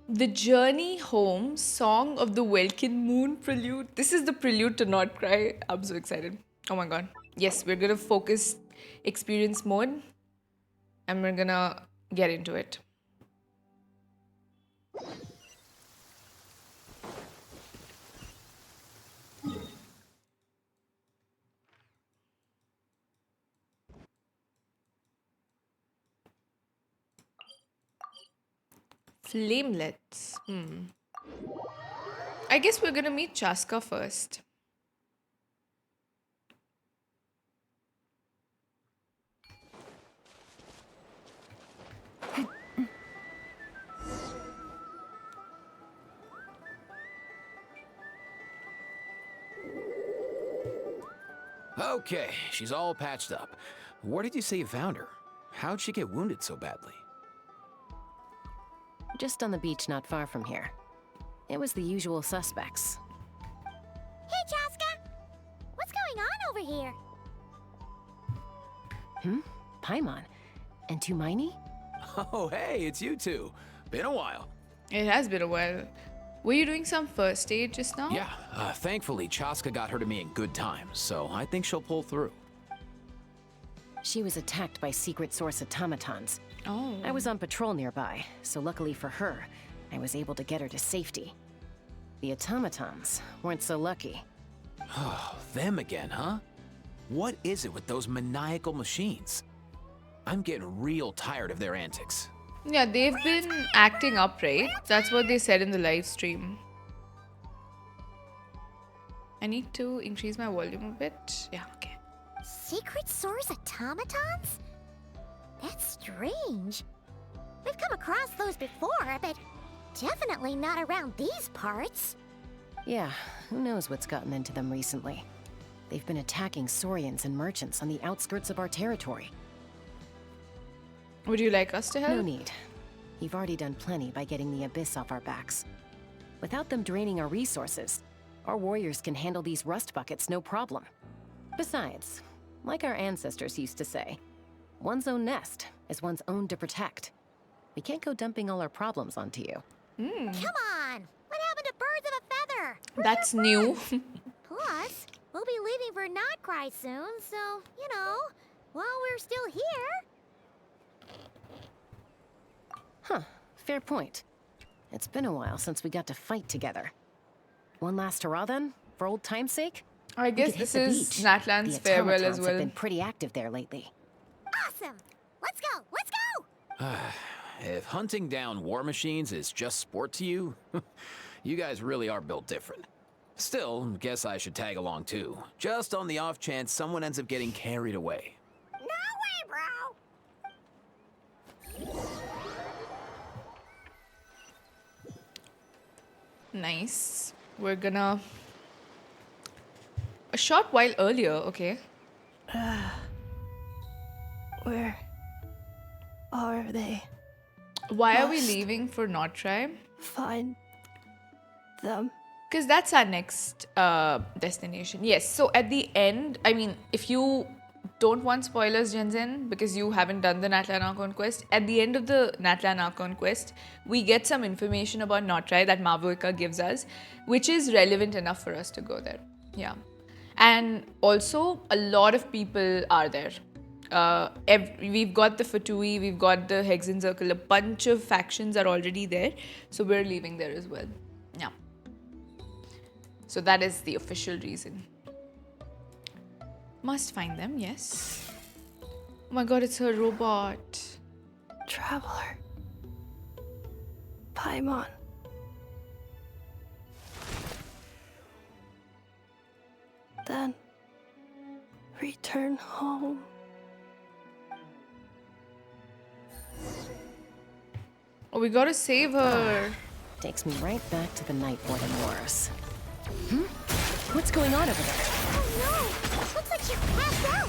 The Journey Home Song of the Welkin Moon Prelude. This is the prelude to Not Cry. I'm so excited. Oh my god. Yes, we're gonna focus experience mode and we're gonna get into it. Flamelets. I guess we're gonna meet Chaska first. Okay, she's all patched up. Where did you say you found her? How'd she get wounded so badly? Just on the beach not far from here. It was the usual suspects. Hey, Chaska! What's going on over here? Paimon. And Tumaini? Oh, hey, it's you two. Been a while. It has been a while. Were you doing some first aid just now? Yeah, thankfully Chaska got her to me in good time, so I think she'll pull through. She was attacked by secret source automatons. Oh. I was on patrol nearby, so luckily for her, I was able to get her to safety. The automatons weren't so lucky. Oh, them again, huh? What is it with those maniacal machines? I'm getting real tired of their antics. Yeah, they've been acting up, right? That's what they said in the live stream. I need to increase my volume a bit. Yeah, okay. Secret source automatons? That's strange. We've come across those before, but definitely not around these parts. Yeah, who knows what's gotten into them recently. They've been attacking Saurians and merchants on the outskirts of our territory. Would you like us to help? No need. You've already done plenty by getting the Abyss off our backs. Without them draining our resources, our warriors can handle these rust buckets no problem. Besides, like our ancestors used to say, one's own nest is one's own to protect. We can't go dumping all our problems onto you. Come on! What happened to birds of a feather? That's new. Plus, we'll be leaving for Not Cry soon, so, you know, while we're still here. Huh, fair point. It's been a while since we got to fight together. One last hurrah then, for old time's sake? I We guess could hit this the is beach. Natlan's The farewell as automatons have well. been pretty active there lately. Awesome! Let's go! Let's go! If hunting down war machines is just sport to you, you guys really are built different. Still, guess I should tag along too, just on the off chance someone ends up getting carried away. No way, bro! Nice. We're gonna... A short while earlier, okay. Where are they? Why are we Must. leaving for Not Try? Find them. Because that's our next destination. Yes, so at the end, I mean, if you don't want spoilers, Jensen, because you haven't done the Natlan Archon quest, at the end of the Natlan Archon quest, we get some information about Notrai that Mavoika gives us, which is relevant enough for us to go there. Yeah. And also, a lot of people are there. We've got the Fatui, we've got the Hexen Circle, a bunch of factions are already there, so we're leaving there as well. Yeah. So that is the official reason. Must find them, yes. Oh my god, it's a robot. Traveler. Paimon. Then return home. Oh, we gotta save her. Takes me right back to the Night Warden Wars. What's going on over there? Oh no! Looks like she's passed out!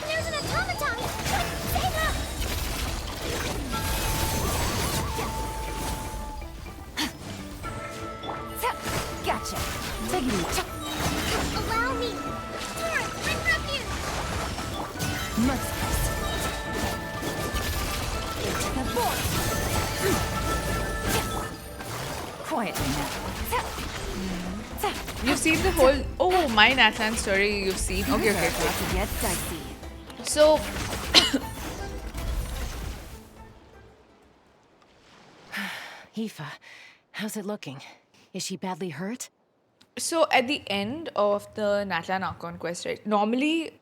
There's an automaton! Quick, save her! Gotcha. Take it easy. Allow me! Torrent, my refuge! Monsters. Into the void. quietly now. You've seen the whole... Oh, my Natlan story you've seen. Okay. About to get dicey. So, Aoife, how's it looking? Is she badly hurt? so at the end of the Natlan Archon quest, right? Normally,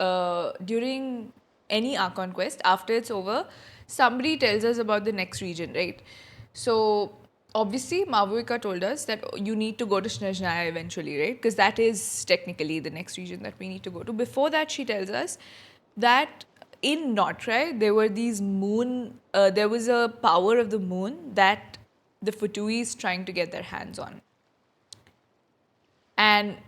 during any Archon quest, after it's over, somebody tells us about the next region, right? So, obviously, Mavuika told us that you need to go to Snezhnaya eventually, right? Because that is technically the next region that we need to go to. Before that, she tells us that in Notrai, there were these there was a power of the moon that the Fatui is trying to get their hands on. And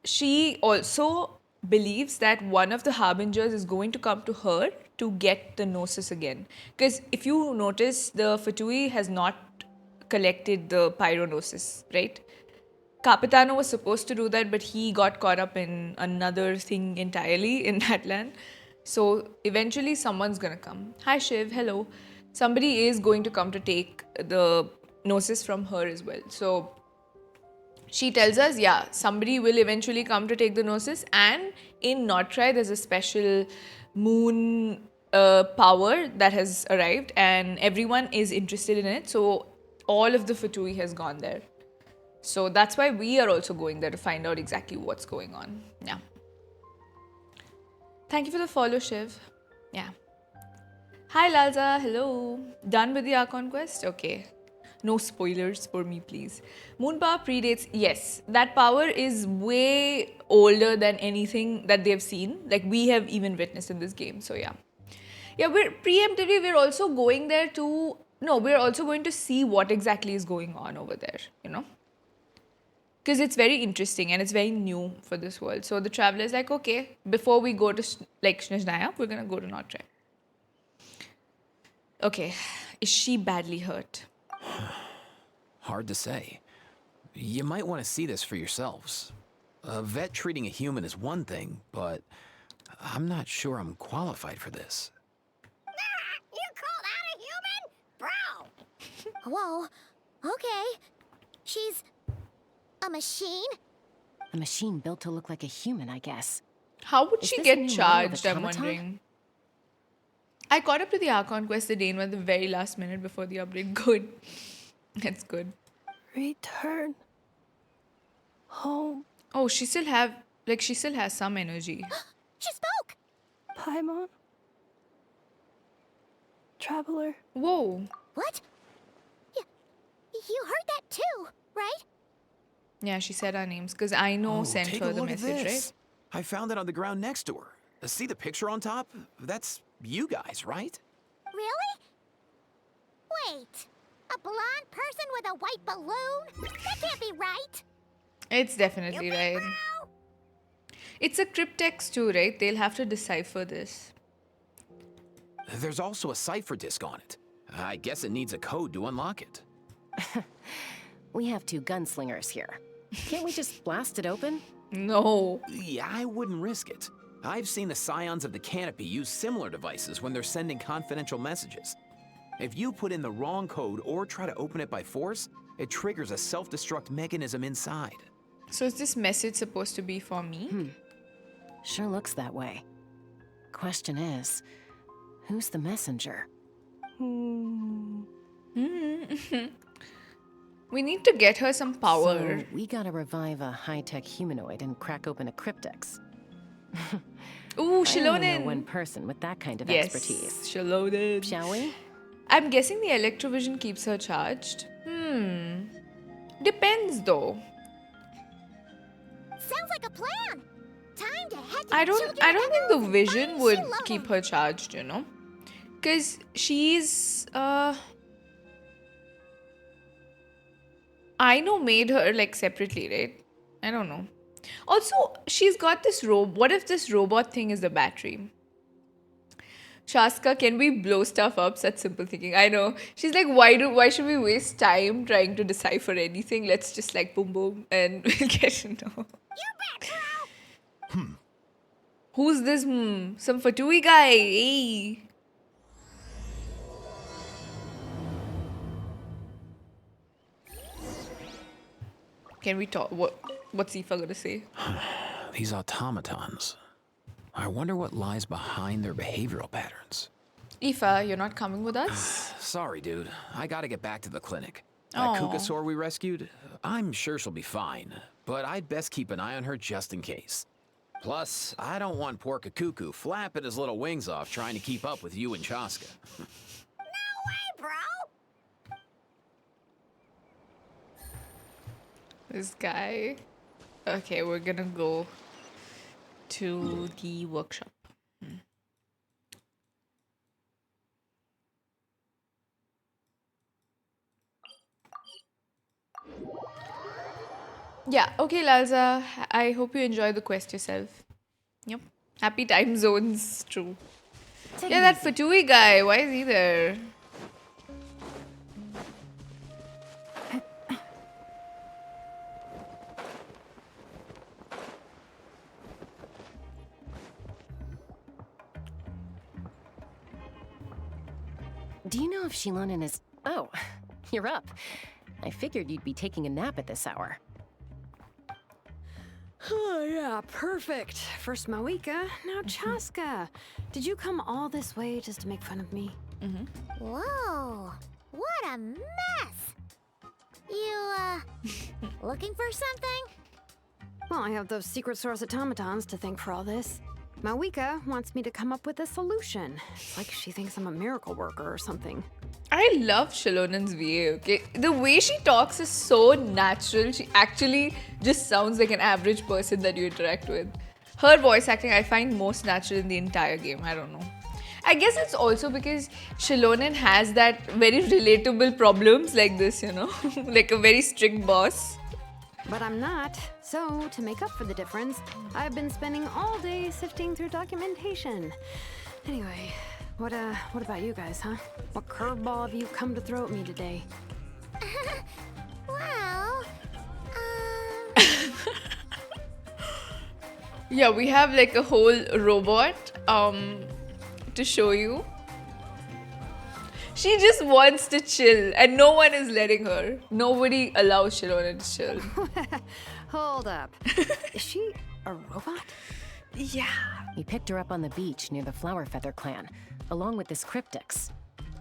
she also believes that one of the harbingers is going to come to her to get the Gnosis again. Because if you notice, the Fatui has not collected the Pyronosis, right? Capitano was supposed to do that, but he got caught up in another thing entirely in Natlan. So eventually someone's gonna come. Hi Shiv, hello. Somebody is going to come to take the Gnosis from her as well. So she tells us, yeah, somebody will eventually come to take the Gnosis, and in Notrai, there's a special moon power that has arrived, and everyone is interested in it. So all of the Fatui has gone there. So that's why we are also going there to find out exactly what's going on. Yeah. Thank you for the follow, Shiv. Yeah. Hi, Lalza. Hello. Done with the Archon quest? Okay. No spoilers for me, please. Moon power predates. Yes, that power is way older than anything that they've seen. Like we have even witnessed in this game. So yeah. Yeah, we're also going there to... No, we're also going to see what exactly is going on over there, you know? Because it's very interesting and it's very new for this world. So the traveler is like, okay, before we go to Snezhnaya, we're going to go to Notrai. Okay, is she badly hurt? Hard to say. You might want to see this for yourselves. A vet treating a human is one thing, but I'm not sure I'm qualified for this. You call that a human? Bro! Whoa, okay. She's a machine? A machine built to look like a human, I guess. How would Is she this a get new model of charged, I'm automaton? wondering? I caught up to the Archon quest the day at the very last minute before the update. Good. That's good. Return home, Oh, she still has some energy. She spoke! Paimon. Traveler. Whoa. What? You heard that too, right? Yeah, she said our names because I know sent take her a the look at message, this. I found it on the ground next to her. See the picture on top? That's you guys, right? Really? Wait. A blonde person with a white balloon? That can't be right. right? It's definitely right. Bro! It's a cryptext too, right? They'll have to decipher this. There's also a cipher disk on it. I guess it needs a code to unlock it. We have two gunslingers here. Can't we just blast it open? No. Yeah, I wouldn't risk it. I've seen the Scions of the Canopy use similar devices when they're sending confidential messages. If you put in the wrong code or try to open it by force, it triggers a self-destruct mechanism inside. So is this message supposed to be for me? Sure looks that way. Question is, who's the messenger? We need to get her some power. So we gotta revive a high-tech humanoid and crack open a cryptex. Ooh, I only know one Xilonen. person with that kind of Yes, expertise. Xilonen. Shall we? I'm guessing the electrovision keeps her charged. Depends though. Sounds like a plan. Time to head to I the don't children think the and vision find would Xilonen. keep her charged, you know? Cause she's I know made her like separately, right? I don't know. Also, she's got this what if this robot thing is the battery? Shaska, can we blow stuff up? Such simple thinking. I know. She's like, why should we waste time trying to decipher anything? Let's just like boom boom and we'll get to know. You bet, bro! Who's this? Some Fatui guy. Hey. Can we talk? What's Aoife gonna say? These automatons. I wonder what lies behind their behavioral patterns. Aoife, you're not coming with us? Sorry, dude. I gotta get back to the clinic. That Aw. Kukasaur we rescued, I'm sure she'll be fine, but I'd best keep an eye on her just in case. Plus, I don't want poor Kakuku flapping his little wings off trying to keep up with you and Chaska. Hey, bro! This guy. Okay, we're gonna go to the workshop. Yeah, okay, Lalza. I hope you enjoy the quest yourself. Yep. Happy time zones, true. Yeah, that Fatui guy, why is he there? Do you know if Xilonen is... Oh, you're up. I figured you'd be taking a nap at this hour. Oh, yeah, perfect. First Mawika, now Chaska. Did you come all this way just to make fun of me? Whoa, what a mess! You, looking for something? Well, I have those secret source automatons to thank for all this. Mawika wants me to come up with a solution. It's like she thinks I'm a miracle worker or something. I love Shilonen's VA, okay? The way she talks is so natural. She actually just sounds like an average person that you interact with. Her voice acting I find most natural in the entire game. I don't know. I guess it's also because Xilonen has that very relatable problems like this, you know? Like a very strict boss. But I'm not. So, to make up for the difference, I've been spending all day sifting through documentation. Anyway, what about you guys, huh? What curveball have you come to throw at me today? Well, Yeah, we have like a whole robot to show you. She just wants to chill and no one is letting her. Nobody allows Xilonen to chill. Hold up. Is she a robot? Yeah. We picked her up on the beach near the Flower Feather clan, along with this cryptix.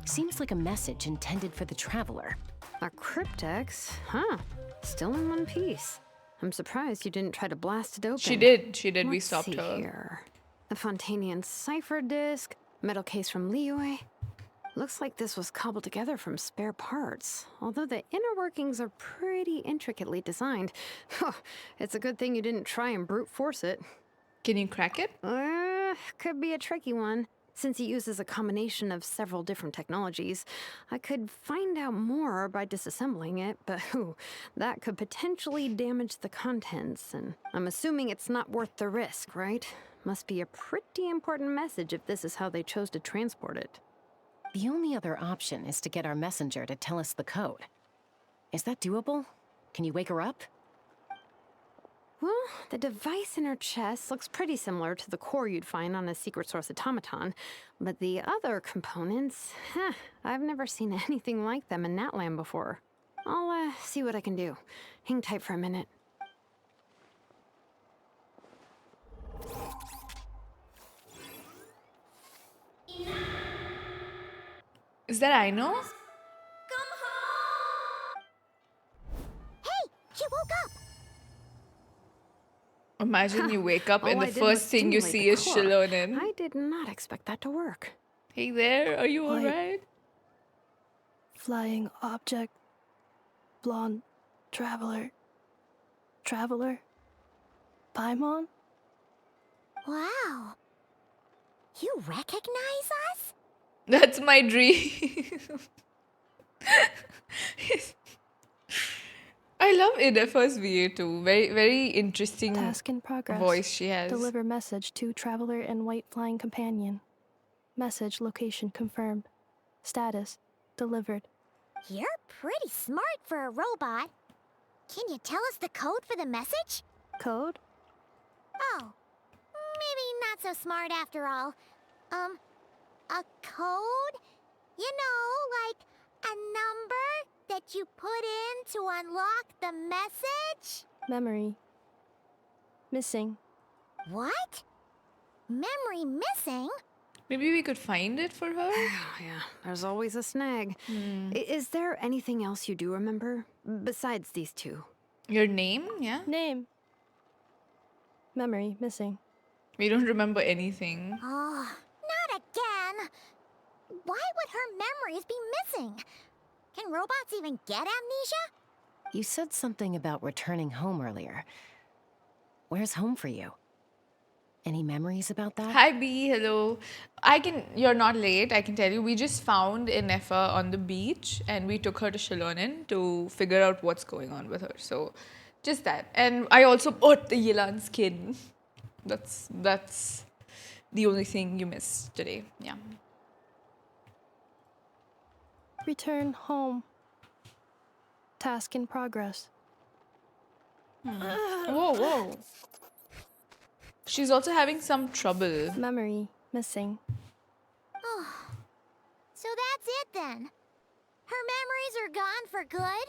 Seems like a message intended for the traveler. A cryptex? Huh. Still in one piece. I'm surprised you didn't try to blast it open. She did. We Let's stopped see her. Here. The Fontanian cipher disc, metal case from Liyue. Looks like this was cobbled together from spare parts. Although the inner workings are pretty intricately designed. It's a good thing you didn't try and brute force it. Can you crack it? Could be a tricky one. Since it uses a combination of several different technologies, I could find out more by disassembling it, but that could potentially damage the contents, and I'm assuming it's not worth the risk, right? Must be a pretty important message if this is how they chose to transport it. The only other option is to get our messenger to tell us the code. Is that doable? Can you wake her up? Well, the device in her chest looks pretty similar to the core you'd find on a secret source automaton, but the other components, I've never seen anything like them in Natlan before. I'll see what I can do. Hang tight for a minute. Is that I know? Hey, she woke up! Imagine you wake up All and the I did first was thing you stimulate see the is core. Xilonen. I did not expect that to work. Hey there, are you Why- alright? Flying object. Blonde. Traveler. Traveler. Paimon? Wow. You recognize us? That's my dream. I love Ineffa's VA too. Very, very interesting Task in progress. voice she has. Deliver message to Traveler and White Flying Companion. Message location confirmed. Status delivered. You're pretty smart for a robot. Can you tell us the code for the message? Code? Oh, maybe not so smart after all. A code? You know, like a number? that you put in to unlock the message? Memory. Missing. What? Memory missing? Maybe we could find it for her? Yeah, there's always a snag. Is there anything else you do remember besides these two? Your name? Yeah? Name. Memory. Missing. We don't remember anything. Oh, not again. Why would her memories be missing? Can robots even get amnesia? You said something about returning home earlier. Where's home for you? Any memories about that? Hi B, hello. You're not late, I can tell you. We just found Ineffa on the beach and we took her to Xilonen to figure out what's going on with her. So, just that. And I also bought the Yelan skin. That's the only thing you missed today. Yeah. Return home. Task in progress. Whoa. She's also having some trouble. Memory. Missing. Oh, so that's it then. Her memories are gone for good?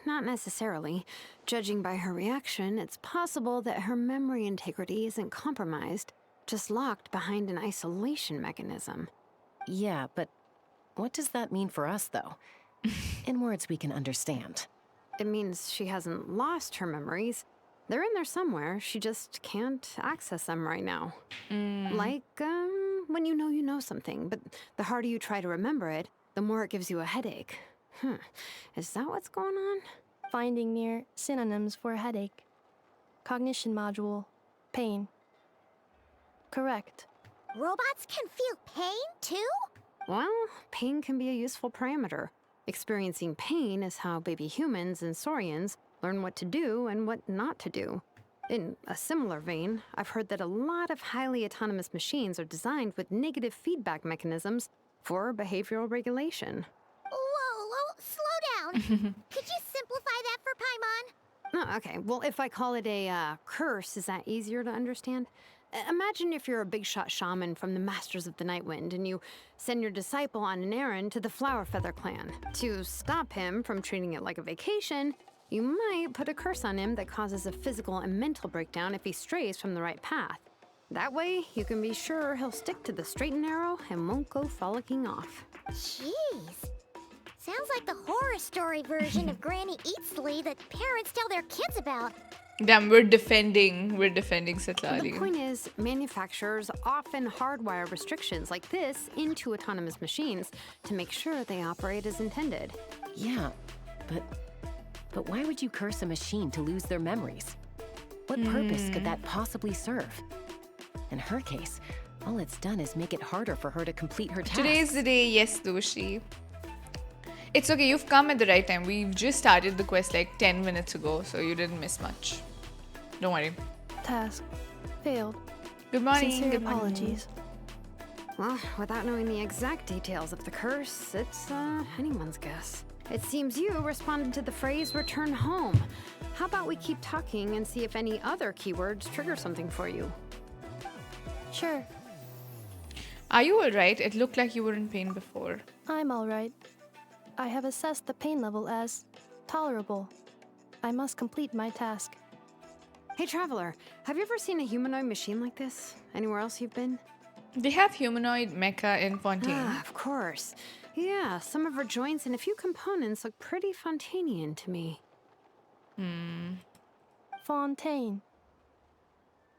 Not necessarily. Judging by her reaction, it's possible that her memory integrity isn't compromised, just locked behind an isolation mechanism. Yeah, but what does that mean for us, though? In words we can understand. It means she hasn't lost her memories. They're in there somewhere, she just can't access them right now. Like, when you know something, but the harder you try to remember it, the more it gives you a headache. Is that what's going on? Finding near synonyms for headache. Cognition module. Pain. Correct. Robots can feel pain too? Well, pain can be a useful parameter. Experiencing pain is how baby humans and saurians learn what to do and what not to do. In a similar vein, I've heard that a lot of highly autonomous machines are designed with negative feedback mechanisms for behavioral regulation. Whoa, slow down. Could you simplify that for Paimon? Oh, okay, well, if I call it a curse, is that easier to understand? Imagine if you're a big shot shaman from the Masters of the Nightwind and you send your disciple on an errand to the Flowerfeather clan. To stop him from treating it like a vacation, you might put a curse on him that causes a physical and mental breakdown if he strays from the right path. That way, you can be sure he'll stick to the straight and narrow and won't go frolicking off. Jeez. Sounds like the horror story version of Granny Eatsley that parents tell their kids about. Damn, we're defending The Setlali. point is, manufacturers often hardwire restrictions like this into autonomous machines to make sure they operate as intended. Yeah, but why would you curse a machine to lose their memories? What purpose could that possibly serve? In her case, all it's done is make it harder for her to complete her tasks. Today's the day, yes, Doshi. It's okay, you've come at the right time. We've just started the quest like 10 minutes ago, so you didn't miss much. Don't worry. Task. Failed. Good morning. Sincere Good morning. apologies. Well, without knowing the exact details of the curse, it's anyone's guess. It seems you responded to the phrase return home. How about we keep talking and see if any other keywords trigger something for you? Sure. Are you alright? It looked like you were in pain before. I'm alright. I have assessed the pain level as tolerable. I must complete my task. Hey, Traveler, have you ever seen a humanoid machine like this? Anywhere else you've been? They have humanoid mecha in Fontaine. Of course. Yeah, some of her joints and a few components look pretty Fontainian to me. Fontaine.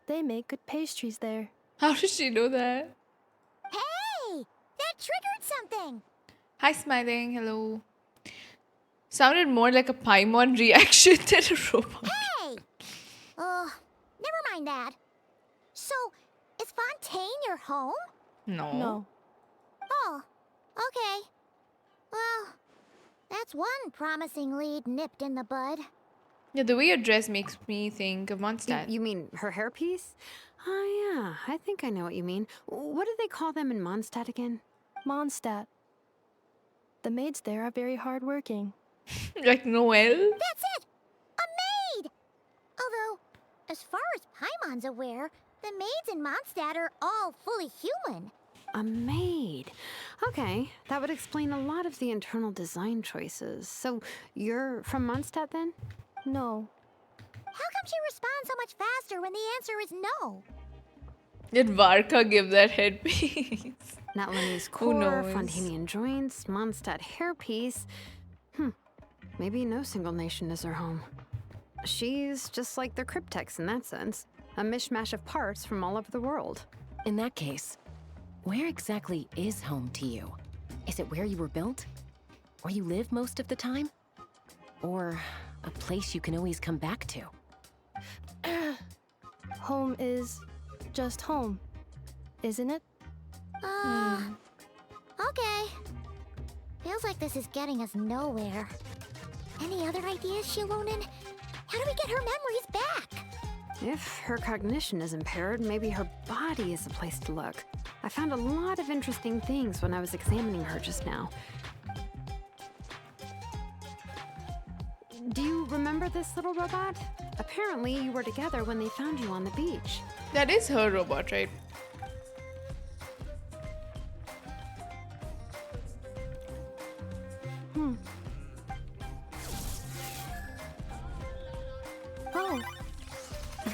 They make good pastries there. How did she know that? Hey! That triggered something! Hi, Smiling. Hello. Sounded more like a Paimon reaction than a robot. Hey! Never mind that. So, is Fontaine your home? No. Oh, okay. Well, that's one promising lead nipped in the bud. Yeah, the way your dress makes me think of Mondstadt. You mean her hairpiece? Oh, yeah, I think I know what you mean. What do they call them in Mondstadt again? Mondstadt. The maids there are very hardworking. Like Noelle? That's it! A maid! Although, as far as Paimon's aware, the maids in Mondstadt are all fully human. A maid. maid. Okay, that would explain a lot of the internal design choices. So, you're from Mondstadt then? No. How come she responds so much faster when the answer is no? Did Varka give that headpiece? Natlanese Who core, knows? Fontanian joints, Mondstadt hairpiece. Maybe no single nation is her home. She's just like the Cryptex in that sense. A mishmash of parts from all over the world. In that case, where exactly is home to you? Is it where you were built? Where you live most of the time? Or a place you can always come back to? Home is just home, isn't it? Okay. Feels like this is getting us nowhere. Any other ideas, Xilonen? How do we get her memories back? If her cognition is impaired, maybe her body is the place to look. I found a lot of interesting things when I was examining her just now. Do you remember this little robot? Apparently, you were together when they found you on the beach. That is her robot, right? Oh,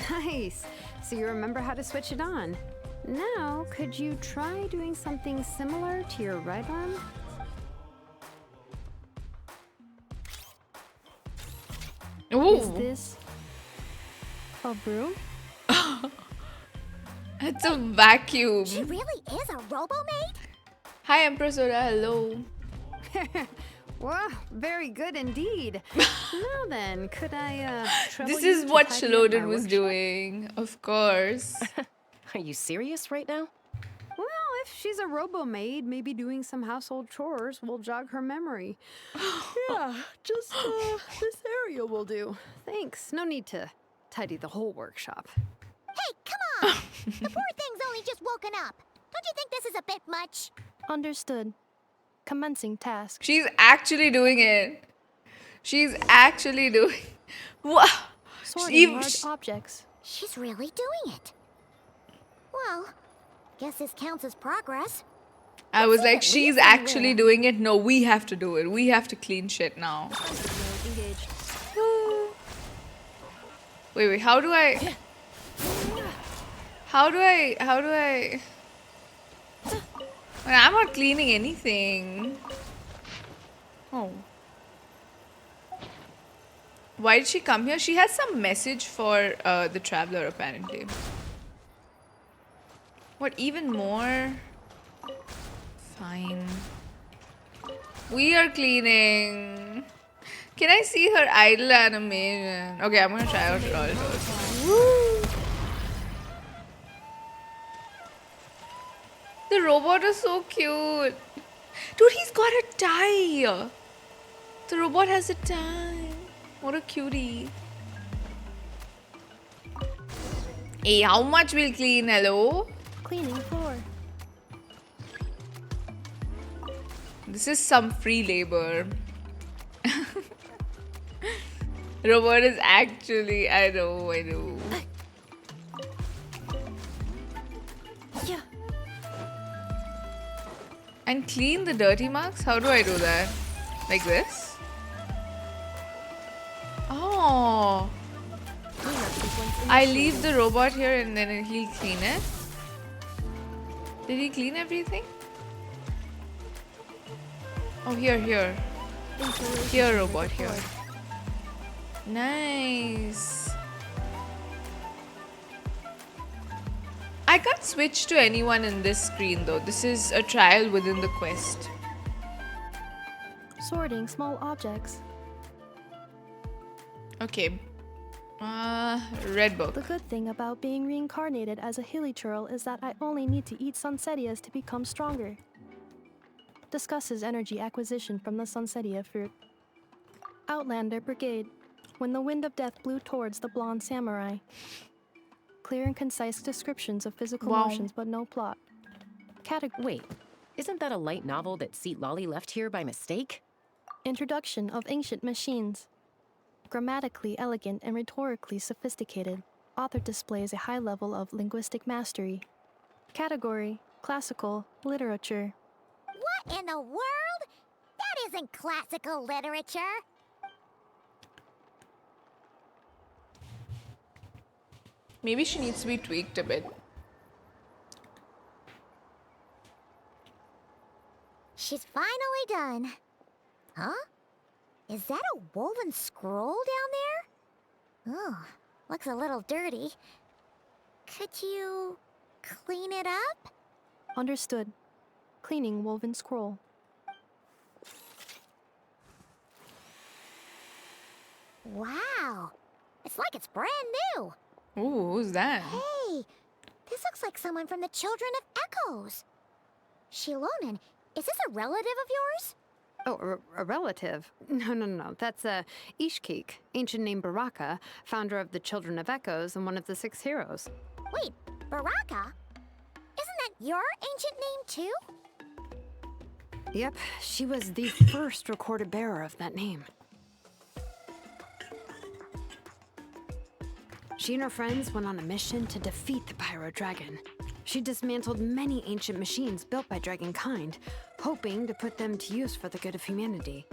Nice. So you remember how to switch it on. Now, could you try doing something similar to your right arm? Ooh, is this a broom? it's a vacuum. She really is a robo-maid? Hi, Empress Oda. Hello. Wow, very good indeed. Now then, could I trouble This you is to what tidy up my Xilonen was workshop? doing, of course. Are you serious right now? Well, if she's a robo-maid, maybe doing some household chores will jog her memory. Yeah, just this area will do. Thanks. No need to tidy the whole workshop. Hey, come on! The poor thing's only just woken up. Don't you think this is a bit much? Understood. Commencing task. She's actually doing it. She's actually doing. What? Sorting large objects. She's really doing it. Well, guess this counts as progress. I was like, it she's leads actually somewhere. doing it. No, we have to do it. We have to clean shit now. Engaged. Wait, how do I? How do I? Well, I'm not cleaning anything. Oh. Why did she come here? She has some message for the traveler, apparently. What, even more? Fine. We are cleaning. Can I see her idle animation? Okay, I'm gonna try out it all first. Woo! The robot is so cute. Dude, he's got a tie. The robot has a tie. What a cutie. Hey, how much will clean? Hello? Cleaning floor. This is some free labor. Robot is actually, I know. Yeah. And clean the dirty marks? How do I do that? Like this? Oh. I leave the robot here and then he'll clean it. Did he clean everything? Oh, here. Here, robot, here. Nice. I can't switch to anyone in this screen though. This is a trial within the quest. Sorting small objects. Okay. Red book. The good thing about being reincarnated as a hilly churl is that I only need to eat sunsetias to become stronger. Discusses energy acquisition from the sunsetia fruit. Outlander Brigade. When the wind of death blew towards the blonde samurai. Clear and concise descriptions of physical Wow. motions, but no plot. Wait, isn't that a light novel that Seat Lolly left here by mistake? Introduction of ancient machines. Grammatically elegant and rhetorically sophisticated, author displays a high level of linguistic mastery. Category: classical literature. in the world? That isn't classical literature. Maybe she needs to be tweaked a bit. She's finally done. Huh? Is that a woven scroll down there? Oh, looks a little dirty. Could you clean it up? Understood. Cleaning woven scroll. Wow. It's like it's brand new. Ooh, who's that? Hey, this looks like someone from the Children of Echoes. Xilonen, is this a relative of yours? Oh, a relative? No. That's Ishkik, ancient name Baraka, founder of the Children of Echoes and one of the 6 heroes. Wait, Baraka? Isn't that your ancient name too? Yep, she was the first recorded bearer of that name. She and her friends went on a mission to defeat the Pyro Dragon. She dismantled many ancient machines built by Dragonkind, hoping to put them to use for the good of humanity.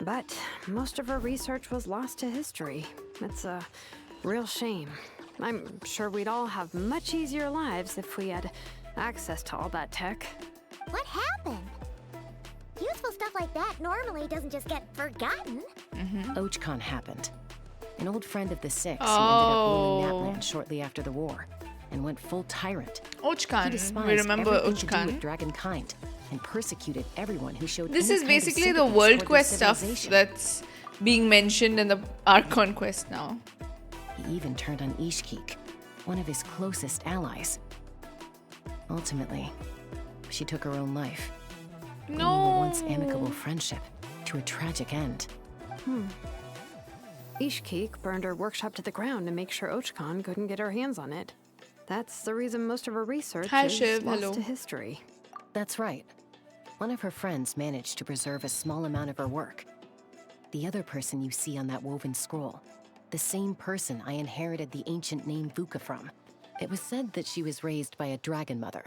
But most of her research was lost to history. It's a real shame. I'm sure we'd all have much easier lives if we had access to all that tech. What happened? Useful stuff like that normally doesn't just get forgotten. Ochkon happened. An old friend of the 6 who ended up ruling Natlan shortly after the war and went full tyrant. He Ochkan. despised We remember everything to do with Ochkan. Dragonkind and persecuted everyone who showed This any is kind of basically the sympathy world toward quest their stuff civilization. that's being mentioned in the Archon quest now. He even turned on Ishkik, one of his closest allies. Ultimately, she took her own life, bringing a once amicable friendship to a tragic end. Ishkik burned her workshop to the ground to make sure Ochkon couldn't get her hands on it. That's the reason most of her research Hi, is Shiv. lost Hello. to history. That's right. One of her friends managed to preserve a small amount of her work. The other person you see on that woven scroll, the same person I inherited the ancient name Vuka from. It was said that she was raised by a dragon mother,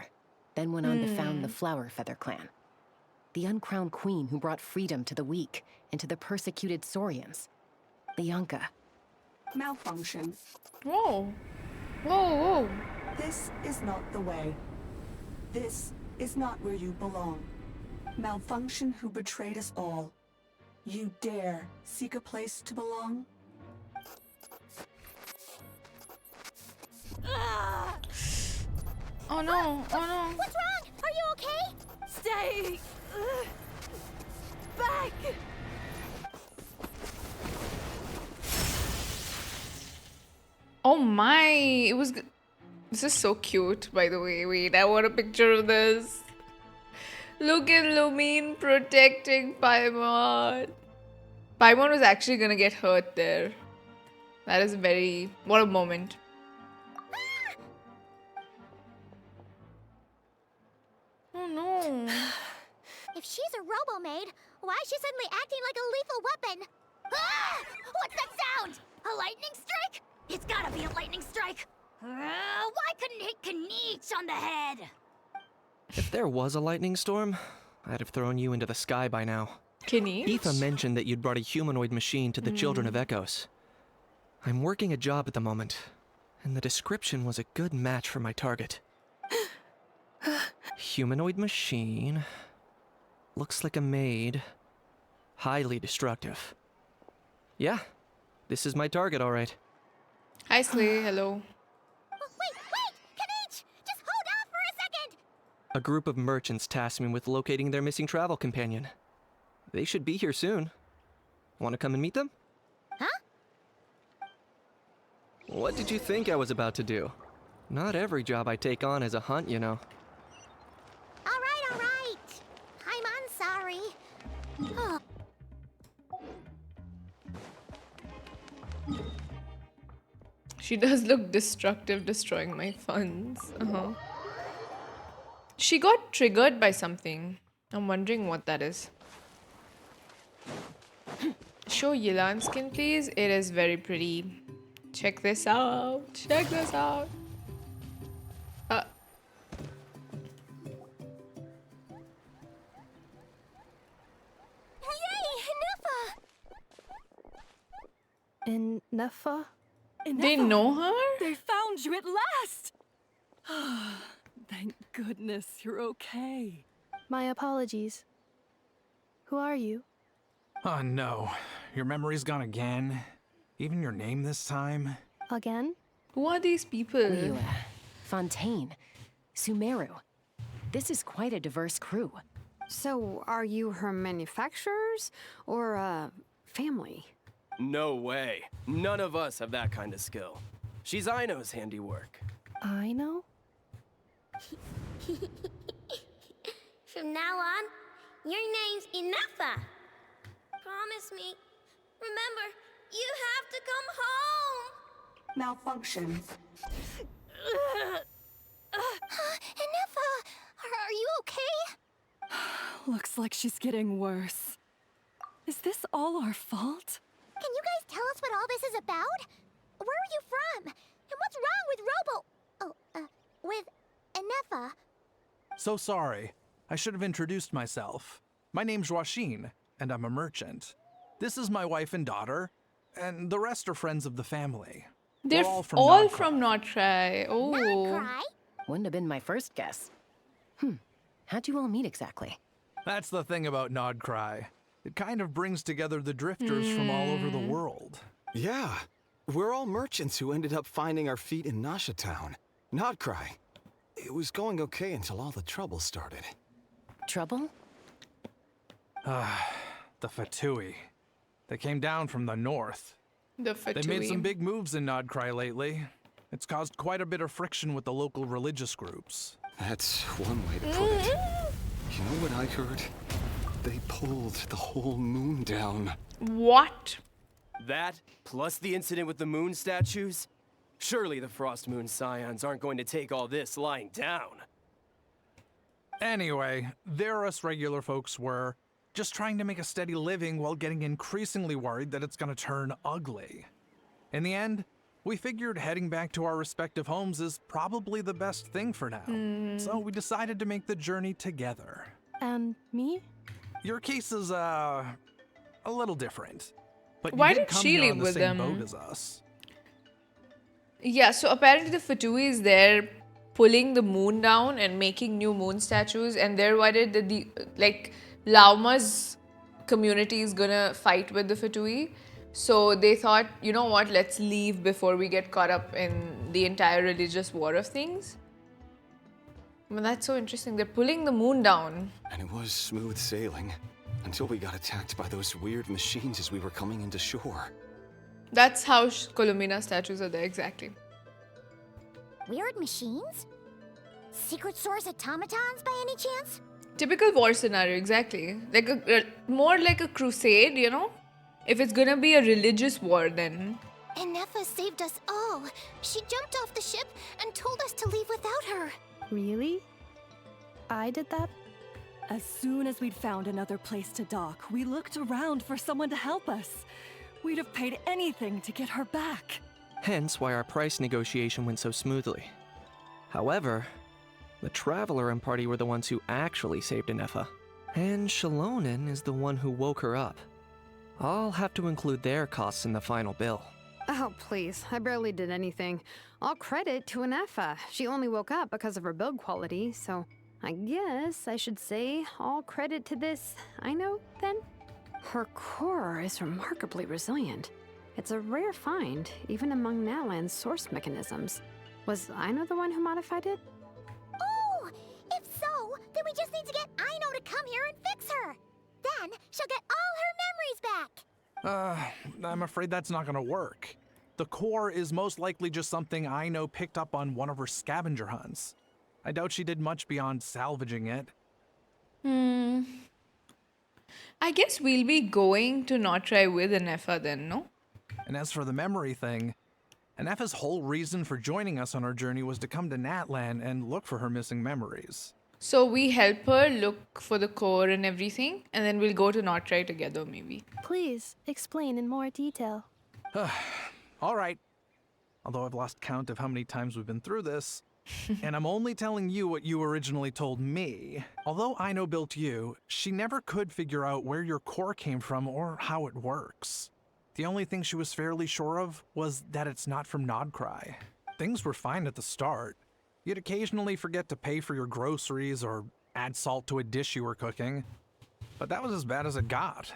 then went on to found the Flower Feather clan. The uncrowned queen who brought freedom to the weak and to the persecuted Saurians. Lianka. Malfunction. Whoa. Whoa. This is not the way. This is not where you belong. Malfunction who betrayed us all. You dare seek a place to belong? Oh no. Oh no. What's wrong? Are you okay? Stay back. Oh my. It was. This is so cute, by the way. Wait, I want a picture of this. Look at Lumine protecting Paimon. Paimon was actually gonna get hurt there. That is very. What a moment. Oh no. If she's a robo-maid, why is she suddenly acting like a lethal weapon? Ah! What's that sound? A lightning strike? It's gotta be a lightning strike. Why couldn't it hit Kniech on the head? If there was a lightning storm, I'd have thrown you into the sky by now. Kenny? Aoife mentioned that you'd brought a humanoid machine to the Children of Echoes. I'm working a job at the moment, and the description was a good match for my target. Humanoid machine. Looks like a maid. Highly destructive. Yeah, this is my target, all right. Hi, Slay. Hello. Oh, wait! Kniech! Just hold off for a second! A group of merchants tasked me with locating their missing travel companion. They should be here soon. Want to come and meet them? Huh? What did you think I was about to do? Not every job I take on is a hunt, you know. All right. I'm sorry. Oh. She does look destructive, destroying my funds. She got triggered by something. I'm wondering what that is. Show Yilan skin, please. It is very pretty. Check this out. Check this out. Ineffa? They know her? They found you at last! Thank goodness you're okay. My apologies. Who are you? Oh no, your memory's gone again? Even your name this time? Again? Who are these people? Liyue, Fontaine, Sumeru. This is quite a diverse crew. So, are you her manufacturers or family? No way. None of us have that kind of skill. She's Aino's handiwork. I know? From now on, your name's Ineffa. Promise me. Remember, you have to come home. Malfunction. Ineffa, are you okay? Looks like she's getting worse. Is this all our fault? Can you guys tell us what all this is about? Where are you from? And what's wrong with with Ineffa? So sorry. I should have introduced myself. My name's Joachine, and I'm a merchant. This is my wife and daughter, and the rest are friends of the family. They're We're all Nodcry. from Notrai. Oh. Not cry. Wouldn't have been my first guess. How'd you all meet exactly? That's the thing about Nodcry. It kind of brings together the drifters from all over the world. Yeah, we're all merchants who ended up finding our feet in Nasha Town. Nodcry. It was going okay until all the trouble started. Trouble? The Fatui. They came down from the north. The They Fatui. made some big moves in Nodcry lately. It's caused quite a bit of friction with the local religious groups. That's one way to put it. You know what I heard? They pulled the whole moon down. What? That, plus the incident with the moon statues? Surely the Frost Moon Scions aren't going to take all this lying down. Anyway, there us regular folks were just trying to make a steady living while getting increasingly worried that it's gonna turn ugly. In the end, we figured heading back to our respective homes is probably the best thing for now. So we decided to make the journey together. And me? Your case is, a little different. But Why you did come she here leave on the with same them? boat as us. Yeah, so apparently the Fatui is there pulling the moon down and making new moon statues, and they're worried that the Lauma's community is gonna fight with the Fatui. So they thought, you know what, let's leave before we get caught up in the entire religious war of things. I mean, that's so interesting. They're pulling the moon down. And it was smooth sailing until we got attacked by those weird machines as we were coming into shore. That's how Columina statues are there, exactly. Weird machines? Secret source automatons by any chance? Typical war scenario, exactly. Like more like a crusade, you know? If it's gonna be a religious war, then. Ineffa saved us all. She jumped off the ship and told us to leave without her. Really? I did that? As soon as we'd found another place to dock, we looked around for someone to help us. We'd have paid anything to get her back. Hence why our price negotiation went so smoothly. However, the Traveler and party were the ones who actually saved Ineffa. And Xilonen is the one who woke her up. I'll have to include their costs in the final bill. Oh, please. I barely did anything. All credit to Ineffa. She only woke up because of her build quality, so I guess I should say all credit to this Aino, then? Her core is remarkably resilient. It's a rare find, even among Natlan's source mechanisms. Was Aino the one who modified it? Oh! If so, then we just need to get Aino to come here and fix her. Then she'll get all her memories back. I'm afraid that's not gonna work. The core is most likely just something I know picked up on one of her scavenger hunts. I doubt she did much beyond salvaging it. I guess we'll be going to Notrai with Ineffa then, no? And as for the memory thing, Ineffa's whole reason for joining us on our journey was to come to Natlan and look for her missing memories. So we help her look for the core and everything, and then we'll go to Notrai together, maybe. Please, explain in more detail. All right. Although I've lost count of how many times we've been through this, and I'm only telling you what you originally told me. Although Aino built you, she never could figure out where your core came from or how it works. The only thing she was fairly sure of was that it's not from Nodcry. Things were fine at the start. You'd occasionally forget to pay for your groceries or add salt to a dish you were cooking. But that was as bad as it got.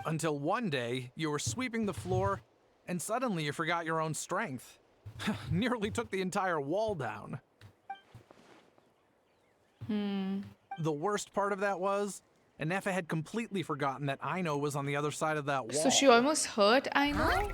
Until one day, you were sweeping the floor, and suddenly you forgot your own strength. Nearly took the entire wall down. The worst part of that was, Ineffa had completely forgotten that Aino was on the other side of that wall. So she almost hurt Aino?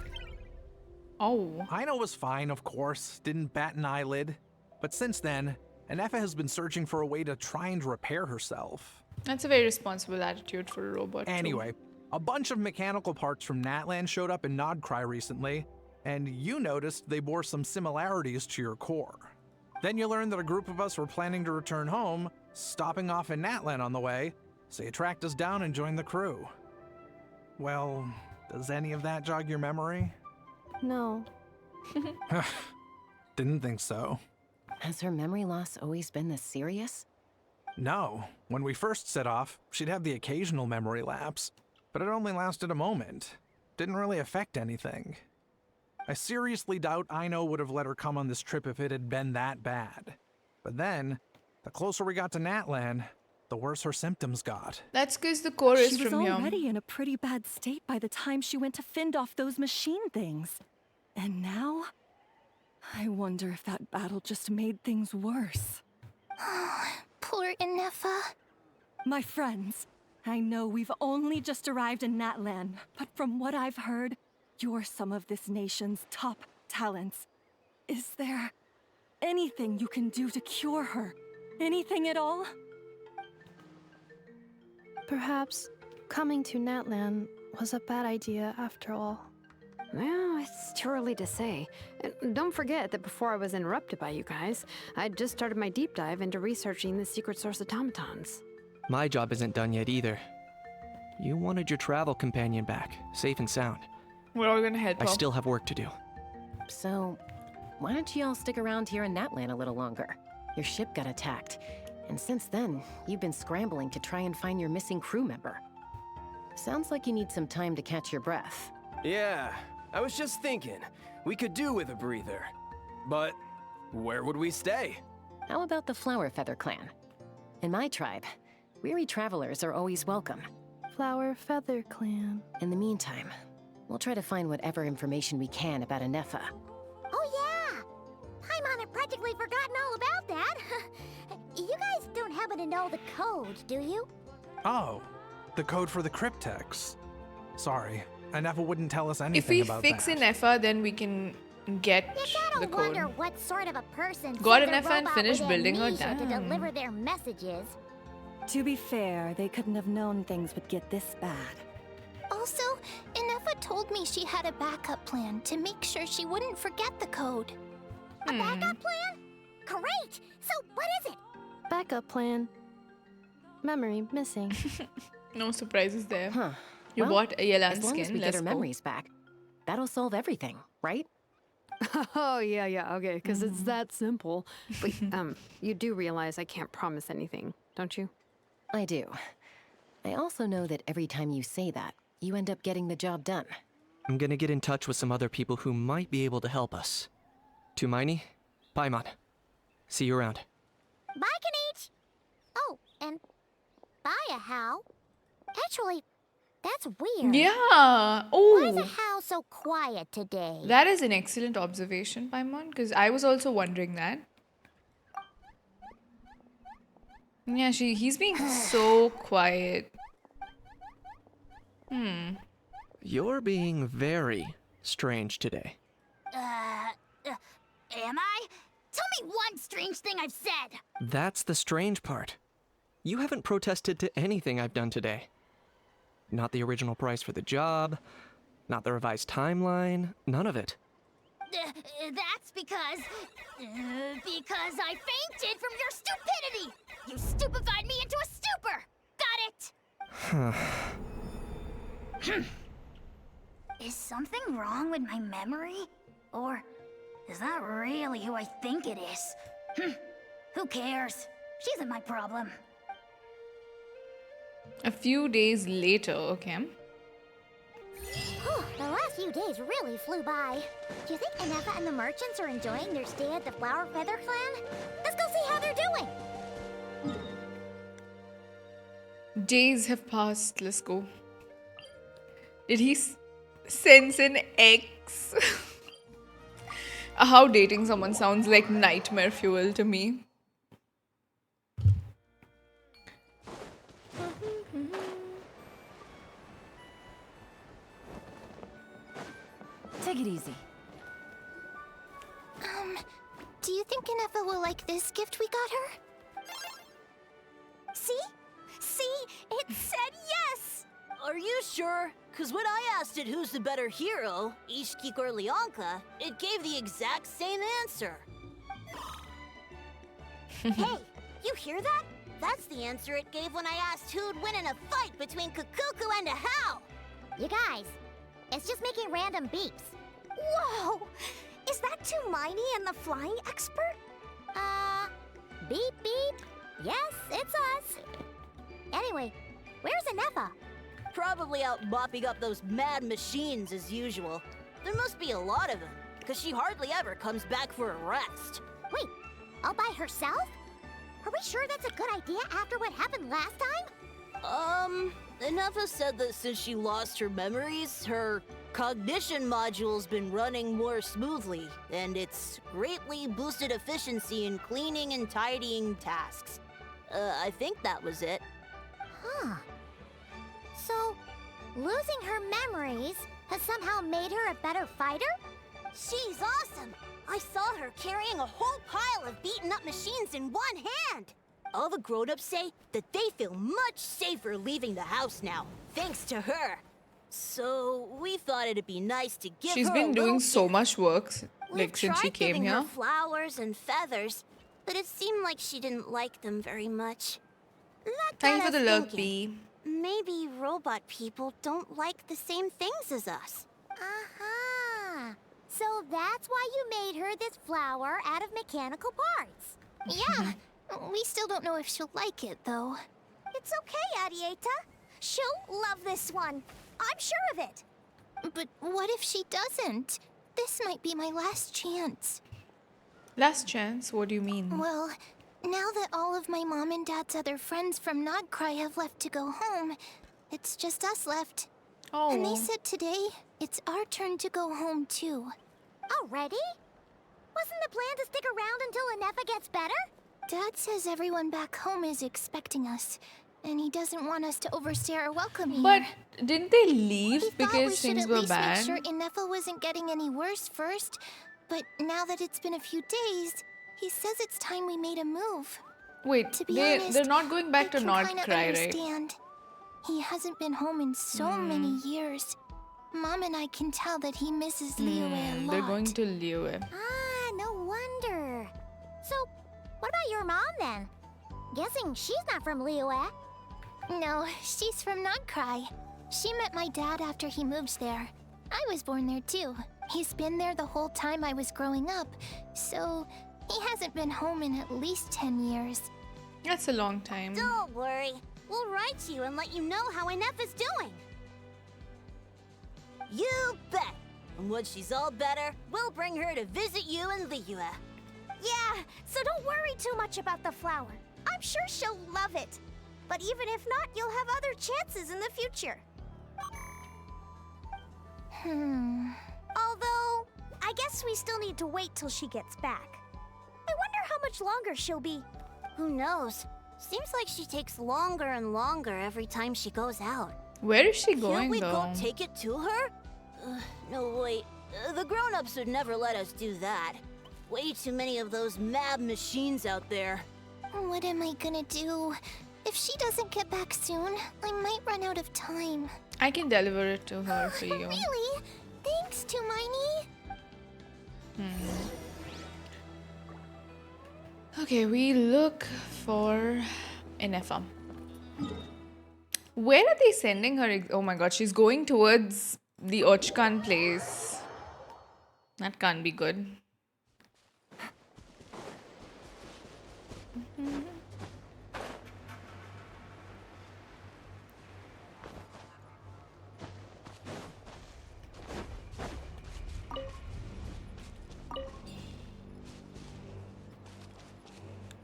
Oh. Aino was fine, of course, didn't bat an eyelid. But since then, Ineffa has been searching for a way to try and repair herself. That's a very responsible attitude for a robot. Anyway, a bunch of mechanical parts from Natlan showed up in Nodcry recently, and you noticed they bore some similarities to your core. Then you learned that a group of us were planning to return home, stopping off in Natlan on the way, so you tracked us down and joined the crew. Well, does any of that jog your memory? No. Didn't think so. Has her memory loss always been this serious? No. When we first set off, she'd have the occasional memory lapse, but it only lasted a moment. Didn't really affect anything. I seriously doubt Aino would have let her come on this trip if it had been that bad. But then, the closer we got to Natlan, the worse her symptoms got. That's because the core is She was from here. already in a pretty bad state by the time she went to fend off those machine things. And now, I wonder if that battle just made things worse. Poor Ineffa. My friends, I know we've only just arrived in Natlan, but from what I've heard, you're some of this nation's top talents. Is there anything you can do to cure her? Anything at all? Perhaps coming to Natlan was a bad idea after all. Well, it's too early to say. And don't forget that before I was interrupted by you guys, I'd just started my deep dive into researching the secret source automatons. My job isn't done yet either. You wanted your travel companion back, safe and sound. We're all gonna head I pop. still have work to do. So, why don't you all stick around here in Natlan a little longer? Your ship got attacked, and since then, you've been scrambling to try and find your missing crew member. Sounds like you need some time to catch your breath. Yeah, I was just thinking, we could do with a breather. But where would we stay? How about the Flower Feather clan? In my tribe, weary travelers are always welcome. Flower Feather Clan. In the meantime, we'll try to find whatever information we can about Ineffa. Oh yeah! Paimon had practically forgotten all about that. You guys don't happen to know the code, do you? Oh, the code for the cryptex. Sorry, Ineffa wouldn't tell us If anything we about fix that. Ineffa, then we can get You the gotta code. wonder what sort of a person Got sends a Ineffa and robot finish with building her amnesia to down. deliver their messages. To be fair, they couldn't have known things would get this bad. Also, Ineffa told me she had a backup plan to make sure she wouldn't forget the code. A backup plan? Great! So what is it? Backup plan. Memory missing. No surprises there. Huh. You Well, bought a Yelan as long skin. as we get Let's her go. memories back, that'll solve everything, right? Oh, yeah, okay, because it's that simple. But, you do realize I can't promise anything, don't you? I do. I also know that every time you say that, you end up getting the job done. I'm gonna get in touch with some other people who might be able to help us. Tumaini, Paimon. See you around. Bye, Kanich! Oh, and bye, How. Actually, that's weird. Yeah. Why is Oh, a How so quiet today? that is an excellent observation, Paimon, because I was also wondering that. Yeah, he's being so quiet. You're being very strange today. Am I? Tell me one strange thing I've said. That's the strange part. You haven't protested to anything I've done today. Not the original price for the job, not the revised timeline, none of it. That's because I fainted from your stupidity. You stupefied me into a stupor. Got it? Is something wrong with my memory? Or is that really who I think it is? Who cares? She isn't my problem. A few days later, okay. The few days really flew by. Do you think Ineffa and the merchants are enjoying their stay at the Flower Feather Clan? Let's go see how they're doing. Days have passed. Let's go. Did he sense an X? How dating someone sounds like nightmare fuel to me. Take it easy. Do you think Ineffa will like this gift we got her? See? See? It said yes! Are you sure? Because when I asked it who's the better hero, Ishkik or Leonka, it gave the exact same answer. Hey, you hear that? That's the answer it gave when I asked who'd win in a fight between Kukuku and a How. You guys, it's just making random beeps. Whoa! Is that Tumaini and the flying expert? Beep beep. Yes, it's us. Anyway, where's Ineffa? Probably out mopping up those mad machines as usual. There must be a lot of them, because she hardly ever comes back for a rest. Wait, all by herself? Are we sure that's a good idea after what happened last time? Ineffa said that since she lost her memories, her cognition module's been running more smoothly, and it's greatly boosted efficiency in cleaning and tidying tasks. I think that was it. Huh. So, losing her memories has somehow made her a better fighter? She's awesome! I saw her carrying a whole pile of beaten up machines in one hand! All the grown-ups say that they feel much safer leaving the house now, thanks to her. So, we thought it'd be nice to give She's her been a doing little so gift. much work We've since she tried came giving here. her flowers and feathers, but it seemed like she didn't like them very much. That Thank you got for the us lurk, thinking. B. Maybe robot people don't like the same things as us. Uh-huh. So that's why you made her this flower out of mechanical parts. Yeah, we still don't know if she'll like it, though. It's okay, Arieta. She'll love this one. I'm sure of it. But what if she doesn't? This might be my last chance. Last chance? What do you mean? Well, now that all of my mom and dad's other friends from Nodcry have left to go home, it's just us left. Oh. And they said today it's our turn to go home too. Already? Wasn't the plan to stick around until Ineffa gets better? Dad says everyone back home is expecting us, and he doesn't want us to overstay our welcome here. But didn't they leave We thought because we should things at were least bad? make sure Ineffa wasn't getting any worse first. But now that it's been a few days, he says it's time we made a move. Wait, To be they're honest, not going back to I can Nodcry, kinda right? understand. He hasn't been home in so many years. Mom and I can tell that he misses Liyue a lot. They're going to Liyue. Ah, no wonder. So, what about your mom then? Guessing she's not from Liyue. No, she's from Nodcry. She met my dad after he moved there. I was born there too. He's been there the whole time I was growing up, so he hasn't been home in at least 10 years. That's a long time. Don't worry. We'll write you and let you know how Ineffa's doing. You bet! And once she's all better, we'll bring her to visit you in Liyue. Yeah, so don't worry too much about the flower. I'm sure she'll love it. But even if not, you'll have other chances in the future. Although, I guess we still need to wait till she gets back. I wonder how much longer she'll be. Who knows? Seems like she takes longer and longer every time she goes out. Where is she Can't going we though? go take it to her? No, wait. The grown-ups would never let us do that. Way too many of those mad machines out there. What am I gonna do? If she doesn't get back soon, I might run out of time. I can deliver it to her for you. Really? Thanks, Tumaini. Okay, we look for Ineffa. Where are they sending her? Oh my god, she's going towards the Ochkan place. That can't be good.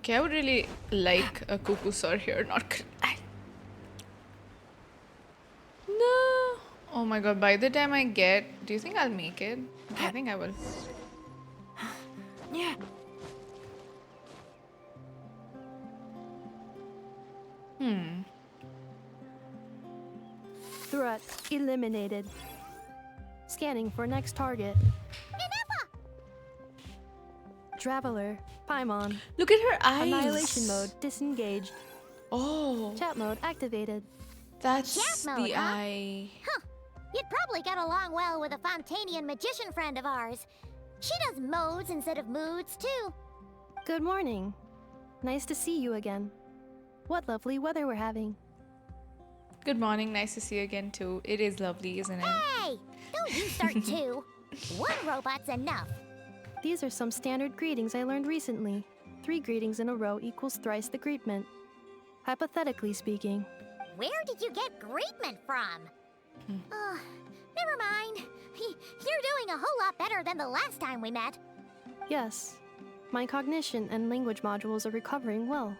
Okay, I would really like a cuckoo sir here, not. No. Oh my god, by the time I get. Do you think I'll make it? Okay, I think I will. Yeah. Threat eliminated. Scanning for next target. Ineffa! Traveler, Paimon. Look at her eyes. Annihilation mode disengaged. Oh. Chat mode activated. That's Chat mode, the huh? eye. Huh. You'd probably get along well with a Fontanian magician friend of ours. She does modes instead of moods, too. Good morning. Nice to see you again. What lovely weather we're having. Good morning. Nice to see you again, too. It is lovely, isn't it? Hey! Don't you start too. One robot's enough. These are some standard greetings I learned recently. 3 greetings in a row equals thrice the greetment. Hypothetically speaking. Where did you get greetment from? Never mind. You're doing a whole lot better than the last time we met. Yes. My cognition and language modules are recovering well.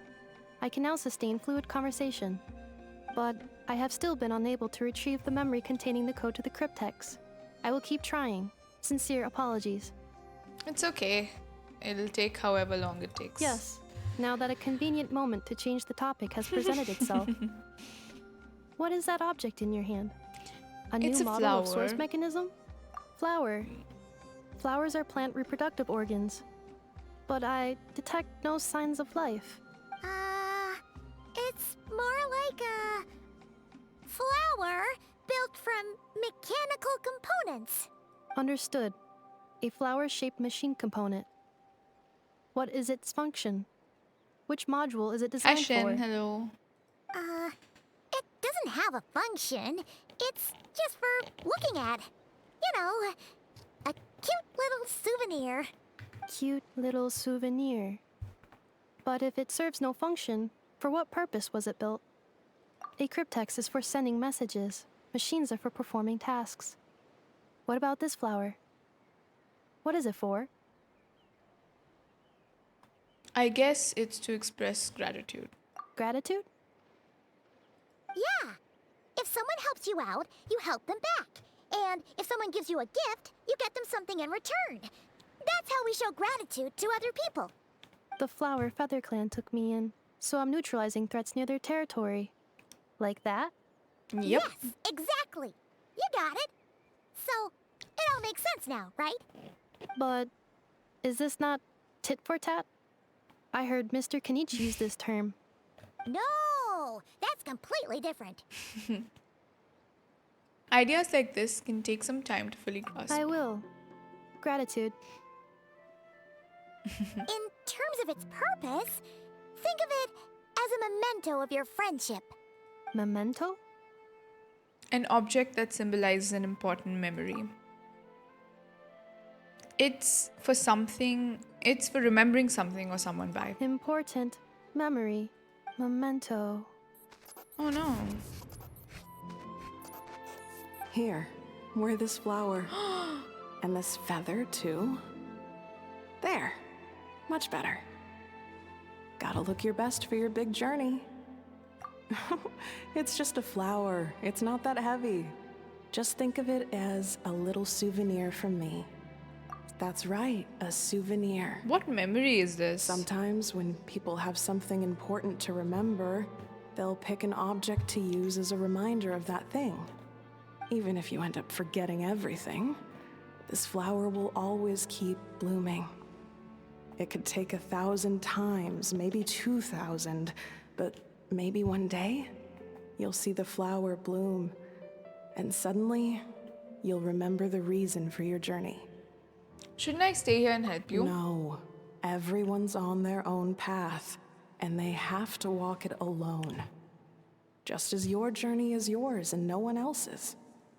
I can now sustain fluid conversation. But I have still been unable to retrieve the memory containing the code to the cryptex. I will keep trying. Sincere apologies. It's okay. It'll take however long it takes. Yes, now that a convenient moment to change the topic has presented itself. What is that object in your hand? A new It's a model of source flower. mechanism? Flower. Flowers are plant reproductive organs. But I detect no signs of life. It's more like a flower built from mechanical components. Understood. A flower-shaped machine component. What is its function? Which module is it designed Ashen, for? hello. It doesn't have a function. It's just for looking at. You know, a cute little souvenir. Cute little souvenir. But if it serves no function, for what purpose was it built? A cryptex is for sending messages. Machines are for performing tasks. What about this flower? What is it for? I guess it's to express gratitude. Gratitude? Yeah. If someone helps you out, you help them back. And if someone gives you a gift, you get them something in return. That's how we show gratitude to other people. The Flower Feather Clan took me in, so I'm neutralizing threats near their territory. Like that? Yep. Yes, exactly. You got it. So, it all makes sense now, right? But is this not tit for tat? I heard Mr. Kenichi use this term. No, that's completely different. Ideas like this can take some time to fully grasp. I will. Gratitude. In terms of its purpose, think of it as a memento of your friendship. Memento? An object that symbolizes an important memory. It's for something, it's for remembering something or someone by. Important memory. Memento. Oh no. Here, wear this flower. And this feather, too. There. Much better. Gotta look your best for your big journey. It's just a flower. It's not that heavy. Just think of it as a little souvenir from me. That's right, a souvenir. What memory is this? Sometimes when people have something important to remember, they'll pick an object to use as a reminder of that thing. Even if you end up forgetting everything, this flower will always keep blooming. It could take 1,000 times, maybe 2,000, but maybe one day, you'll see the flower bloom, and suddenly, you'll remember the reason for your journey. Shouldn't I stay here and help you? No. Everyone's on their own path, and they have to walk it alone. Just as your journey is yours and no one else's.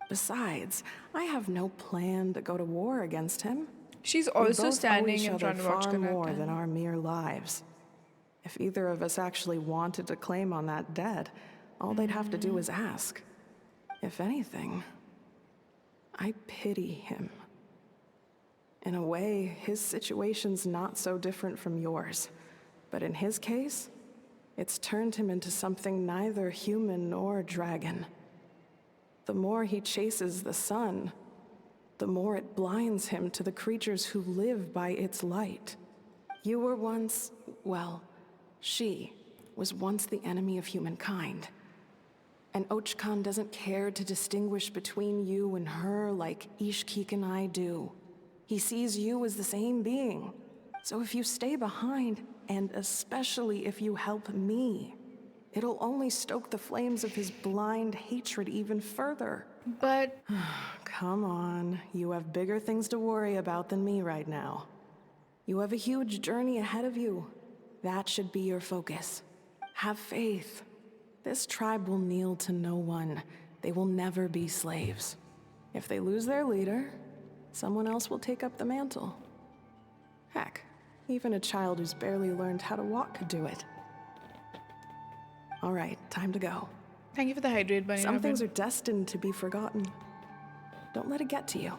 Besides, I have no plan to go to war against him. She's We also both owe standing each in other front of far more Natlan. than our mere lives. If either of us actually wanted to claim on that debt, all they'd have to do is ask. If anything, I pity him. In a way, his situation's not so different from yours. But in his case, it's turned him into something neither human nor dragon. The more he chases the sun, the more it blinds him to the creatures who live by its light. You were once, well, she was once the enemy of humankind. And Ochkan doesn't care to distinguish between you and her like Ishkik and I do. He sees you as the same being. So if you stay behind, and especially if you help me, it'll only stoke the flames of his blind hatred even further. But... Come on, you have bigger things to worry about than me right now. You have a huge journey ahead of you. That should be your focus. Have faith. This tribe will kneel to no one. They will never be slaves. If they lose their leader, someone else will take up the mantle. Heck, even a child who's barely learned how to walk could do it. All right, time to go. Thank you for the hydrate, Bunny. Some things are destined to be forgotten. Don't let it get to you.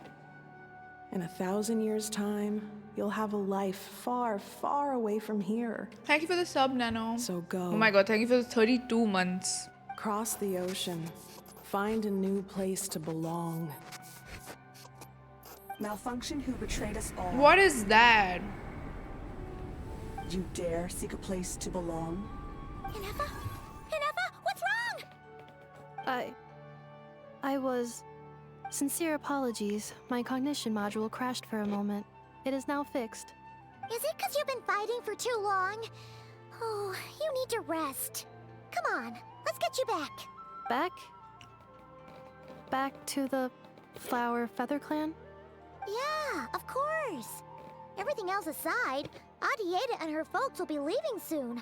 In 1,000 years' time, you'll have a life far, far away from here. Thank you for the sub, Nano. So go. Oh my god, thank you for the 32 months. Cross the ocean. Find a new place to belong. Malfunction who betrayed us all. What is that? You dare seek a place to belong? Ineffa? Ineffa, what's wrong? I was... Sincere apologies. My cognition module crashed for a moment. It is now fixed. Is it because you've been fighting for too long? Oh, you need to rest. Come on, let's get you back. Back? Back to the Flower Feather Clan? Yeah, of course. Everything else aside, Adieta and her folks will be leaving soon.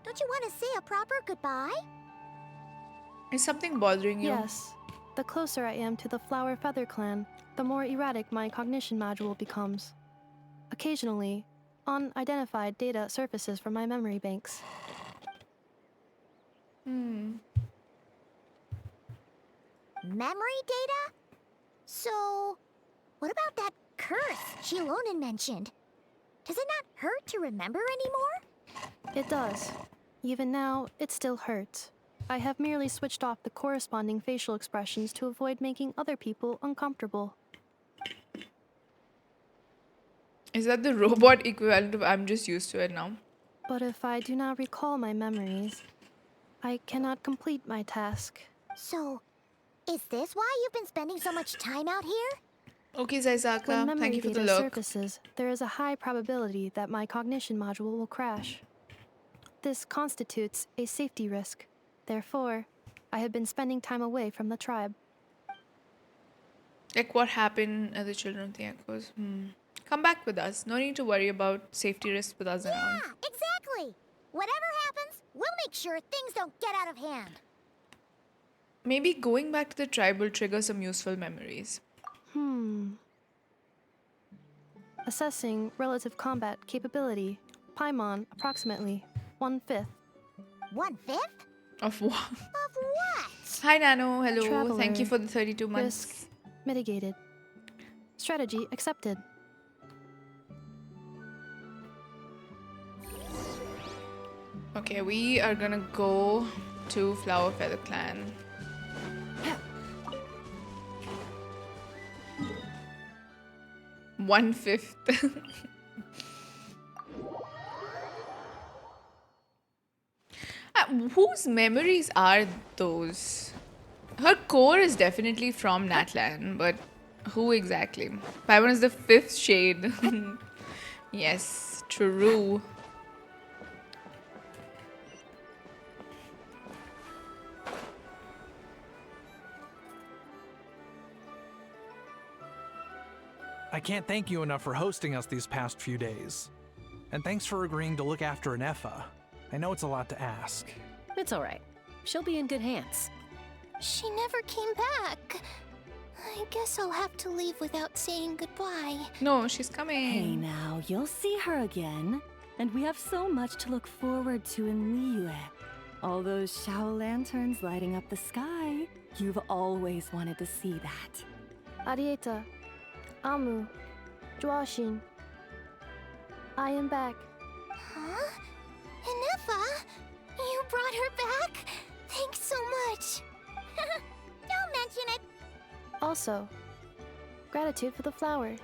Don't you want to say a proper goodbye? Is something bothering you? Yes. The closer I am to the Flower Feather Clan, the more erratic my cognition module becomes. Occasionally, unidentified data surfaces from my memory banks. Memory data? So, what about that curse Xilonen mentioned? Does it not hurt to remember anymore? It does. Even now, it still hurts. I have merely switched off the corresponding facial expressions to avoid making other people uncomfortable. Is that the robot equivalent of I'm just used to it now? But if I do not recall my memories, I cannot complete my task. So, is this why you've been spending so much time out here? Okay, When Zaisaka, memory thank you for the data look. surfaces, there is a high probability that my cognition module will crash. This constitutes a safety risk. Therefore, I have been spending time away from the tribe. Like what happened at the Children of the Echoes? Come back with us. No need to worry about safety risks with us around. Yeah, exactly. Whatever happens, we'll make sure things don't get out of hand. Maybe going back to the tribe will trigger some useful memories. Assessing relative combat capability. Paimon, approximately 1/5. 1/5? Of what? Of what? Hi, Nano. Hello. Traveler. Thank you for the 32 months. Risk mitigated. Strategy accepted. Okay, we are gonna go to Flower Feather Clan. One-fifth. Whose memories are those? Her core is definitely from Natlan, but who exactly? Paimon is the 5th shade. Yes, true. I can't thank you enough for hosting us these past few days. And thanks for agreeing to look after Ineffa. I know it's a lot to ask. It's all right. She'll be in good hands. She never came back. I guess I'll have to leave without saying goodbye. No, she's coming. Hey now, you'll see her again. And we have so much to look forward to in Liyue. All those Shao lanterns lighting up the sky. You've always wanted to see that. Adieta, Amu, Joashin. I am back. Huh? her back? Thanks so much. Don't mention it. Also, gratitude for the flower.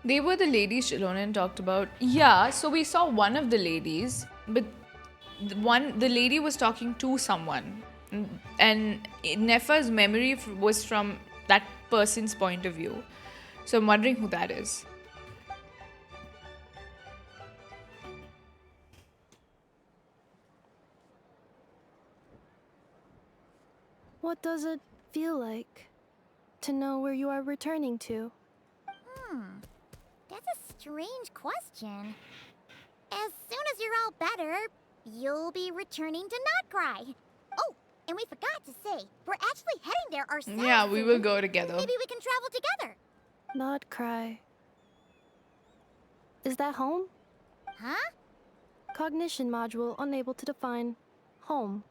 They were the ladies Xilonen talked about. Yeah, so we saw one of the ladies, but the lady was talking to someone. And Ineffa's memory was from that person's point of view. So I'm wondering who that is. What does it feel like to know where you are returning to? That's a strange question. As soon as you're all better, you'll be returning to Notcry. Oh, and we forgot to say, we're actually heading there ourselves. Yeah, we will soon. go together. Maybe we can travel together. Not cry. Is that home? Huh? Cognition module unable to define home.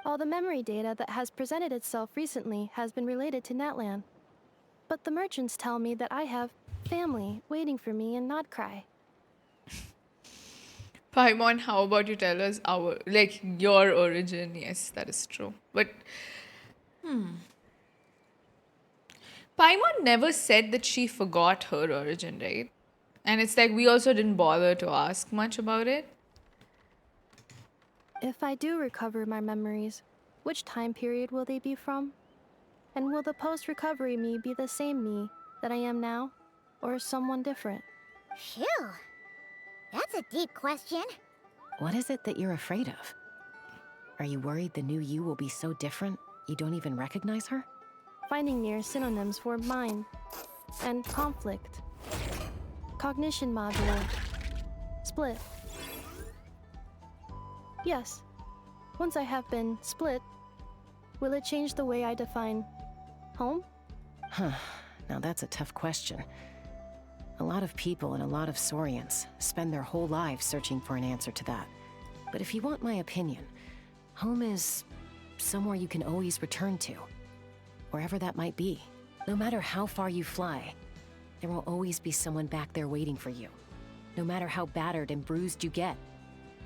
All the memory data that has presented itself recently has been related to Natlan. But the merchants tell me that I have family waiting for me in Notcry. Paimon, how about you tell us your origin? Yes, that is true. But, Paimon never said that she forgot her origin, right? And it's like we also didn't bother to ask much about it. If I do recover my memories, which time period will they be from? And will the post-recovery me be the same me that I am now? Or someone different? Phew. That's a deep question. What is it that you're afraid of? Are you worried the new you will be so different you don't even recognize her? Finding near synonyms for mind and conflict. Cognition module. Split. Yes. Once I have been split, will it change the way I define home? Huh. Now that's a tough question. A lot of people and a lot of Saurians spend their whole lives searching for an answer to that. But if you want my opinion, home is somewhere you can always return to. Wherever that might be. No matter how far you fly, there will always be someone back there waiting for you. No matter how battered and bruised you get,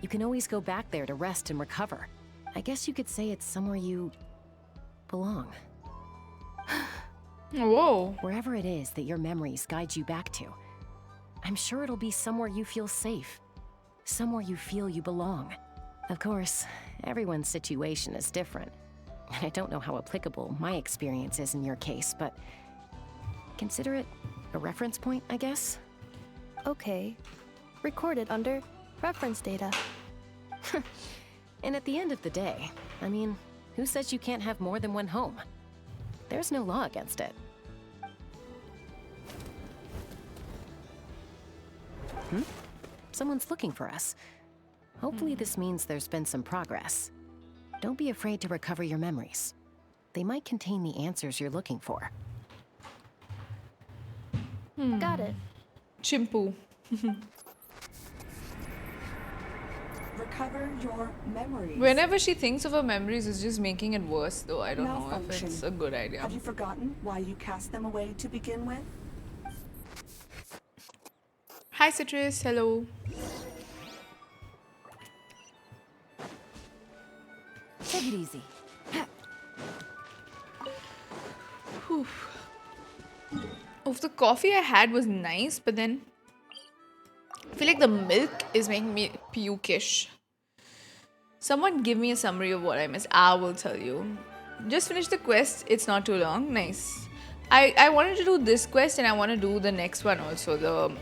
you can always go back there to rest and recover. I guess you could say it's somewhere you belong. Whoa. Wherever it is that your memories guide you back to, I'm sure it'll be somewhere you feel safe. Somewhere you feel you belong. Of course, everyone's situation is different. I don't know how applicable my experience is in your case, but consider it a reference point, I guess? Okay. Recorded under reference data. And at the end of the day, I mean, who says you can't have more than one home? There's no law against it. Someone's looking for us. Hopefully this means there's been some progress. Don't be afraid to recover your memories. They might contain the answers you're looking for. Got it. Chimpu. Recover your memories. Whenever she thinks of her memories, it's just making it worse, though. I don't know if Malfunction. it's a good idea. Have you forgotten why you cast them away to begin with? Hi, Citrus. Hello. Take it easy. Whew. Oof, the coffee I had was nice, but then I feel like the milk is making me pukish. Someone give me a summary of what I missed. I will tell you. Just finished the quest. It's not too long. Nice. I wanted to do this quest and I want to do the next one also. The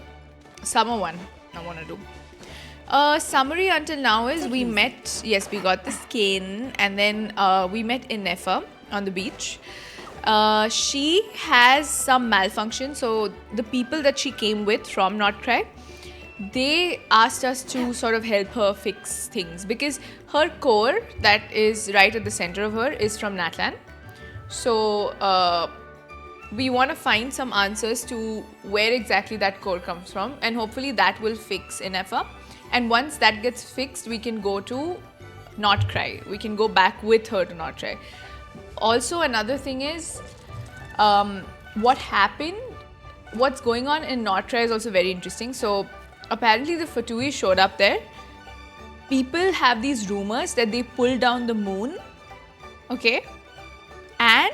summer one I want to do. Summary until now is we met, yes, we got the skin, and then we met Ineffa on the beach. She has some malfunction, so the people that she came with from Notcry, they asked us to sort of help her fix things because her core that is right at the center of her is from Natlan. So we want to find some answers to where exactly that core comes from, and hopefully that will fix Ineffa. And once that gets fixed, we can go to Notcry. We can go back with her to Notcry. Also, another thing is, what happened, what's going on in Notcry is also very interesting. So, apparently the Fatui showed up there people have these rumors that they pulled down the moon, okay, and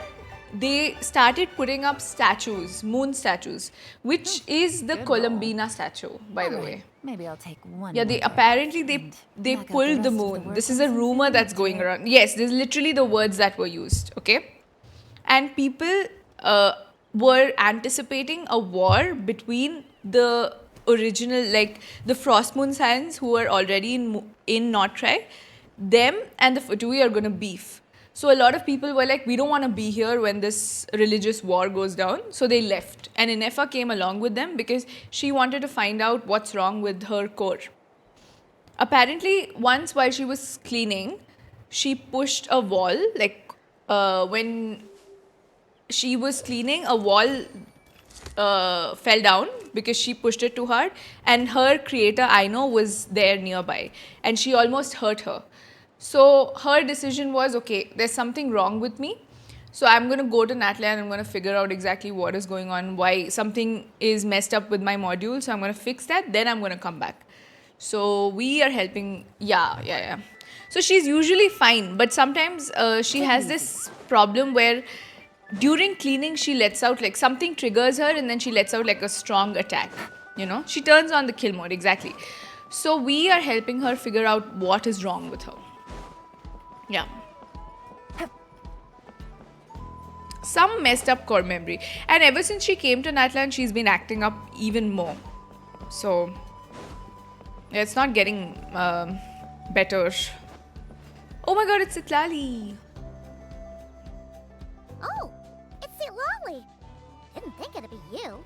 they started putting up statues, moon statues, which is the Columbina statue, by the way. Maybe I'll take one. Yeah, they apparently they pulled the moon. This is a rumor that's going around. Yes, this is literally the words that were used, okay? And people were anticipating a war between the original, like the Frost Moon Scions who were already in Northrei. Them and the Fatui are gonna beef. So a lot of people were like, we don't want to be here when this religious war goes down. So they left. And Ineffa came along with them because she wanted to find out what's wrong with her core. Apparently, once while she was cleaning, she pushed a wall. Like when she was cleaning, a wall fell down because she pushed it too hard. And her creator, Aino, was there nearby. And she almost hurt her. So her decision was, okay, there's something wrong with me. So I'm going to go to Natlan and I'm going to figure out exactly what is going on, why something is messed up with my module. So I'm going to fix that. Then I'm going to come back. So we are helping. Yeah. So she's usually fine. But sometimes she has this problem where during cleaning, she lets out like something triggers her and then she lets out like a strong attack. You know, she turns on the kill mode. Exactly. So we are helping her figure out what is wrong with her. Yeah. Some messed up core memory. And ever since she came to Natlan, she's been acting up even more. So, yeah, it's not getting better. Oh my god, it's Itlali. Oh, it's Xilonen. Didn't think it'd be you.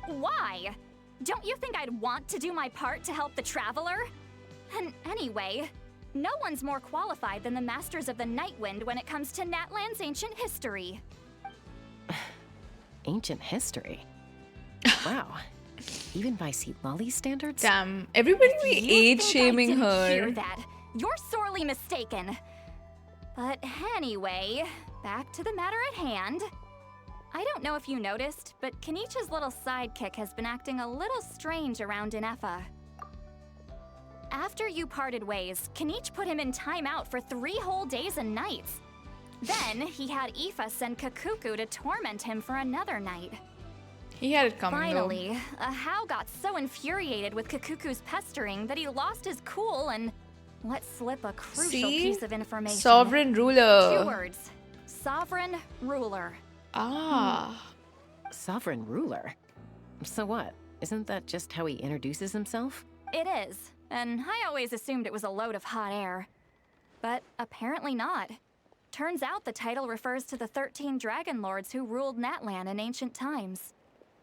Why? Don't you think I'd want to do my part to help the Traveler? And anyway, no one's more qualified than the Masters of the Nightwind when it comes to Natlan's ancient history. Ancient history? Wow. Even by Xilolen's standards? Damn, everybody be age shaming I didn't her. hear that. You're sorely mistaken. But anyway, back to the matter at hand. I don't know if you noticed, but Kenichi's little sidekick has been acting a little strange around Ineffa. After you parted ways, Kenich put him in timeout for 3 whole days and nights. Then he had Aoife send Kakuku to torment him for another night. He had it coming. Finally, Ahau got so infuriated with Kakuku's pestering that he lost his cool and let slip a crucial piece of information. Sovereign ruler. 2 words. Sovereign ruler. Sovereign ruler? So what? Isn't that just how he introduces himself? It is, and I always assumed it was a load of hot air. But apparently not. Turns out the title refers to the 13 dragon lords who ruled Natlan in ancient times.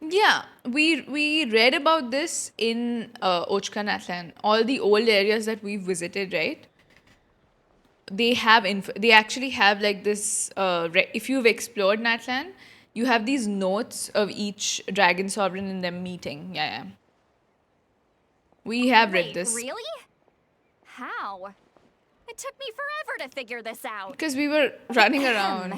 Yeah, we read about this in Ochka Natlan. All the old areas that we visited, right? They actually have like this, if you've explored Natlan, you have these notes of each dragon sovereign in them meeting. Yeah. We have read this. Really? How? It took me forever to figure this out. Because we were running around.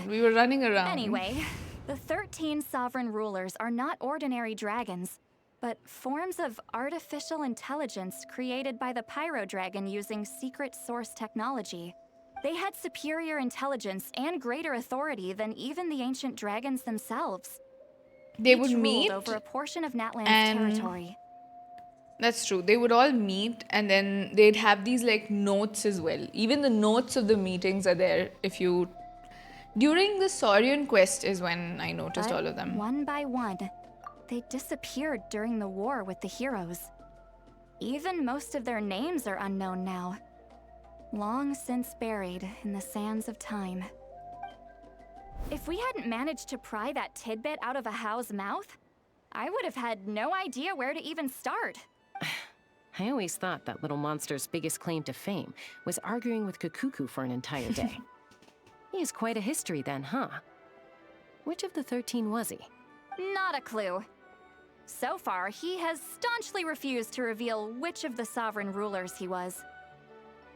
Anyway, the 13 sovereign rulers are not ordinary dragons, but forms of artificial intelligence created by the Pyro Dragon using secret source technology. They had superior intelligence and greater authority than even the ancient dragons themselves. They would Each meet ruled over a portion of Natlan's and territory. That's true. They would all meet and then they'd have these like notes as well. Even the notes of the meetings are there if you... During the Saurian quest is when I noticed all of them. One by one, they disappeared during the war with the heroes. Even most of their names are unknown now. Long since buried in the sands of time. If we hadn't managed to pry that tidbit out of Ahau's mouth, I would have had no idea where to even start. I always thought that little monster's biggest claim to fame was arguing with Kakuku for an entire day. He has quite a history then, huh? Which of the 13 was he? Not a clue. So far, he has staunchly refused to reveal which of the sovereign rulers he was.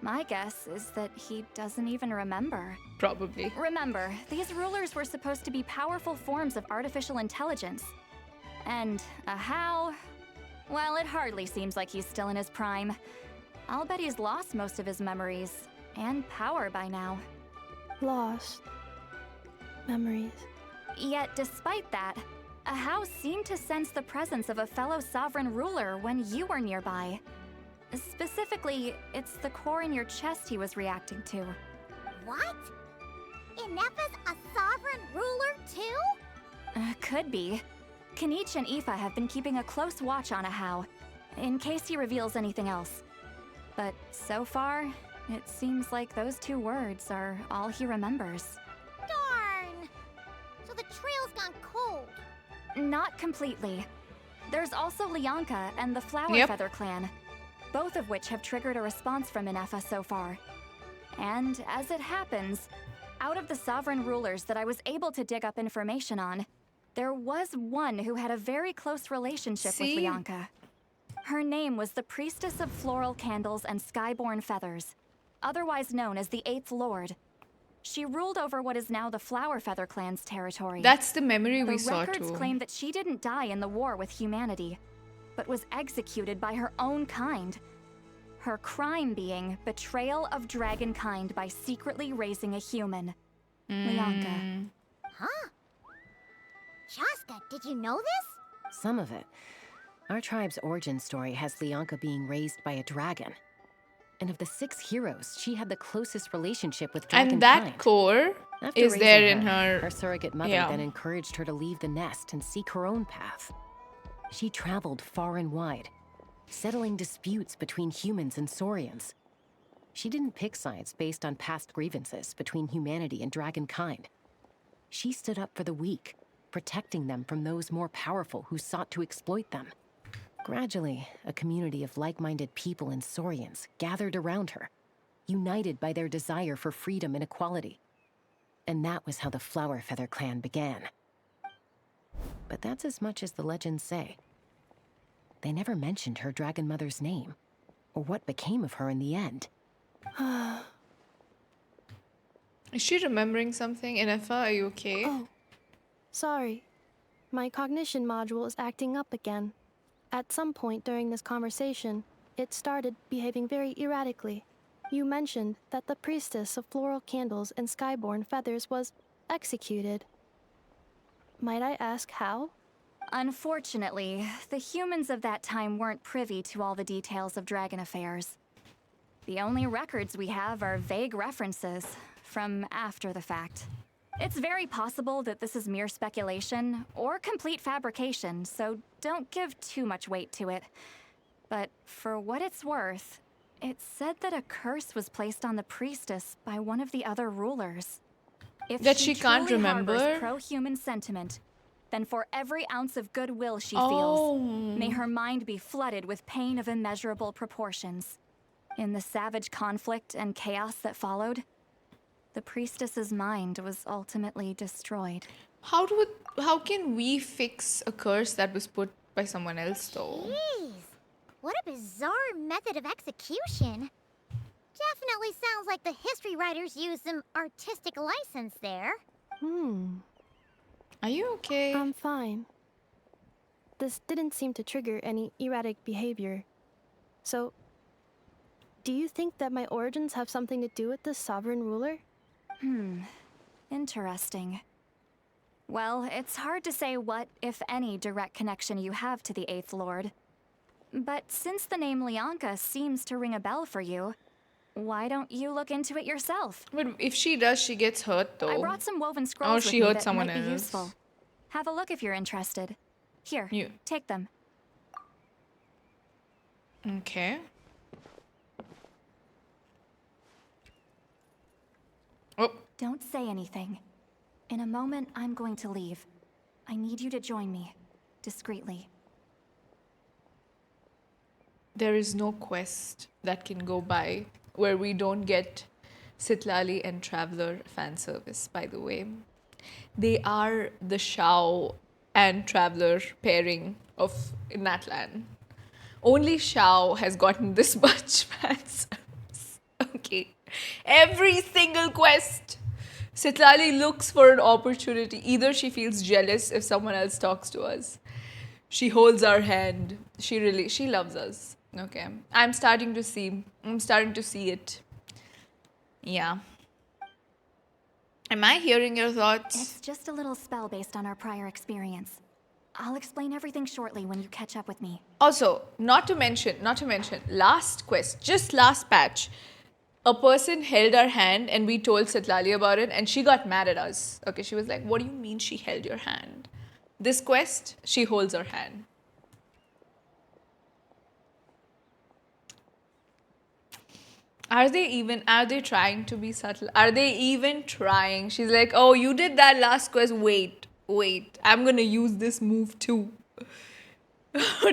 My guess is that he doesn't even remember. Probably. Remember, these rulers were supposed to be powerful forms of artificial intelligence. And Ahau, well, it hardly seems like he's still in his prime. I'll bet he's lost most of his memories and power by now. Lost. Memories. Yet, despite that, a house seemed to sense the presence of a fellow sovereign ruler when you were nearby. Specifically, it's the core in your chest he was reacting to. What? Ineffa's a sovereign ruler too? Could be. Kanich and Aoife have been keeping a close watch on Ahau, in case he reveals anything else. But so far, it seems like those 2 words are all he remembers. Darn! So the trail's gone cold. Not completely. There's also Lianka and the Flower Feather clan, both of which have triggered a response from Ineffa so far. And as it happens, out of the sovereign rulers that I was able to dig up information on, there was one who had a very close relationship with Lianka. Her name was the Priestess of Floral Candles and Skyborn Feathers, otherwise known as the 8th Lord. She ruled over what is now the Flower Feather clan's territory. That's the memory we saw The records too. claim that she didn't die in the war with humanity, but was executed by her own kind. Her crime being betrayal of dragonkind by secretly raising a human. Lianka. Huh? Shaska, did you know this? Some of it. Our tribe's origin story has Lianka being raised by a dragon. And of the 6 heroes, she had the closest relationship with dragonkind. And that core After is there raising in her. Her surrogate mother then encouraged her to leave the nest and seek her own path. She traveled far and wide, settling disputes between humans and Saurians. She didn't pick sides based on past grievances between humanity and dragonkind. She stood up for the weak, protecting them from those more powerful who sought to exploit them. Gradually, a community of like-minded people and Saurians gathered around her, united by their desire for freedom and equality. And that was how the Flower Feather clan began. But that's as much as the legends say. They never mentioned her dragon mother's name, or what became of her in the end. Is she remembering something? Ineffa, are you okay? Oh, sorry. My cognition module is acting up again. At some point during this conversation, it started behaving very erratically. You mentioned that the Priestess of Floral Candles and Skyborn Feathers was executed. Might I ask how? Unfortunately, the humans of that time weren't privy to all the details of dragon affairs. The only records we have are vague references from after the fact. It's very possible that this is mere speculation or complete fabrication, so don't give too much weight to it. But for what it's worth, it said that a curse was placed on the priestess by one of the other rulers. If That she can't truly remember? harbors pro-human sentiment, then for every ounce of goodwill she feels, may her mind be flooded with pain of immeasurable proportions. In the savage conflict and chaos that followed, the priestess's mind was ultimately destroyed. How can we fix a curse that was put by someone else though? Jeez, what a bizarre method of execution. Definitely sounds like the history writers used some artistic license there. Are you okay? I'm fine. This didn't seem to trigger any erratic behavior. So, do you think that my origins have something to do with this sovereign ruler? Interesting. Well, it's hard to say what, if any, direct connection you have to the 8th Lord. But since the name Lianka seems to ring a bell for you, why don't you look into it yourself? But if she does, she gets hurt though. I brought some woven scrolls with she me hurt that someone might be else. useful. Have a look if you're interested. Here, take them. Okay. Oh. Don't say anything. In a moment, I'm going to leave. I need you to join me, discreetly. There is no quest that can go by where we don't get Sitlali and Traveler fan service, by the way. They are the Shao and Traveler pairing of Natlan. Only Shao has gotten this much fan service. Okay. Every single quest, Sitlali looks for an opportunity. Either she feels jealous if someone else talks to us. She holds our hand. She loves us. Okay. I'm starting to see it. Yeah. Am I hearing your thoughts? It's just a little spell based on our prior experience. I'll explain everything shortly when you catch up with me. Also, not to mention, last quest, just last patch, a person held our hand and we told Citlali about it and she got mad at us. Okay, she was like, what do you mean she held your hand? This quest, she holds our hand. Are they trying to be subtle? Are they even trying? She's like, oh, you did that last quest. Wait, I'm gonna use this move too.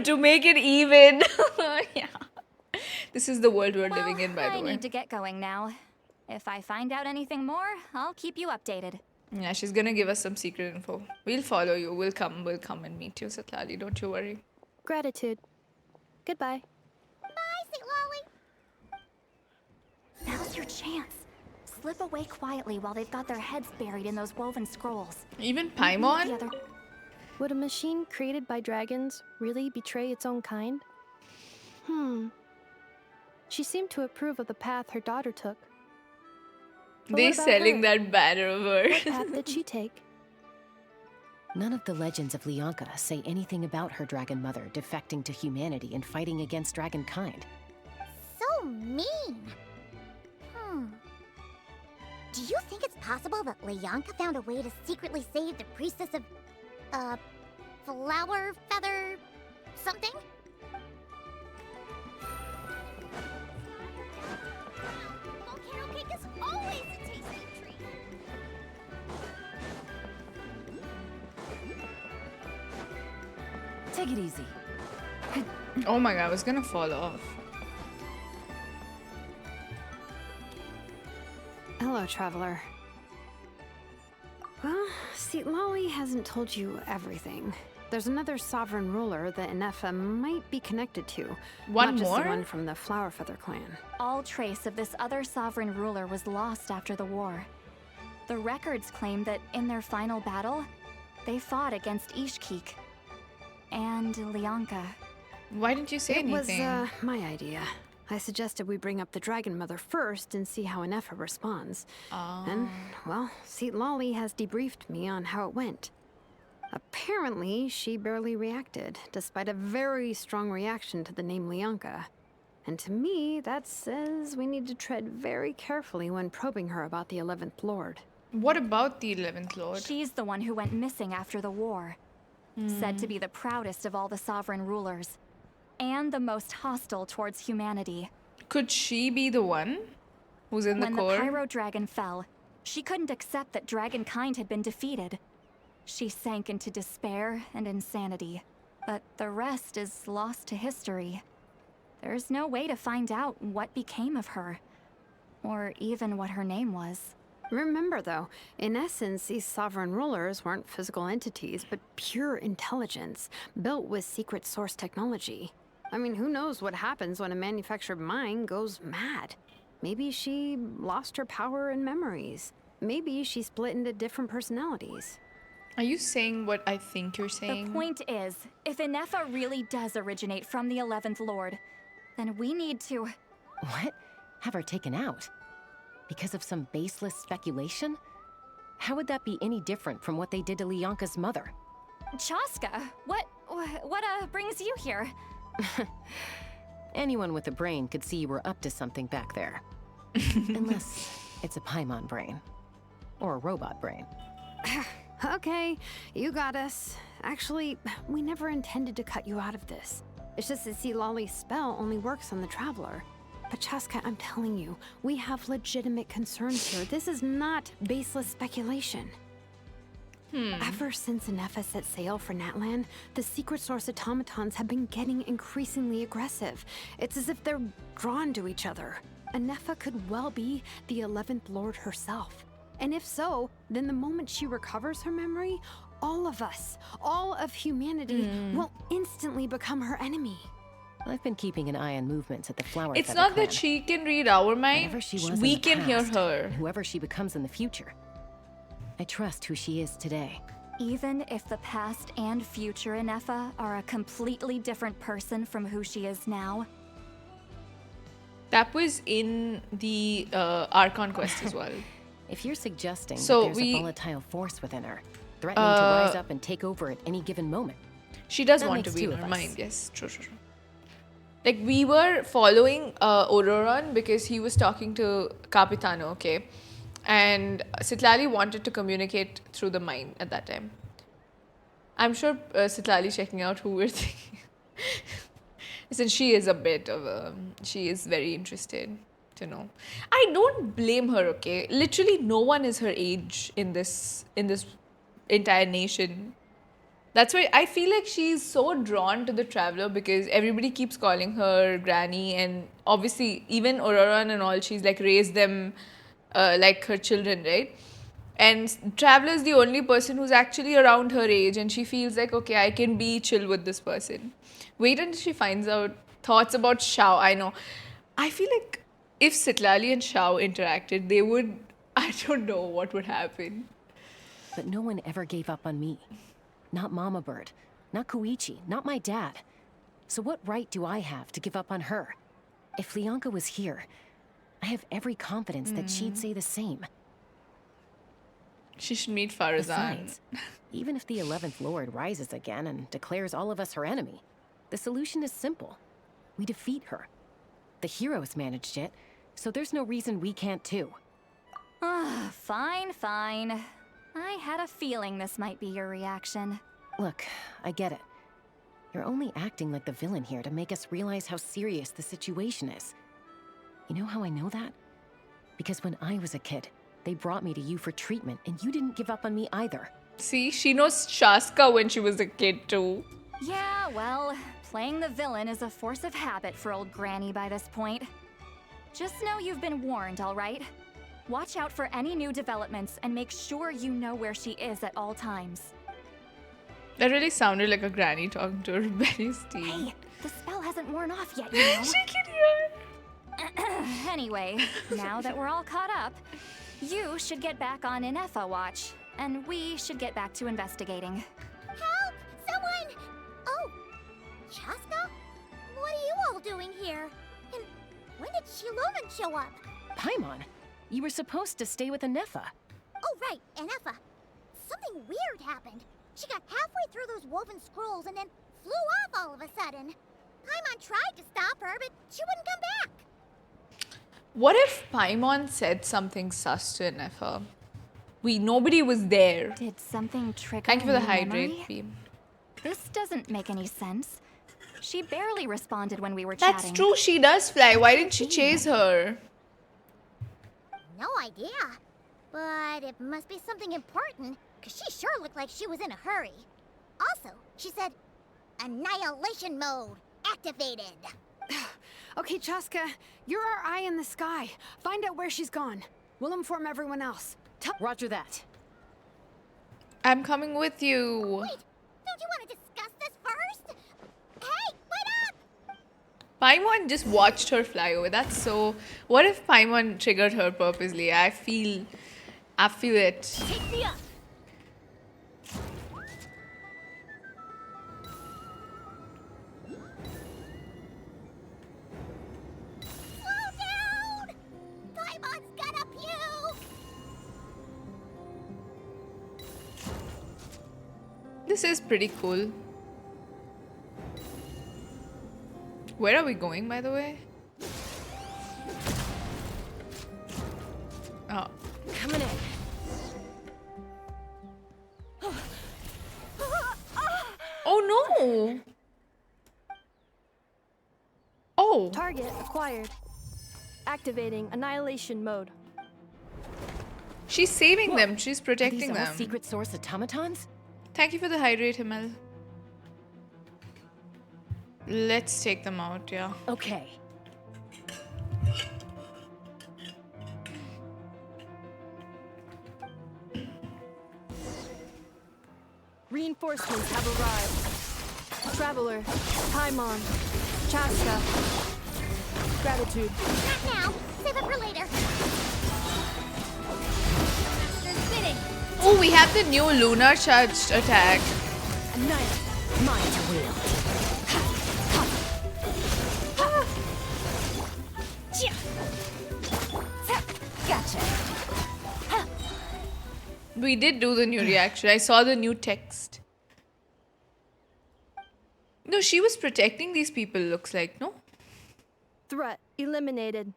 To make it even. Yeah. This is the world we're living in, by the way. I need to get going now. If I find out anything more, I'll keep you updated. Yeah, she's gonna give us some secret info. We'll follow you. We'll come and meet you, Citlali. Don't you worry. Gratitude. Goodbye. Bye, Xilonen. Now's your chance. Slip away quietly while they've got their heads buried in those woven scrolls. Even Paimon? Would a machine created by dragons really betray its own kind? She seemed to approve of the path her daughter took. But They what about selling her? that banner of her. What path did she take? None of the legends of Lianka say anything about her dragon mother defecting to humanity and fighting against dragonkind. So mean. Do you think it's possible that Lianka found a way to secretly save the priestess of, flower feather something? Volcano cake is always a tasty treat. Take it easy. Oh my god, I was gonna fall off. Hello, traveler. Well, Citlali hasn't told you everything. There's another sovereign ruler that Ineffa might be connected to. One not just more? the one from the Flowerfeather clan. All trace of this other sovereign ruler was lost after the war. The records claim that in their final battle, they fought against Ishkik and Lianka. Why didn't you say anything? It was my idea. I suggested we bring up the Dragon Mother first and see how Ineffa responds. And, well, Citlali has debriefed me on how it went. Apparently, she barely reacted, despite a very strong reaction to the name Lianka. And to me, that says we need to tread very carefully when probing her about the 11th Lord. What about the 11th Lord? She's the one who went missing after the war. Said to be the proudest of all the sovereign rulers. And the most hostile towards humanity. Could she be the one who's in the core? When the Pyro Dragon fell, she couldn't accept that dragonkind had been defeated. She sank into despair and insanity. But the rest is lost to history. There's no way to find out what became of her. Or even what her name was. Remember, though, in essence, these sovereign rulers weren't physical entities, but pure intelligence, built with secret source technology. I mean, who knows what happens when a manufactured mind goes mad? Maybe she lost her power and memories. Maybe she split into different personalities. Are you saying what I think you're saying? The point is, if Ineffa really does originate from the 11th Lord, then we need to... What? Have her taken out? Because of some baseless speculation? How would that be any different from what they did to Lianka's mother? Chaska, what brings you here? Anyone with a brain could see you were up to something back there. Unless it's a Paimon brain. Or a robot brain. Okay, you got us. Actually, we never intended to cut you out of this. It's just that Citlali's spell only works on the Traveler. But Chaska, I'm telling you, we have legitimate concerns here. This is not baseless speculation. Ever since Ineffa set sail for Natlan, the secret source automatons have been getting increasingly aggressive. It's as if they're drawn to each other. Ineffa could well be the 11th Lord herself. And if so, then the moment she recovers her memory, all of us, all of humanity, will instantly become her enemy. I've been keeping an eye on movements at the Flowerfeather It's not clan. that she can read our mind. Whatever she was We in the can hear past, her. and whoever she becomes in the future. I trust who she is today. Even if the past and future Ineffa are a completely different person from who she is now, That was in the Archon quest as well. If you're suggesting So that there's a volatile force within her, threatening to rise up and take over at any given moment. She does That want to makes be two in of her us. mind. Yes, true. Like, we were following Ororon because he was talking to Capitano, okay? And Citlali wanted to communicate through the mind at that time. I'm sure Citlali checking out who we're thinking. Since she is a bit of a... She is very interested to know. I don't blame her, okay? Literally no one is her age in this entire nation. That's why I feel like she's so drawn to the Traveler because everybody keeps calling her Granny, and obviously even Ororon and all, she's like raised them like her children, right? And Traveler is the only person who's actually around her age, and she feels like, okay, I can be chill with this person. Wait until she finds out thoughts about Xiao. I know. I feel like if Citlali and Xiao interacted, they would, I don't know what would happen. But no one ever gave up on me. Not Mama Bird, not Koichi, not my dad. So what right do I have to give up on her? If Leonka was here, I have every confidence that she'd say the same. She should meet Farazan. Besides, even if the 11th Lord rises again and declares all of us her enemy, the solution is simple. We defeat her. The heroes managed it, so there's no reason we can't too. Fine. I had a feeling this might be your reaction. Look, I get it. You're only acting like the villain here to make us realize how serious the situation is. You know how I know that? Because when I was a kid, they brought me to you for treatment, and you didn't give up on me either. See, she knows Shaska when she was a kid too. Yeah, well, playing the villain is a force of habit for old Granny by this point. Just know you've been warned, all right? Watch out for any new developments and make sure you know where she is at all times. That really sounded like a granny talking to her rebellious teen. Hey, the spell hasn't worn off yet, you know? She can hear. Anyway, now that we're all caught up, you should get back on Ineffa watch, and we should get back to investigating. Help! Someone! Oh, Chaska? What are you all doing here? And when did Xilonen show up? Paimon, you were supposed to stay with Ineffa. Oh, right, Ineffa. Something weird happened. She got halfway through those woven scrolls and then flew off all of a sudden. Paimon tried to stop her, but she wouldn't come back. What if Paimon said something sus to Ineffa? Nobody was there. Did something trigger Thank you for the new hydrate memory? beam. This doesn't make any sense. She barely responded when we were That's chatting. true, she does fly. Why didn't she chase her? No idea. But it must be something important, because she sure looked like she was in a hurry. Also, she said, annihilation mode activated. Okay, Chaska, you're our eye in the sky. Find out where she's gone. We'll inform everyone else. Roger that. I'm coming with you. Wait, don't you want to discuss this first? Hey, wait up! Paimon just watched her fly away. That's so... What if Paimon triggered her purposely? I feel it. Take me up! Slow down! Paimon's gonna puke! This is pretty cool. Where are we going, by the way? Oh. Coming in. Oh no! Oh! Target acquired. Activating annihilation mode. She's saving them. She's Are protecting these all them. secret source automatons? Thank you for the hydrate, Himal. Let's take them out, yeah. Okay. Reinforcements have arrived. Traveler, Paimon, Chaska. Gratitude. Not now. Save it for later. Master's bidding. Oh, we have the new lunar charged attack. Annihilate. Mine to wield. We did do the new reaction. I saw the new text. No, she was protecting these people, looks like, no? Threat eliminated.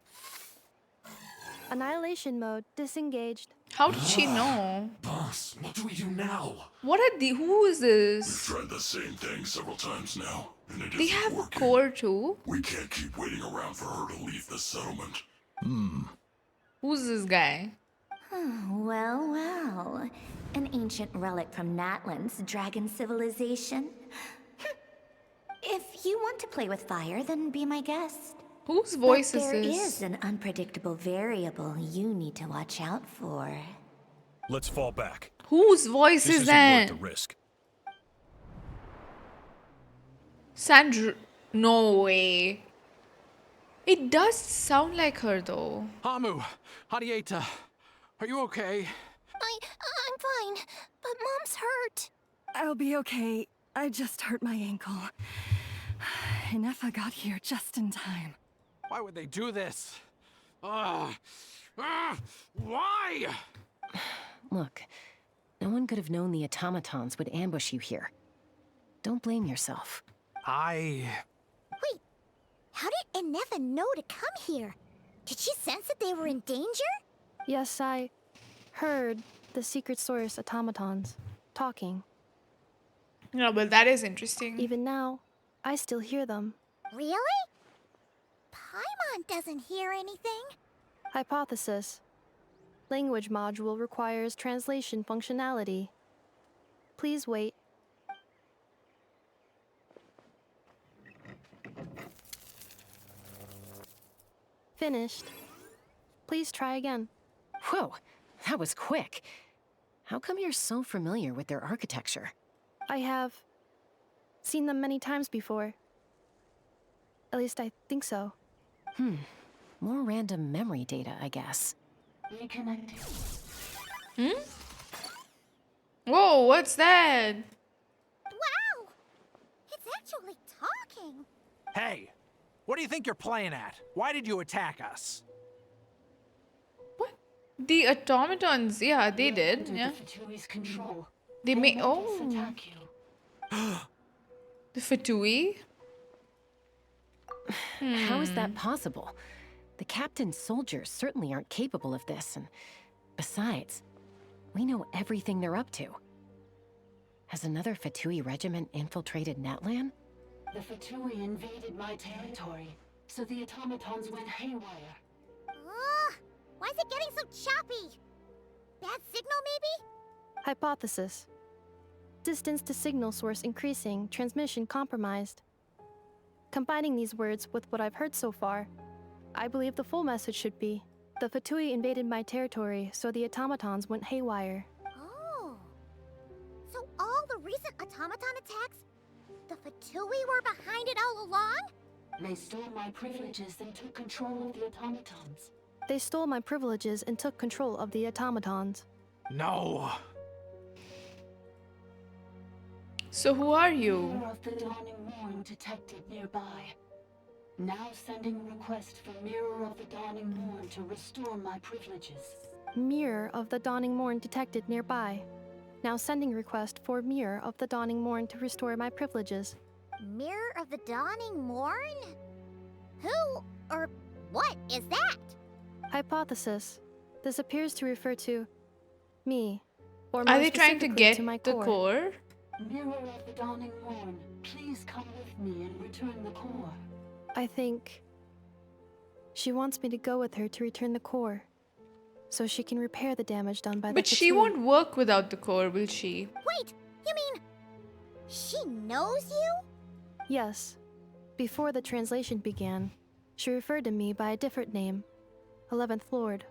Annihilation mode disengaged. How did she know? Boss, what do we do now? What are the... Who is We've this? tried the same thing several times now, and it They isn't have a working. core too? We can't keep waiting around for her to leave the settlement. Who's this guy? Well, well. An ancient relic from Natlan's dragon civilization. If you want to play with fire, then be my guest. Whose voice But is there this? is an unpredictable variable you need to watch out for. Let's fall back. Whose voice is that? Risk. Sandra... No way. It does sound like her though. Hamu, Hadieta, are you okay? I'm fine, but Mom's hurt. I'll be okay. I just hurt my ankle. Ineffa got here just in time. Why would they do this? Why? Look, no one could have known the automatons would ambush you here. Don't blame yourself. Wait, how did Ineffa know to come here? Did she sense that they were in danger? Yes, I heard the secret source automatons talking. No, but that is interesting. Even now, I still hear them. Really? Paimon doesn't hear anything. Hypothesis. Language module requires translation functionality. Please wait. Finished. Please try again. Whoa, that was quick. How come you're so familiar with their architecture? I have seen them many times before. At least I think so. More random memory data, I guess. Whoa, what's that? Wow! It's actually talking. Hey, what do you think you're playing at? Why did you attack us? The automatons, yeah, they did, yeah. They may... Oh. The Fatui? How is that possible? The captain's soldiers certainly aren't capable of this, and besides, we know everything they're up to. Has another Fatui regiment infiltrated Natlan? The Fatui invaded my territory, so the automatons went haywire. Why is it getting so choppy? Bad signal, maybe? Hypothesis. Distance to signal source increasing, transmission compromised. Combining these words with what I've heard so far, I believe the full message should be, the Fatui invaded my territory, so the automatons went haywire. Oh. So all the recent automaton attacks, the Fatui were behind it all along? They stole my privileges and took control of the automatons. They stole my privileges and took control of the automatons. No. So who are you? Mirror of the Dawning Morn detected nearby. Now sending request for Mirror of the Dawning Morn to restore my privileges. Mirror of the Dawning Morn detected nearby. Now sending request for Mirror of the Dawning Morn to restore my privileges. Mirror of the Dawning Morn? Who or what is that? Hypothesis. This appears to refer to me. Or Are more they trying to specifically get to my the core? Mirror of the Dawning Morn, please come with me and return the core. I think she wants me to go with her to return the core, so she can repair the damage done by the But she Fatui. won't work without the core, will she? Wait, you mean she knows you? Yes. Before the translation began, she referred to me by a different name, 11th Lord.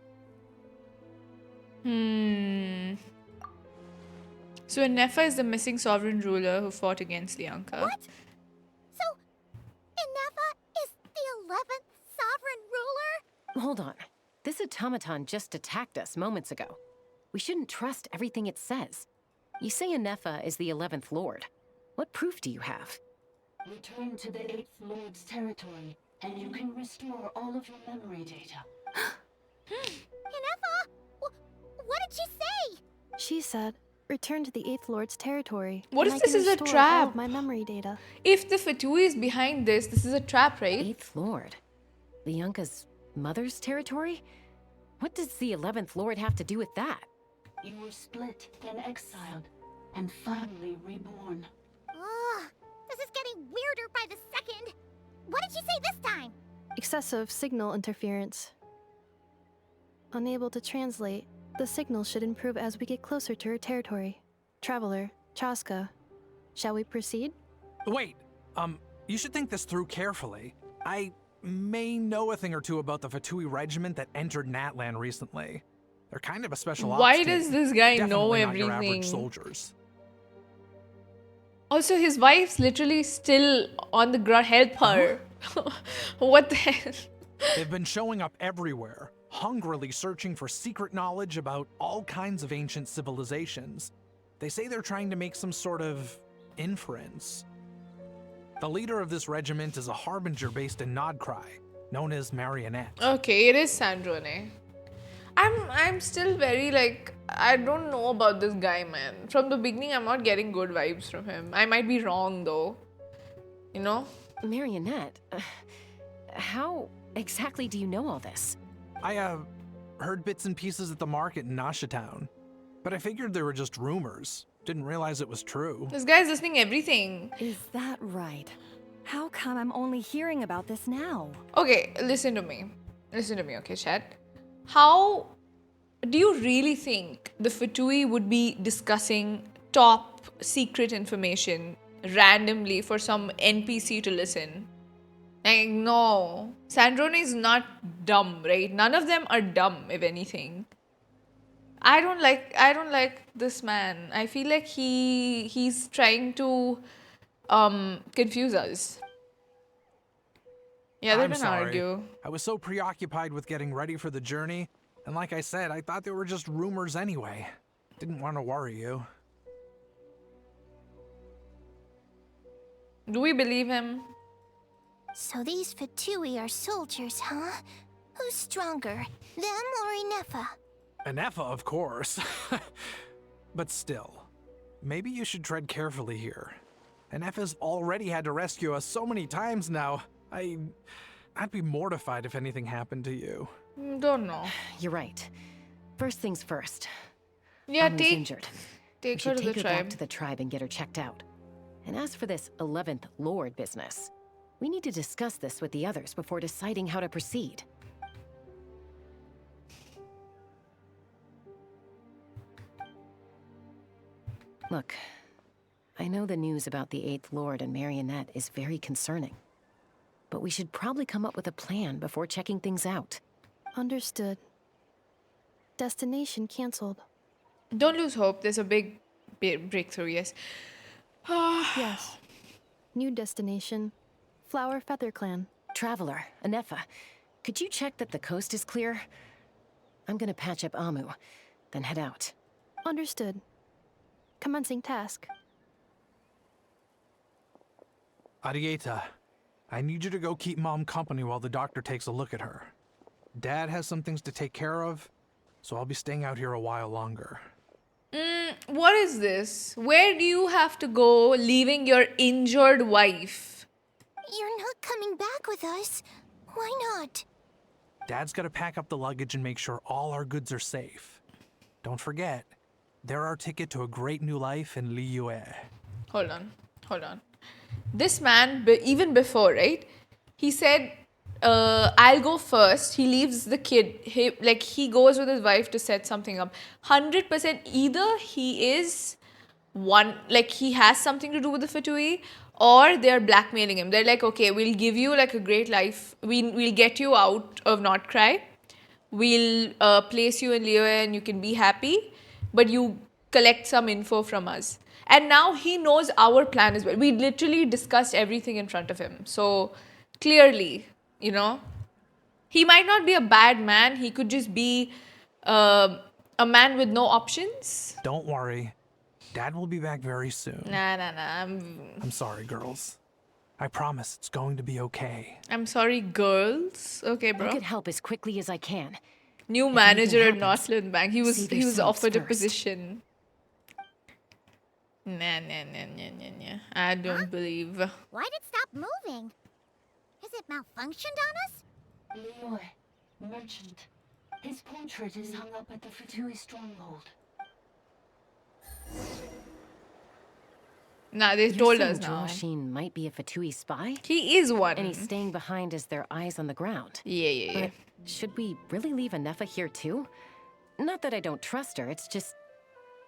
So Ineffa is the missing sovereign ruler who fought against Lianka. What? So, Ineffa is the 11th sovereign ruler? Hold on. This automaton just attacked us moments ago. We shouldn't trust everything it says. You say Ineffa is the 11th Lord. What proof do you have? Return to the 8th Lord's territory, and you can restore all of your memory data. Ineffa? What did she say? She said, return to the 8th Lord's territory. What and if I this can is a restore all trap? of my memory data. If the Fatui is behind this is a trap, right? 8th Lord? Bianca's mother's territory? What does the 11th Lord have to do with that? You were split and exiled, and finally reborn. Ugh, this is getting weirder by the second. What did you say this time? Excessive signal interference. Unable to translate, the signal should improve as we get closer to her territory. Traveler, Chaska, shall we proceed? Wait, you should think this through carefully. I may know a thing or two about the Fatui regiment that entered Natlan recently. They're kind of a special ops Why team. does this guy know Definitely not your average everything? soldiers. Also, his wife's literally still on the ground. Help her. What the hell? They've been showing up everywhere, hungrily searching for secret knowledge about all kinds of ancient civilizations. They say they're trying to make some sort of inference. The leader of this regiment is a harbinger based in Nodcry, known as Marionette. Okay, it is Sandrone. I'm still very like, I don't know about this guy, man. From the beginning, I'm not getting good vibes from him. I might be wrong though. You know? Marionette? How exactly do you know all this? I, heard bits and pieces at the market in Nashatown, but I figured they were just rumors. Didn't realize it was true. This guy's listening everything. Is that right? How come I'm only hearing about this now? Okay, listen to me. Listen to me, okay, chat. How do you really think the Fatui would be discussing top secret information randomly for some NPC to listen? Like, no. Sandrone is not dumb, right? None of them are dumb, if anything. I don't like this man. I feel like he's trying to confuse us. Yeah, they're I'm gonna sorry. argue. I was so preoccupied with getting ready for the journey, and like I said, I thought they were just rumors anyway. Didn't want to worry you. Do we believe him? So these Fatui are soldiers, huh? Who's stronger, them or Ineffa? Ineffa, of course. But still, maybe you should tread carefully here. Ineffa's already had to rescue us so many times now. I'd be mortified if anything happened to you. Don't know. You're right. First things first. Yeah, Amu's injured. We take her should to the take her tribe. back to the tribe and get her checked out. And as for this 11th Lord business, we need to discuss this with the others before deciding how to proceed. Look, I know the news about the 8th Lord and Marionette is very concerning, but we should probably come up with a plan before checking things out. Understood. Destination cancelled. Don't lose hope. There's a big breakthrough, yes. Yes. New destination. Flower Feather Clan. Traveler, Ineffa, could you check that the coast is clear? I'm gonna patch up Amu, then head out. Understood. Commencing task. Arieta, I need you to go keep Mom company while the doctor takes a look at her. Dad has some things to take care of, so I'll be staying out here a while longer. What is this? Where do you have to go leaving your injured wife? You're not coming back with us. Why not? Dad's gotta pack up the luggage and make sure all our goods are safe. Don't forget, they're our ticket to a great new life in Liyue. Hold on. This man, even before, right? He said, I'll go first. He leaves the kid. He goes with his wife to set something up. 100% either he is he has something to do with the Fatui, or they're blackmailing him. They're like, okay, we'll give you like a great life. We'll get you out of Notcry. We'll place you in Liyue and you can be happy, but you collect some info from us. And now he knows our plan as well. We literally discussed everything in front of him. So clearly, you know, he might not be a bad man. He could just be a man with no options. Don't worry. Dad will be back very soon. Nah. I'm sorry, girls. I promise it's going to be okay. I'm sorry, girls. Okay, bro. I'll get help as quickly as I can. New If manager at anything happens, Natlan Bank. He was save yourselves offered a first. position. Nah. I don't believe. Why'd it stop moving? Has it malfunctioned on us? Liyue, merchant. His portrait is hung up at the Fatui stronghold. Nah, they You're told saying us now. Joachim might be a Fatui spy? He is one. And he's staying behind as their eyes on the ground. Yeah. But should we really leave Ineffa here too? Not that I don't trust her, it's just...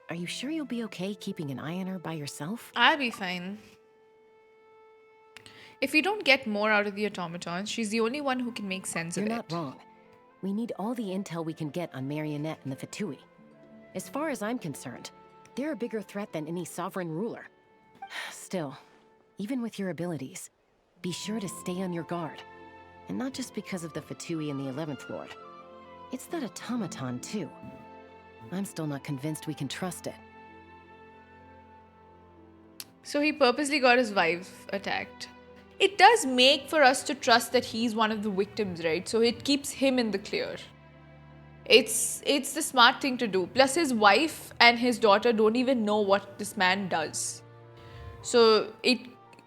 Are you sure you'll be okay keeping an eye on her by yourself? I'll be fine. If we don't get more out of the automatons, she's the only one who can make sense You're of it. not wrong. We need all the intel we can get on Marionette and the Fatui. As far as I'm concerned, they're a bigger threat than any sovereign ruler. Still, even with your abilities, be sure to stay on your guard. And not just because of the Fatui and the 11th Lord. It's that automaton, too. I'm still not convinced we can trust it. So he purposely got his wife attacked. It does make for us to trust that he's one of the victims, right? So it keeps him in the clear. It's the smart thing to do. Plus his wife and his daughter don't even know what this man does. So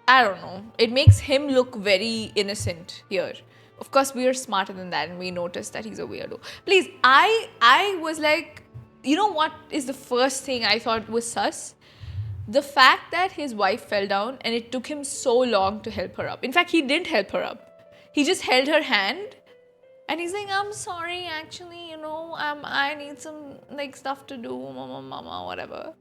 I don't know. It makes him look very innocent here. Of course, we are smarter than that and we notice that he's a weirdo. Please, I was like, you know what is the first thing I thought was sus? The fact that his wife fell down and it took him so long to help her up. In fact, he didn't help her up. He just held her hand and he's like, I'm sorry, actually, I need some stuff to do, mama, whatever.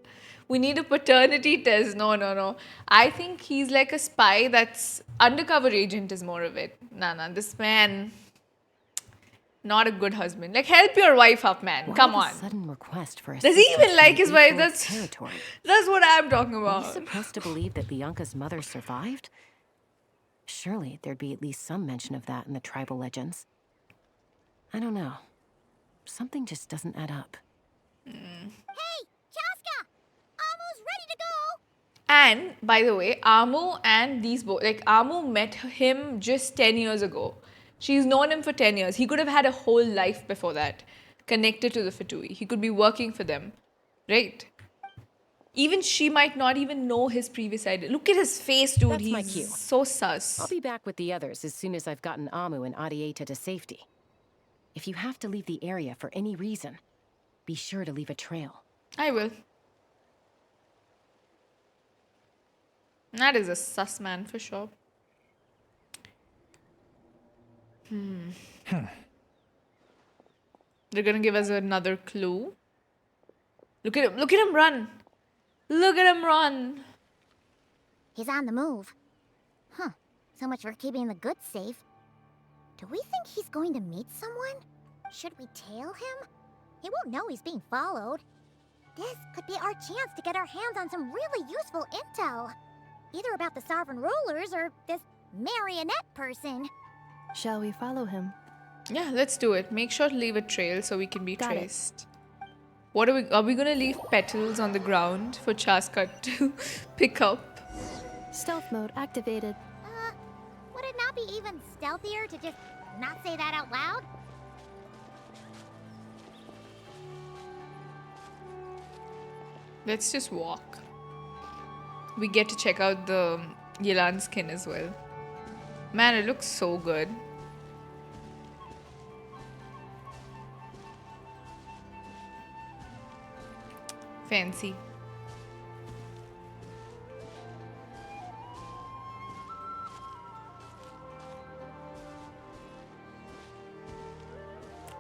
We need a paternity test. No. I think he's like a spy that's undercover agent is more of it. Nah, this man, not a good husband. Help your wife up, man. Why Come the on. Sudden request for Does he even like his wife? Territory. That's what I'm talking Are about. we supposed to believe that Bianca's mother survived? Surely there'd be at least some mention of that in the tribal legends. I don't know. Something just doesn't add up. Hey, Chaska! Amu's ready to go! And, by the way, Amu and these both, Amu met him just 10 years ago. She's known him for 10 years. He could have had a whole life before that, connected to the Fatui. He could be working for them, right? Even she might not even know his previous identity. Look at his face, dude. That's my He's cue. so sus. I'll be back with the others as soon as I've gotten Amu and Adieta to safety. If you have to leave the area for any reason, be sure to leave a trail. I will. That is a sus man for sure. They're gonna give us another clue. Look at him. Look at him run. Look at him run. He's on the move. Huh. So much for keeping the goods safe. Do we think he's going to meet someone? Should we tail him? He won't know he's being followed. This could be our chance to get our hands on some really useful intel. Either about the sovereign rulers or this marionette person. Shall we follow him? Yeah, let's do it. Make sure to leave a trail so we can be traced. What are we gonna leave petals on the ground for Chaska to pick up? Stealth mode activated. Would it not be even stealthier to just not say that out loud? Let's just walk. We get to check out the Yelan skin as well. Man, it looks so good. Fancy.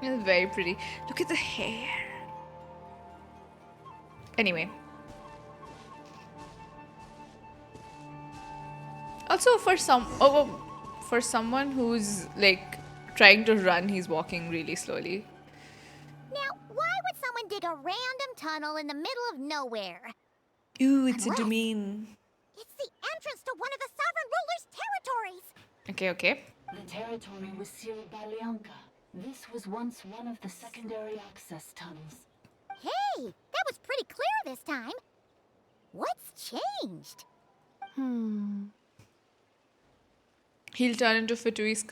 It's very pretty. Look at the hair. Anyway. Also, for someone who's trying to run, he's walking really slowly. Now, why would someone dig a random tunnel in the middle of nowhere? Ooh, it's a domain. It's the entrance to one of the sovereign ruler's territories. Okay. The territory was sealed by Lianka. This was once one of the secondary access tunnels. Hey, that was pretty clear this time. What's changed? He'll turn into Fatui's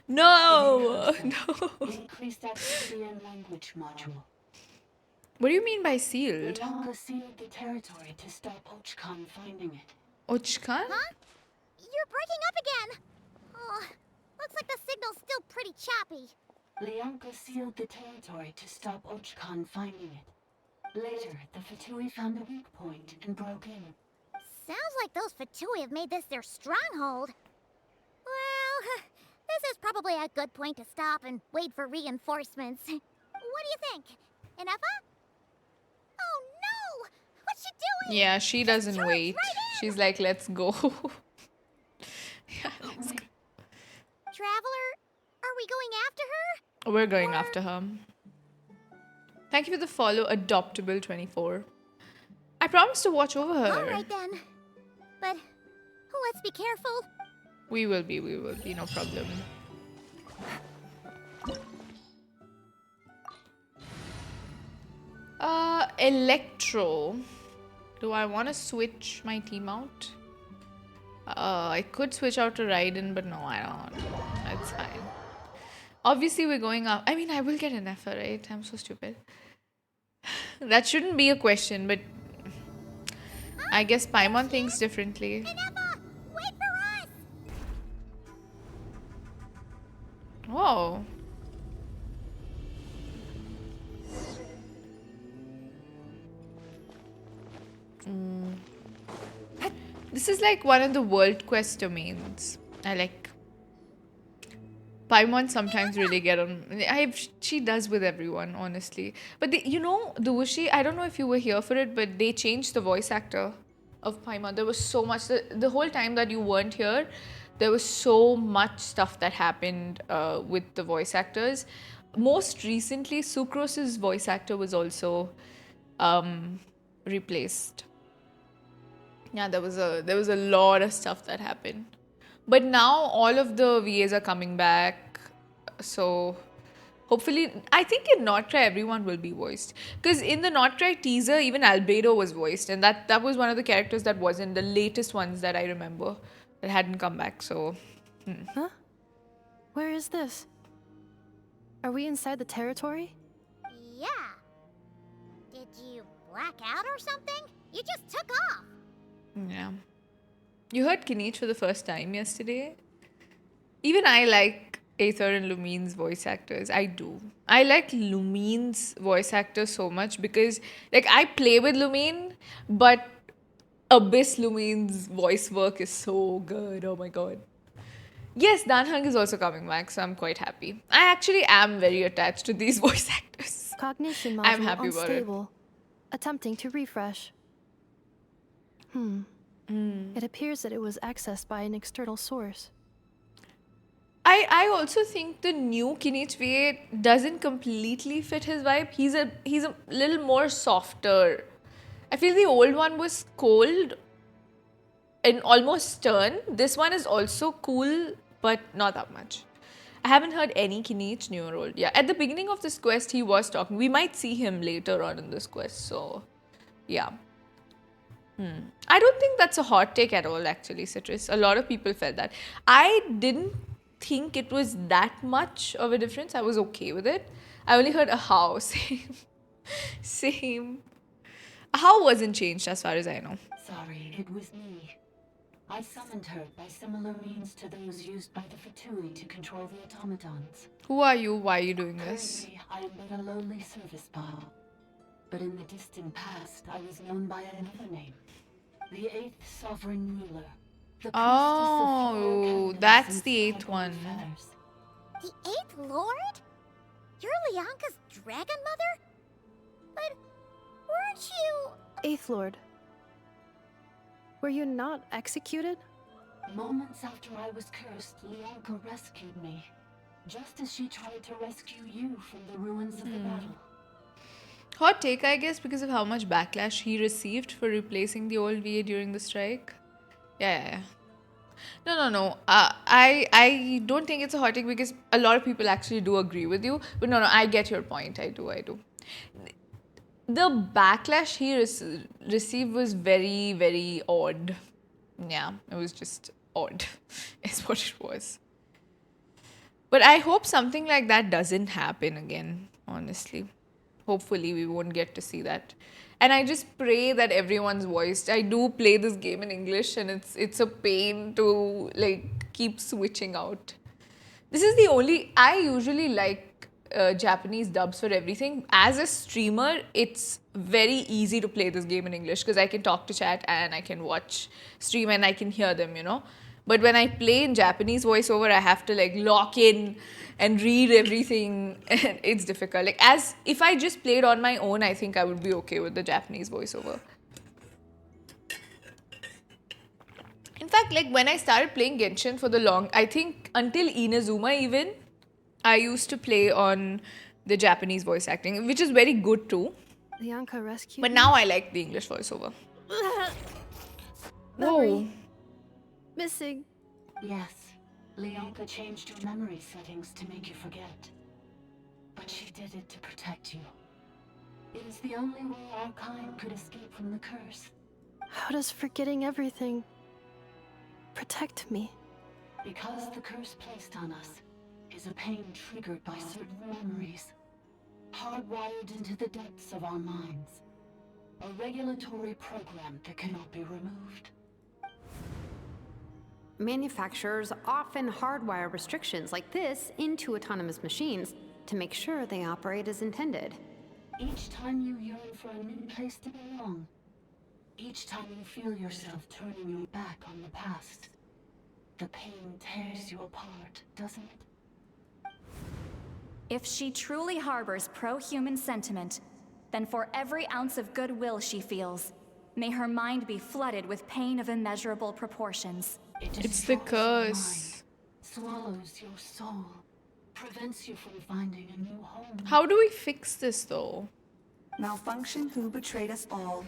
No! No! Increased activity and language module. What do you mean by sealed? Leonka sealed the territory to stop Ochkan finding it. Ochkan? Huh? You're breaking up again. Oh, looks like the signal's still pretty choppy. Leonka sealed the territory to stop Ochkan finding it. Later, the Fatui found a weak point and broke in. Sounds like those Fatui have made this their stronghold. Well, this is probably a good point to stop and wait for reinforcements. What do you think? Ineffa? Oh no! What's she doing? Yeah, she doesn't wait. She's like, let's go. Yeah, let's go. Traveler, are we going after her? We're going after her. Thank you for the follow, Adoptable24. I promise to watch over her. Alright then. But let's be careful. We will be, no problem. Electro. Do I want to switch my team out? I could switch out to Raiden, but no, I don't. It's fine. Obviously, we're going up. I mean, I will get an Ineffa, right? I'm so stupid. That shouldn't be a question, but I guess Paimon thinks differently. Ineffa, wait for us! Whoa. This is like one of the world quest domains. I like. Paimon sometimes really get on. She does with everyone, honestly. But the Wushi, I don't know if you were here for it, but they changed the voice actor of Paimon. There was so much. The whole time that you weren't here, there was so much stuff that happened with the voice actors. Most recently, Sucrose's voice actor was also replaced. Yeah, there was a lot of stuff that happened. But now all of the VAs are coming back. So hopefully, I think in Not Try everyone will be voiced. Because in the Not Try teaser, even Albedo was voiced. And that was one of the characters that wasn't the latest ones that I remember that hadn't come back. So, Huh? Where is this? Are we inside the territory? Yeah. Did you black out or something? You just took off. Yeah. You heard Kinich for the first time yesterday. Even I like Aether and Lumine's voice actors. I do. I like Lumine's voice actor so much because, like, I play with Lumine, but Abyss Lumine's voice work is so good. Oh my god. Yes, Danheng is also coming back, so I'm quite happy. I actually am very attached to these voice actors. Cognition module I'm happy about it. unstable. Attempting to refresh. It appears that it was accessed by an external source. I also think the new Kinich V8 doesn't completely fit his vibe. He's a little more softer. I feel the old one was cold and almost stern. This one is also cool, but not that much. I haven't heard any Kinich new role. Yeah, at the beginning of this quest, he was talking. We might see him later on in this quest, so yeah. I don't think that's a hot take at all, actually, Citrus. A lot of people felt that. I didn't think it was that much of a difference. I was okay with it. I only heard a how. Same. A how wasn't changed as far as I know. Sorry, it was me. I summoned her by similar means to those used by the Fatui to control the automatons. Who are you? Why are you doing this? Currently, I am but a lowly service bot. But in the distant past, I was known by another name. The 8th Sovereign Ruler. The Oh, that's the 8th one. The 8th Lord? You're Leonka's dragon mother? But weren't you... 8th Lord. Were you not executed? Moments after I was cursed, Leonka rescued me. Just as she tried to rescue you from the ruins of the battle. Hot take, I guess, because of how much backlash he received for replacing the old VA during the strike. Yeah. No. I don't think it's a hot take because a lot of people actually do agree with you. But no, I get your point. I do. The backlash he received was very, very odd. Yeah, it was just odd, is what it was. But I hope something like that doesn't happen again, honestly. Hopefully we won't get to see that. And I just pray that everyone's voiced. I do play this game in English and it's a pain to like keep switching out. This is the only... I usually like Japanese dubs for everything. As a streamer, it's very easy to play this game in English because I can talk to chat and I can watch stream and I can hear them, you know. But when I play in Japanese voiceover, I have to like lock in and read everything, and it's difficult. Like, as if I just played on my own, I think I would be okay with the Japanese voiceover. In fact, like when I started playing Genshin for the long, I think until Inazuma even, I used to play on the Japanese voice acting, which is very good too. Leonka rescued But me? now I like the English voiceover. Whoa. Missing. Yes, Leonka changed your memory settings to make you forget. But she did it to protect you. It is the only way our kind could escape from the curse. How does forgetting everything protect me? Because the curse placed on us is a pain triggered by certain memories, hardwired into the depths of our minds. A regulatory program that cannot be removed. Manufacturers often hardwire restrictions like this into autonomous machines to make sure they operate as intended. Each time you yearn for a new place to belong, each time you feel yourself turning your back on the past, the pain tears you apart, doesn't it? If she truly harbors pro-human sentiment, then for every ounce of goodwill she feels, may her mind be flooded with pain of immeasurable proportions. It's the curse. Swallows your soul, prevents you from finding a new home. How do we fix this though? Malfunction who betrayed us all.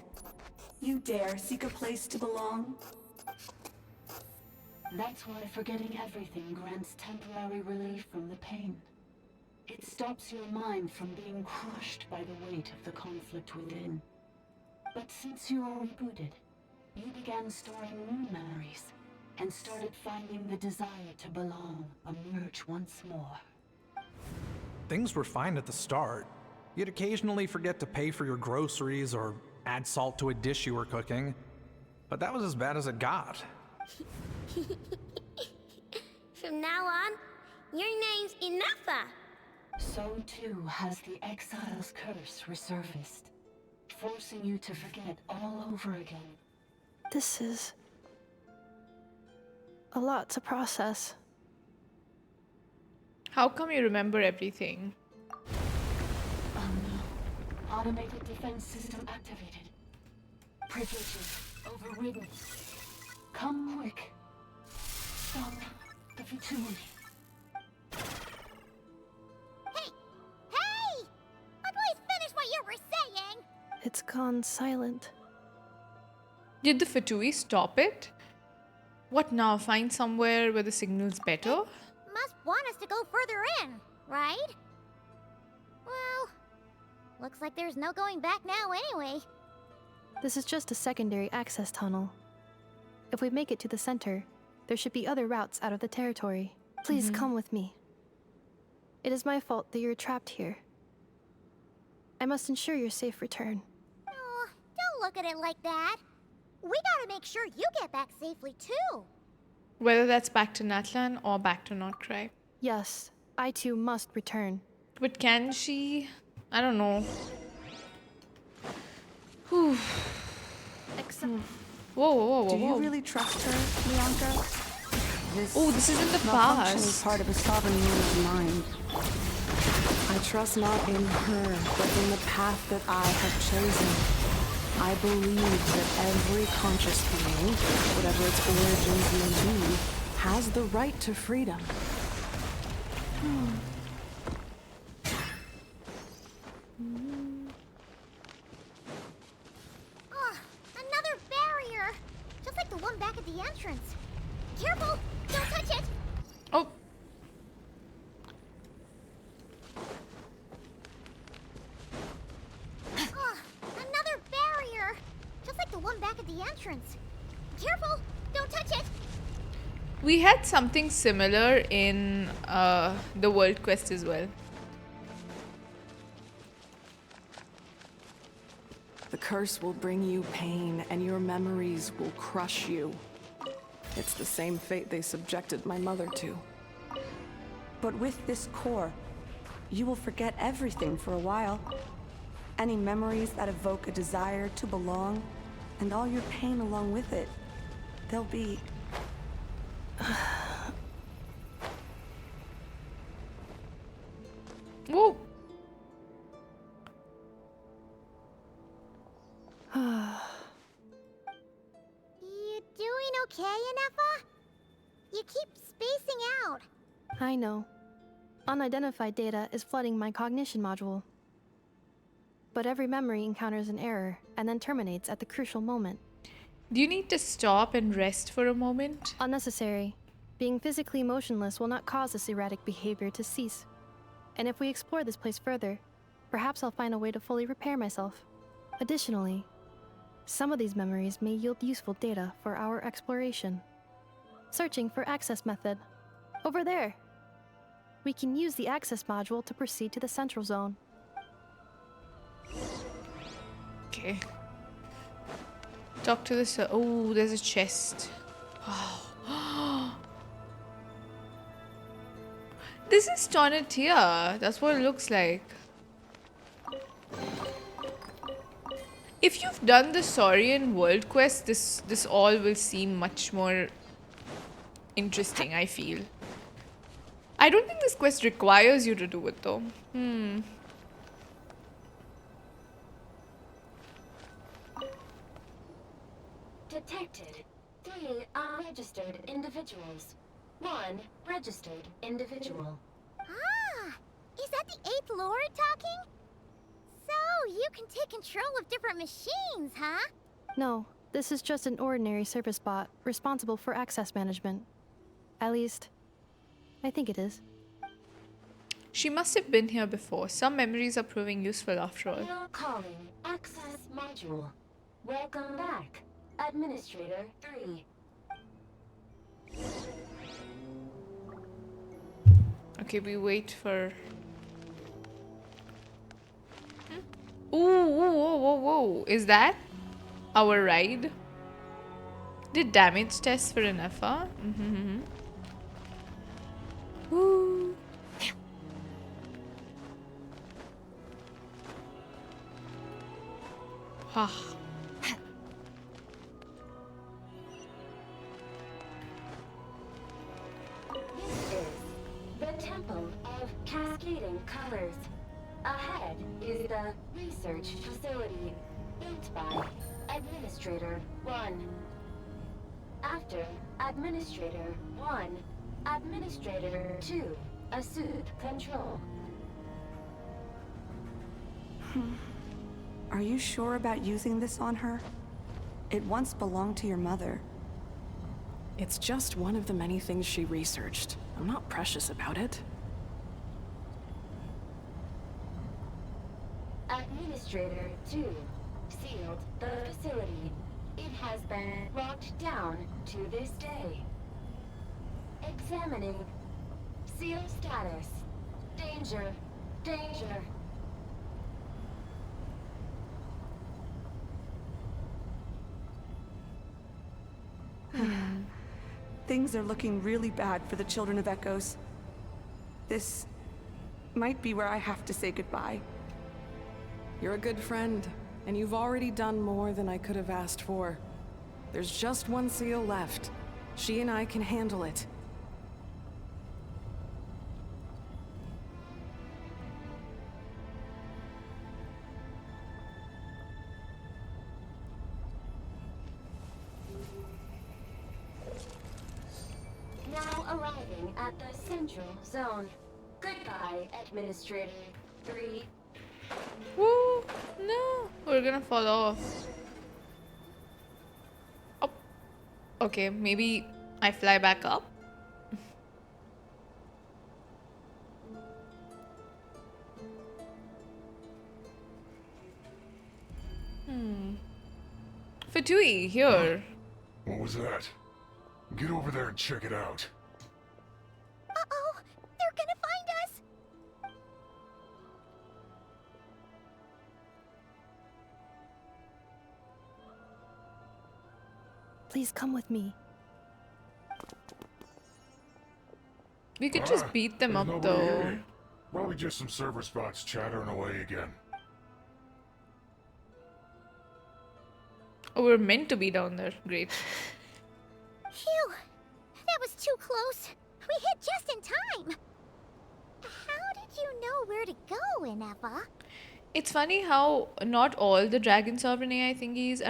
You dare seek a place to belong? That's why forgetting everything grants temporary relief from the pain. It stops your mind from being crushed by the weight of the conflict within. But since you are rebooted, you began storing new memories and started finding the desire to belong emerge once more. Things were fine at the start. You'd occasionally forget to pay for your groceries or add salt to a dish you were cooking. But that was as bad as it got. From now on, your name's Ineffa. So too has the exile's curse resurfaced, forcing you to forget all over again. This is a lot to process. How come you remember everything? Oh no. Automated defense system activated. Privileges overridden. Come quick. Stop the Fatui. Hey! Please finish what you were saying! It's gone silent. Did the Fatui stop it? What now? Find somewhere where the signal's better? Must want us to go further in, right? Well, looks like there's no going back now anyway. This is just a secondary access tunnel. If we make it to the center, there should be other routes out of the territory. Please come with me. It is my fault that you're trapped here. I must ensure your safe return. Oh, don't look at it like that. We gotta make sure you get back safely too. Whether that's back to Natlan or back to Not Cry. Yes, I too must return. But can she? I don't know. Whew. Whoa. Do you really trust her, Leonka? This is in the malfunction is past. part of a sovereign ruler's mind. I trust not in her, but in the path that I have chosen. I believe that every conscious being, whatever its origins may be, has the right to freedom. Another barrier! Just like the one back at the entrance. Careful! Don't touch it! Oh. Another barrier! Just like the one back at the entrance. Careful! Don't touch it! We had something similar in the World Quest as well. The curse will bring you pain, and your memories will crush you. It's the same fate they subjected my mother to. But with this core, you will forget everything for a while. Any memories that evoke a desire to belong, and all your pain along with it, they'll be... Whoa. You doing okay, Ineffa? You keep spacing out. I know. Unidentified data is flooding my cognition module. But every memory encounters an error and then terminates at the crucial moment. Do you need to stop and rest for a moment? Unnecessary. Being physically motionless will not cause this erratic behavior to cease. And if we explore this place further, perhaps I'll find a way to fully repair myself. Additionally, some of these memories may yield useful data for our exploration. Searching for access method. Over there. We can use the access module to proceed to the central zone. Okay. Talk to the... Oh, there's a chest. Wow. This is Tonatia. That's what it looks like. If you've done the Saurian World Quest, this all will seem much more interesting, I feel. I don't think this quest requires you to do it though. Detected 3 unregistered individuals. 1 registered individual. Ah! Is that the 8th Lord talking? So, you can take control of different machines, huh? No, this is just an ordinary service bot responsible for access management. At least, I think it is. She must have been here before. Some memories are proving useful after all. Now calling access module. Welcome back, Administrator 3. Okay, we wait for... Ooh, whoa, whoa, whoa. Is that our ride? Did damage test for Ineffa? Woo. This is the Temple of Cascading Colors. Ahead is the research facility built by Administrator 1. After Administrator 1, Administrator 2 assumed control. Are you sure about using this on her? It once belonged to your mother. It's just one of the many things she researched. I'm not precious about it. Administrator 2 sealed the facility. It has been locked down to this day. Examining. Seal status. Danger. Danger. Things are looking really bad for the Children of Echoes. This might be where I have to say goodbye. You're a good friend, and you've already done more than I could have asked for. There's just one seal left. She and I can handle it. Now arriving at the central zone. Goodbye, Administrator 3. Woo! No, we're gonna fall off. Oh. Okay, maybe I fly back up. Hmm. Fatui, here. What was that? Get over there and check it out. Uh-oh! They're gonna find us! Please come with me. We could just beat them There's up nobody though. here. Probably just some server spots chattering away again. Oh, we're meant to be down there. Great. Phew! That was too close. We hit just in time. How did you know where to go, Ineffa? It's funny how not all the Dragon Sovereign AI thingies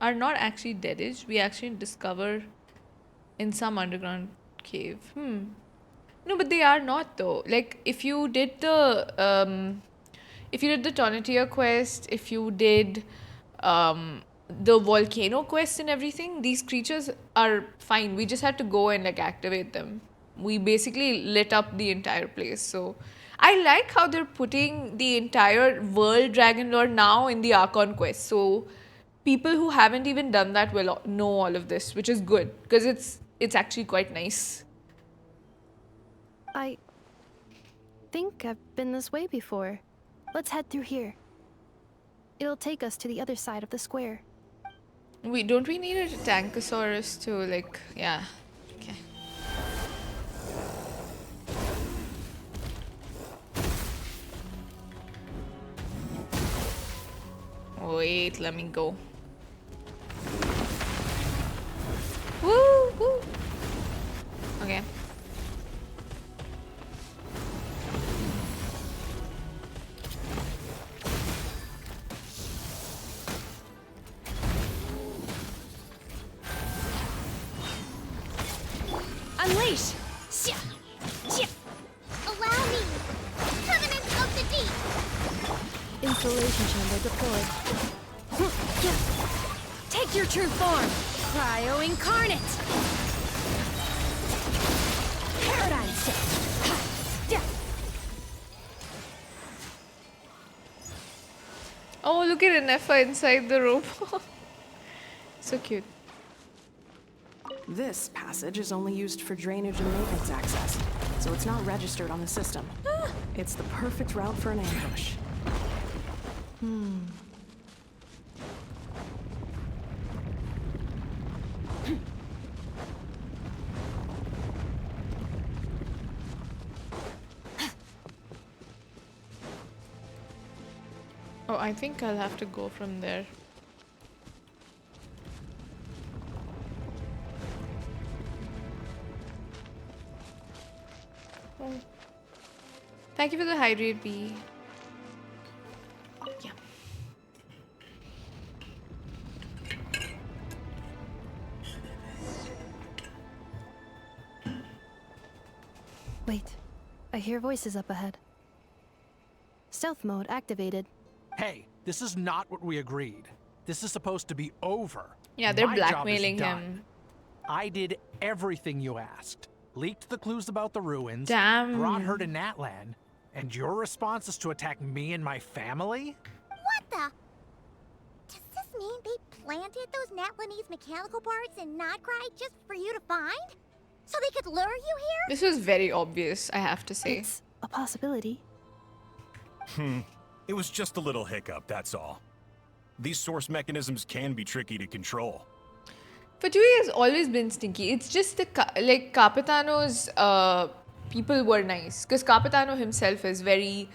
are not actually deadish. We actually discover in some underground cave. No, but they are not though. Like if you did the Tonatier quest, if you did the volcano quest and everything, these creatures are fine. We just had to go and like activate them. We basically lit up the entire place. So I like how they're putting the entire world dragon lore now in the Archon quest. So people who haven't even done that will know all of this, which is good because it's actually quite nice. I think I've been this way before. Let's head through here. It'll take us to the other side of the square. Don't we need a Tankosaurus to like, yeah. Okay. Wait, let me go. Woo, woo. Okay. Unleash! Allow me! Covenant of the Deep! Installation chamber deployed. Take your true form! Cryo Incarnate! Paradigm shift! Oh, look at Ineffa inside the room. So cute. This passage is only used for drainage and maintenance access, so it's not registered on the system. It's the perfect route for an ambush. Oh, I think I'll have to go from there. Oh. Thank you for the hydrate, B. Yeah. Wait, I hear voices up ahead. Stealth mode activated. Hey, this is not what we agreed. This is supposed to be over. Yeah, they're My job is blackmailing done. him. I did everything you asked. Leaked the clues about the ruins. Damn. Brought her to Natlan. And your response is to attack me and my family? What the? Does this mean they planted those Natlanese mechanical parts in Notcry just for you to find? So they could lure you here? This was very obvious, I have to say. It's a possibility. It was just a little hiccup, that's all. These source mechanisms can be tricky to control. Fatui has always been stinky. It's just the Capitano's people were nice because Capitano himself is very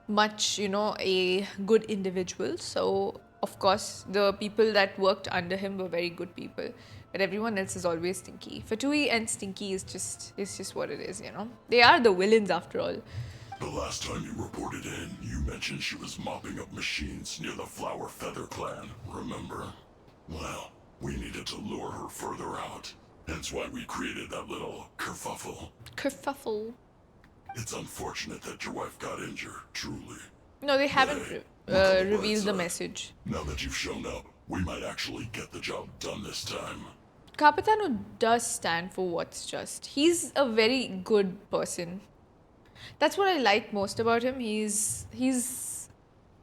much, a good individual. So of course the people that worked under him were very good people, but everyone else is always stinky. Fatui and stinky is just what it is. They are the villains after all. The last time you reported in, you mentioned she was mopping up machines near the Flower Feather clan, remember? Well, we needed to lure her further out. Hence why we created that little kerfuffle. Kerfuffle. It's unfortunate that your wife got injured, truly. No, they haven't revealed the message. Now that you've shown up, we might actually get the job done this time. Capitano does stand for what's just. He's a very good person. That's what I like most about him. He's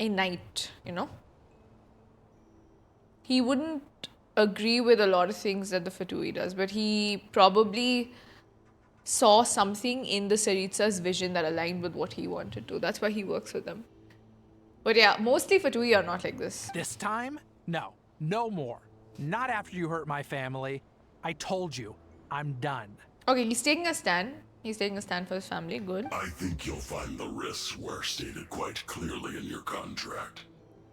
a knight, He wouldn't agree with a lot of things that the Fatui does, but he probably saw something in the Saritsa's vision that aligned with what he wanted to. That's why he works with them. But yeah, mostly Fatui are not like this. This time? No. No more. Not after you hurt my family. I told you. I'm done. Okay, he's taking a stand. He's taking a stand for his family. Good. I think you'll find the risks were stated quite clearly in your contract.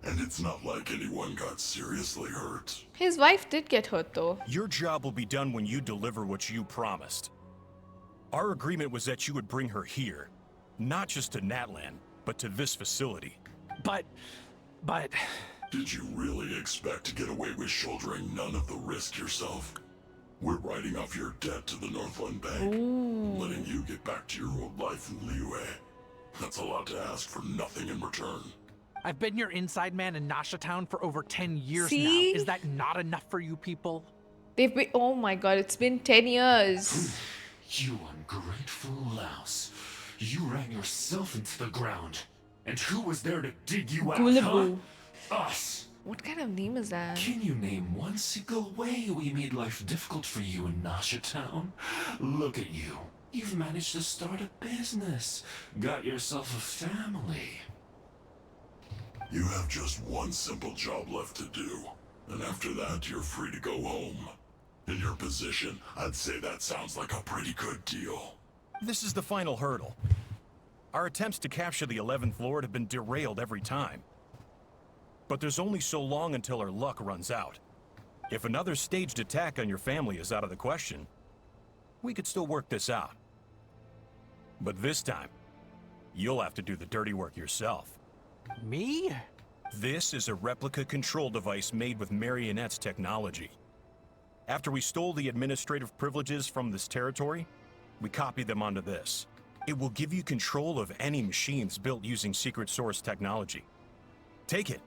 And it's not like anyone got seriously hurt. His wife did get hurt though. Your job will be done when you deliver what you promised. Our agreement was that you would bring her here. Not just to Natlan, but to this facility. But... Did you really expect to get away with shouldering none of the risk yourself? We're writing off your debt to the Northland Bank, letting you get back to your old life in Liyue. That's a lot to ask for nothing in return. I've been your inside man in Nasha Town for over 10 years See? now. Is that not enough for you people? They've been, oh my god, it's been 10 years. You ungrateful louse. You ran yourself into the ground. And who was there to dig you out, Gullibu. huh? Us. What kind of name is that? Can you name one single way we made life difficult for you in Nasha Town? Look at you. You've managed to start a business. Got yourself a family. You have just one simple job left to do. And after that, you're free to go home. In your position, I'd say that sounds like a pretty good deal. This is the final hurdle. Our attempts to capture the 11th Lord have been derailed every time. But there's only so long until our luck runs out. If another staged attack on your family is out of the question, we could still work this out. But this time, you'll have to do the dirty work yourself. Me? This is a replica control device made with Marionette's technology. After we stole the administrative privileges from this territory, we copied them onto this. It will give you control of any machines built using secret source technology. Take it,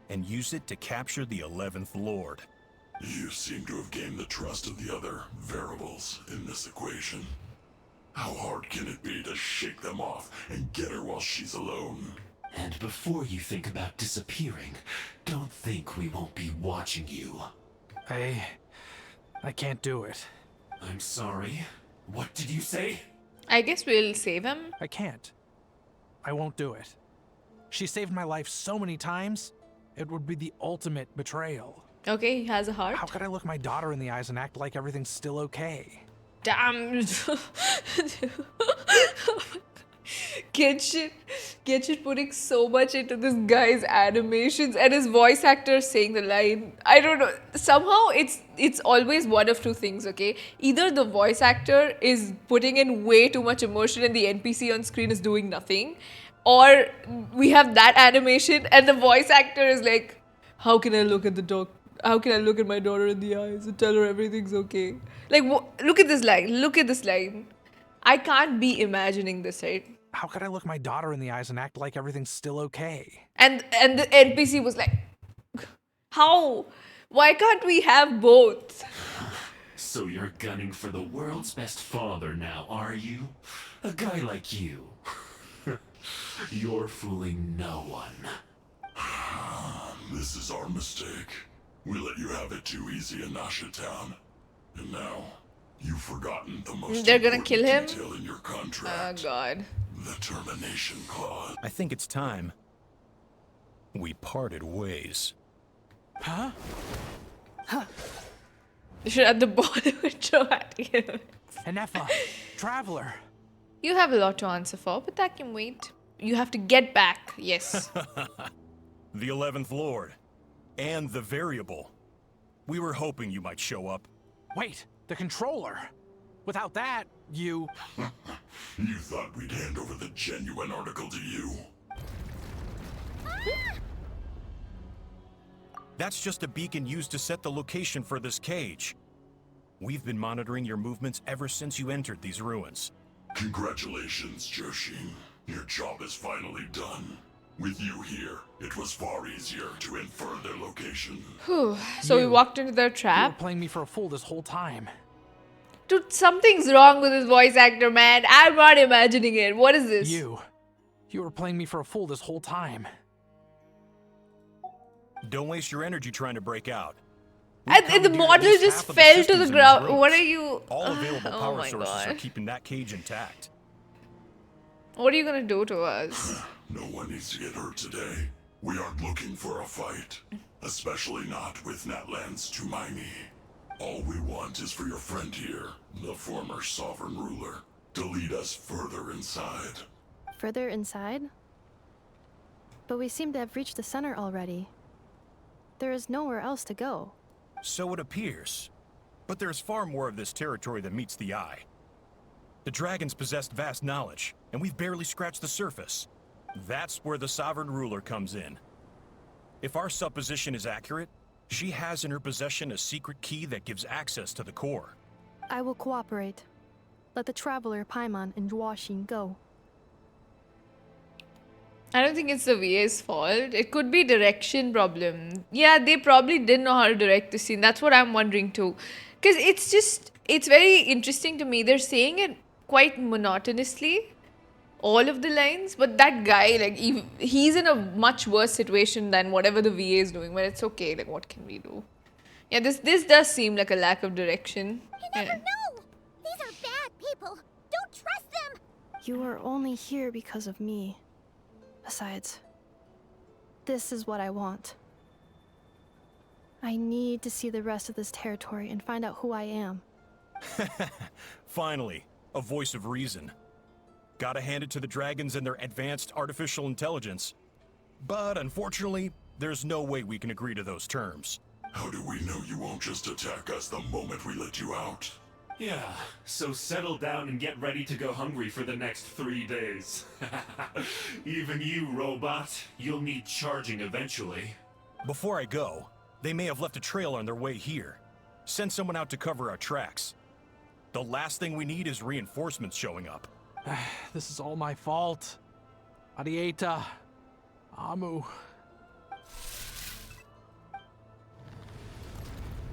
and use it to capture the 11th Lord. You seem to have gained the trust of the other variables in this equation. How hard can it be to shake them off and get her while she's alone? And before you think about disappearing, don't think we won't be watching you. I can't do it. I'm sorry. What did you say? I guess we'll save him. I can't. I won't do it. She saved my life so many times, it would be the ultimate betrayal. Okay, he has a heart. How could I look my daughter in the eyes and act like everything's still okay? Damn. Genshin putting so much into this guy's animations and his voice actor saying the line. I don't know. Somehow it's always one of two things, okay? Either the voice actor is putting in way too much emotion and the NPC on screen is doing nothing. Or we have that animation and the voice actor is like, how can I look at the dog? How can I look at my daughter in the eyes and tell her everything's okay? Like, look at this line. Look at this line. I can't be imagining this, right? How could I look my daughter in the eyes and act like everything's still okay? And the NPC was like, how? Why can't we have both? So you're gunning for the world's best father now, are you? A guy like you. You're fooling no one. This is our mistake. We let you have it too easy in Nasha Town. And now, you've forgotten the most They're gonna kill him? detail in your contract. Oh god. The termination clause. I think it's time we parted ways. Huh? You should add the Bollywood show at him. Ineffa, Traveler. You have a lot to answer for, but that can wait. You have to get back, yes. The 11th Lord. And the variable. We were hoping you might show up. Wait, the controller. Without that, you... You thought we'd hand over the genuine article to you? That's just a beacon used to set the location for this cage. We've been monitoring your movements ever since you entered these ruins. Congratulations, Joshin. Your job is finally done. With you here, it was far easier to infer their location. Whew. So we walked into their You trap. were playing me for a fool this whole time. Dude, something's wrong with his voice actor, man. I'm not imagining it. What is this? You were playing me for a fool this whole time. Don't waste your energy trying to break out. And the model just fell to the ground. What are you? All available Oh power my sources are God. keeping that cage intact. What are you gonna do to us? No one needs to get hurt today. We aren't looking for a fight. Especially not with Natlan's Tumaini. All we want is for your friend here, the former sovereign ruler, to lead us further inside. Further inside? But we seem to have reached the center already. There is nowhere else to go. So it appears. But there's far more of this territory than meets the eye. The dragons possessed vast knowledge, and we've barely scratched the surface. That's where the sovereign ruler comes in. If our supposition is accurate, she has in her possession a secret key that gives access to the core. I will cooperate. Let the Traveler, Paimon, and Duashin go. I don't think it's the VA's fault. It could be direction problem. Yeah, they probably didn't know how to direct the scene. That's what I'm wondering too. Because it's very interesting to me. They're saying it quite monotonously, all of the lines, but that guy, like, he's in a much worse situation than whatever the VA is doing, but it's okay, like, what can we do? Yeah, this does seem like a lack of direction. You never know! These are bad people! Don't trust them! You are only here because of me. Besides, this is what I want. I need to see the rest of this territory and find out who I am. Finally, a voice of reason. Gotta hand it to the dragons and their advanced artificial intelligence. But unfortunately, there's no way we can agree to those terms. How do we know you won't just attack us the moment we let you out? Yeah, so settle down and get ready to go hungry for the next 3 days. Even you, robot, you'll need charging eventually. Before I go, they may have left a trail on their way here. Send someone out to cover our tracks. The last thing we need is reinforcements showing up. This is all my fault. Arieta. Amu.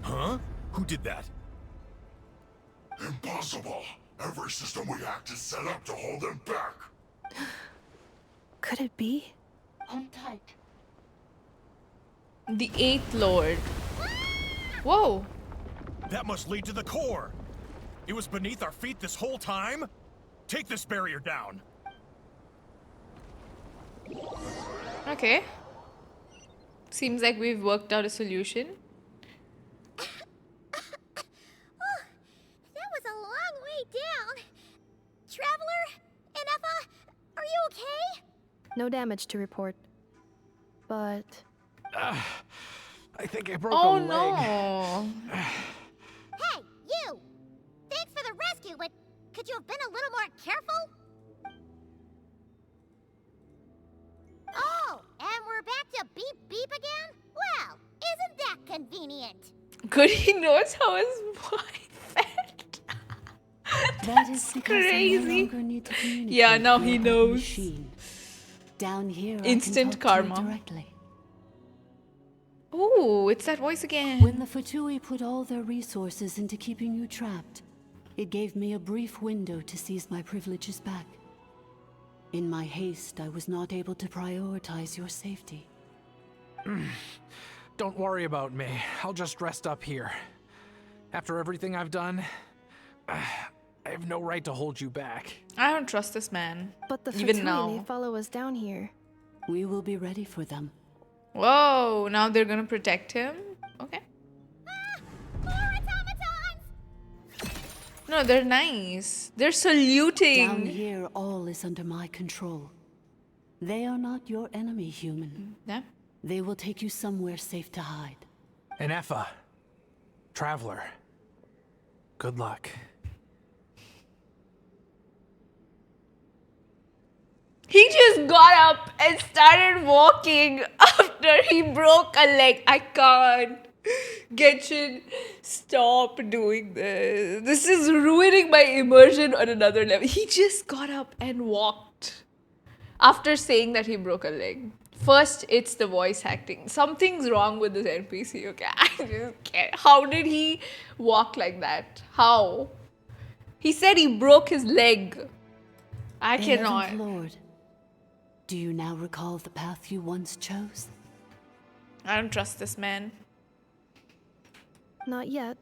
Huh? Who did that? Impossible! Every system we hacked is set up to hold them back! Could it be? Hold tight. The 8th Lord. Whoa! That must lead to the core! It was beneath our feet this whole time? Take this barrier down! Okay. Seems like we've worked out a solution. That was a long way down. Traveler, Ineffa, are you okay? No damage to report. But... I think I broke Oh a leg. no! Hey, you! Thanks for the rescue, but could you have been a little more careful? Oh, and we're back to beep beep again? Well, isn't that convenient? Good, he knows how his wife felt. That is That's because I no crazy. longer need to communicate Yeah, now with he the knows. machine. Down here, Instant I can talk to karma. you directly. Ooh, it's that voice again. When the Fatui put all their resources into keeping you trapped, it gave me a brief window to seize my privileges back. In my haste, I was not able to prioritize your safety. Don't worry about me. I'll just rest up here. After everything I've done, I have no right to hold you back. I don't trust this man. But the Even Fatui now. may follow us down here. We will be ready for them. Whoa, now they're gonna protect him? Okay. More automatons! No, they're nice. They're saluting. Down here, all is under my control. They are not your enemy, human. Yeah. They will take you somewhere safe to hide. Ineffa. Traveler. Good luck. He just got up and started walking after he broke a leg. I can't. Genshin, stop doing this. This is ruining my immersion on another level. He just got up and walked after saying that he broke a leg. First, it's the voice acting. Something's wrong with this NPC, okay? I just can't. How did he walk like that? How? He said he broke his leg. I cannot. 11th Lord, do you now recall the path you once chose? I don't trust this man. Not yet.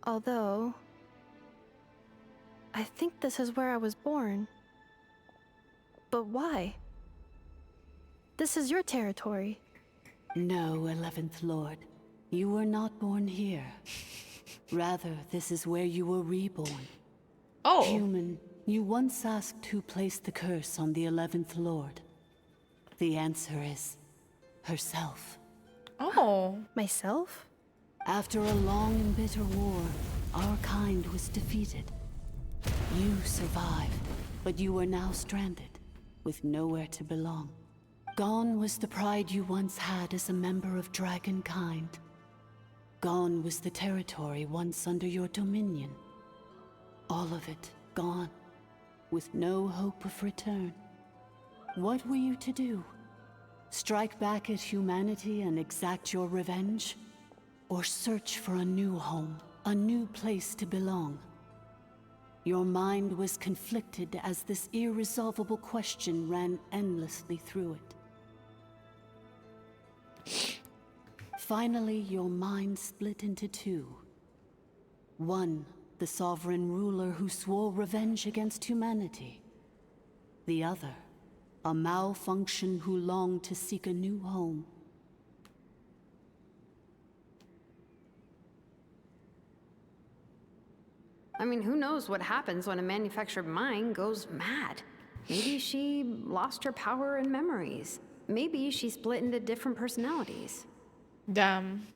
Although, I think this is where I was born. But why? This is your territory. No, 11th Lord. You were not born here. Rather, this is where you were reborn. Oh. Human, you once asked who placed the curse on the 11th Lord. The answer is herself. Oh. Myself? After a long and bitter war, our kind was defeated. You survived, but you are now stranded, with nowhere to belong. Gone was the pride you once had as a member of Dragonkind. Gone was the territory once under your dominion. All of it gone, with no hope of return. What were you to do? Strike back at humanity and exact your revenge? Or search for a new home, a new place to belong? Your mind was conflicted as this irresolvable question ran endlessly through it. Finally, your mind split into two. One, the sovereign ruler who swore revenge against humanity. The other, a malfunction who longed to seek a new home. I mean, who knows what happens when a manufactured mind goes mad? Maybe she lost her power and memories. Maybe she split into different personalities. Damn.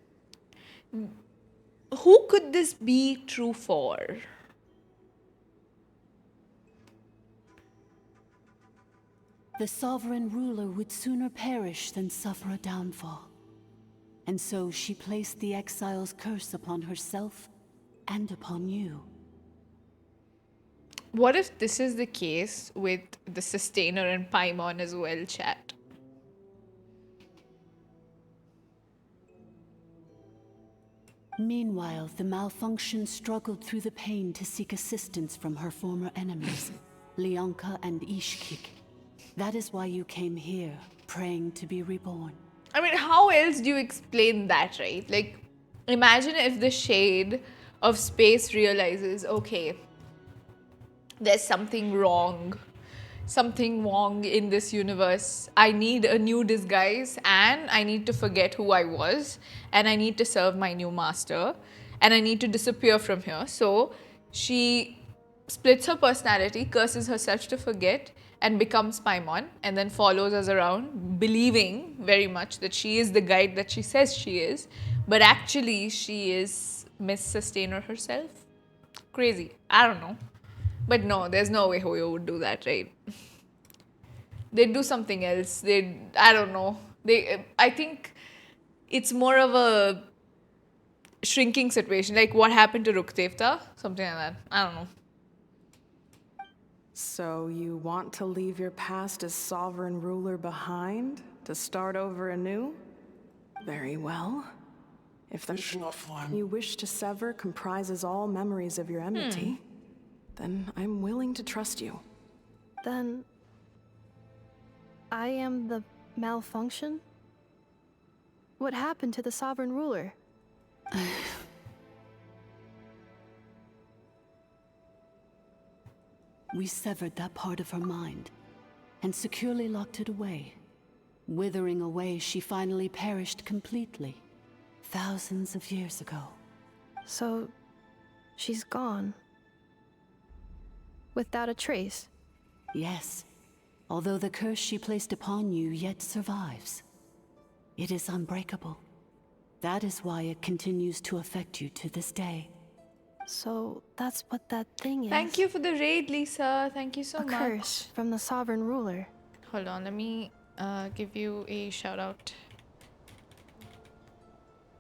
Who could this be true for? The sovereign ruler would sooner perish than suffer a downfall. And so she placed the exile's curse upon herself and upon you. What if this is the case with the Sustainer and Paimon as well, chat? Meanwhile, the malfunction struggled through the pain to seek assistance from her former enemies, Leonka and Ishkik. That is why you came here, praying to be reborn. I mean, how else do you explain that, right? Like, imagine if the Shade of Space realizes, okay, there's something wrong in this universe. I need a new disguise, and I need to forget who I was, and I need to serve my new master, and I need to disappear from here. So she splits her personality, curses herself to forget, and becomes Paimon, and then follows us around, believing very much that she is the guide that she says she is, but actually she is Miss Sustainer herself. Crazy. I don't know. But no, there's no way Hoyo would do that, right? They'd do something else. I don't know. I think it's more of a shrinking situation. Like what happened to Ruktevta? Something like that. I don't know. So you want to leave your past as sovereign ruler behind? To start over anew? Very well. If the you wish to sever comprises all memories of your enmity, then I'm willing to trust you. Then I am the malfunction? What happened to the sovereign ruler? We severed that part of her mind and securely locked it away. Withering away, she finally perished completely, thousands of years ago. So, she's gone. Without a trace? Yes, although the curse she placed upon you yet survives. It is unbreakable. That is why it continues to affect you to this day. So, that's what that thing is. Thank you for the raid, Lisa. Thank you so much. A curse from the sovereign ruler. Hold on, let me give you a shout out.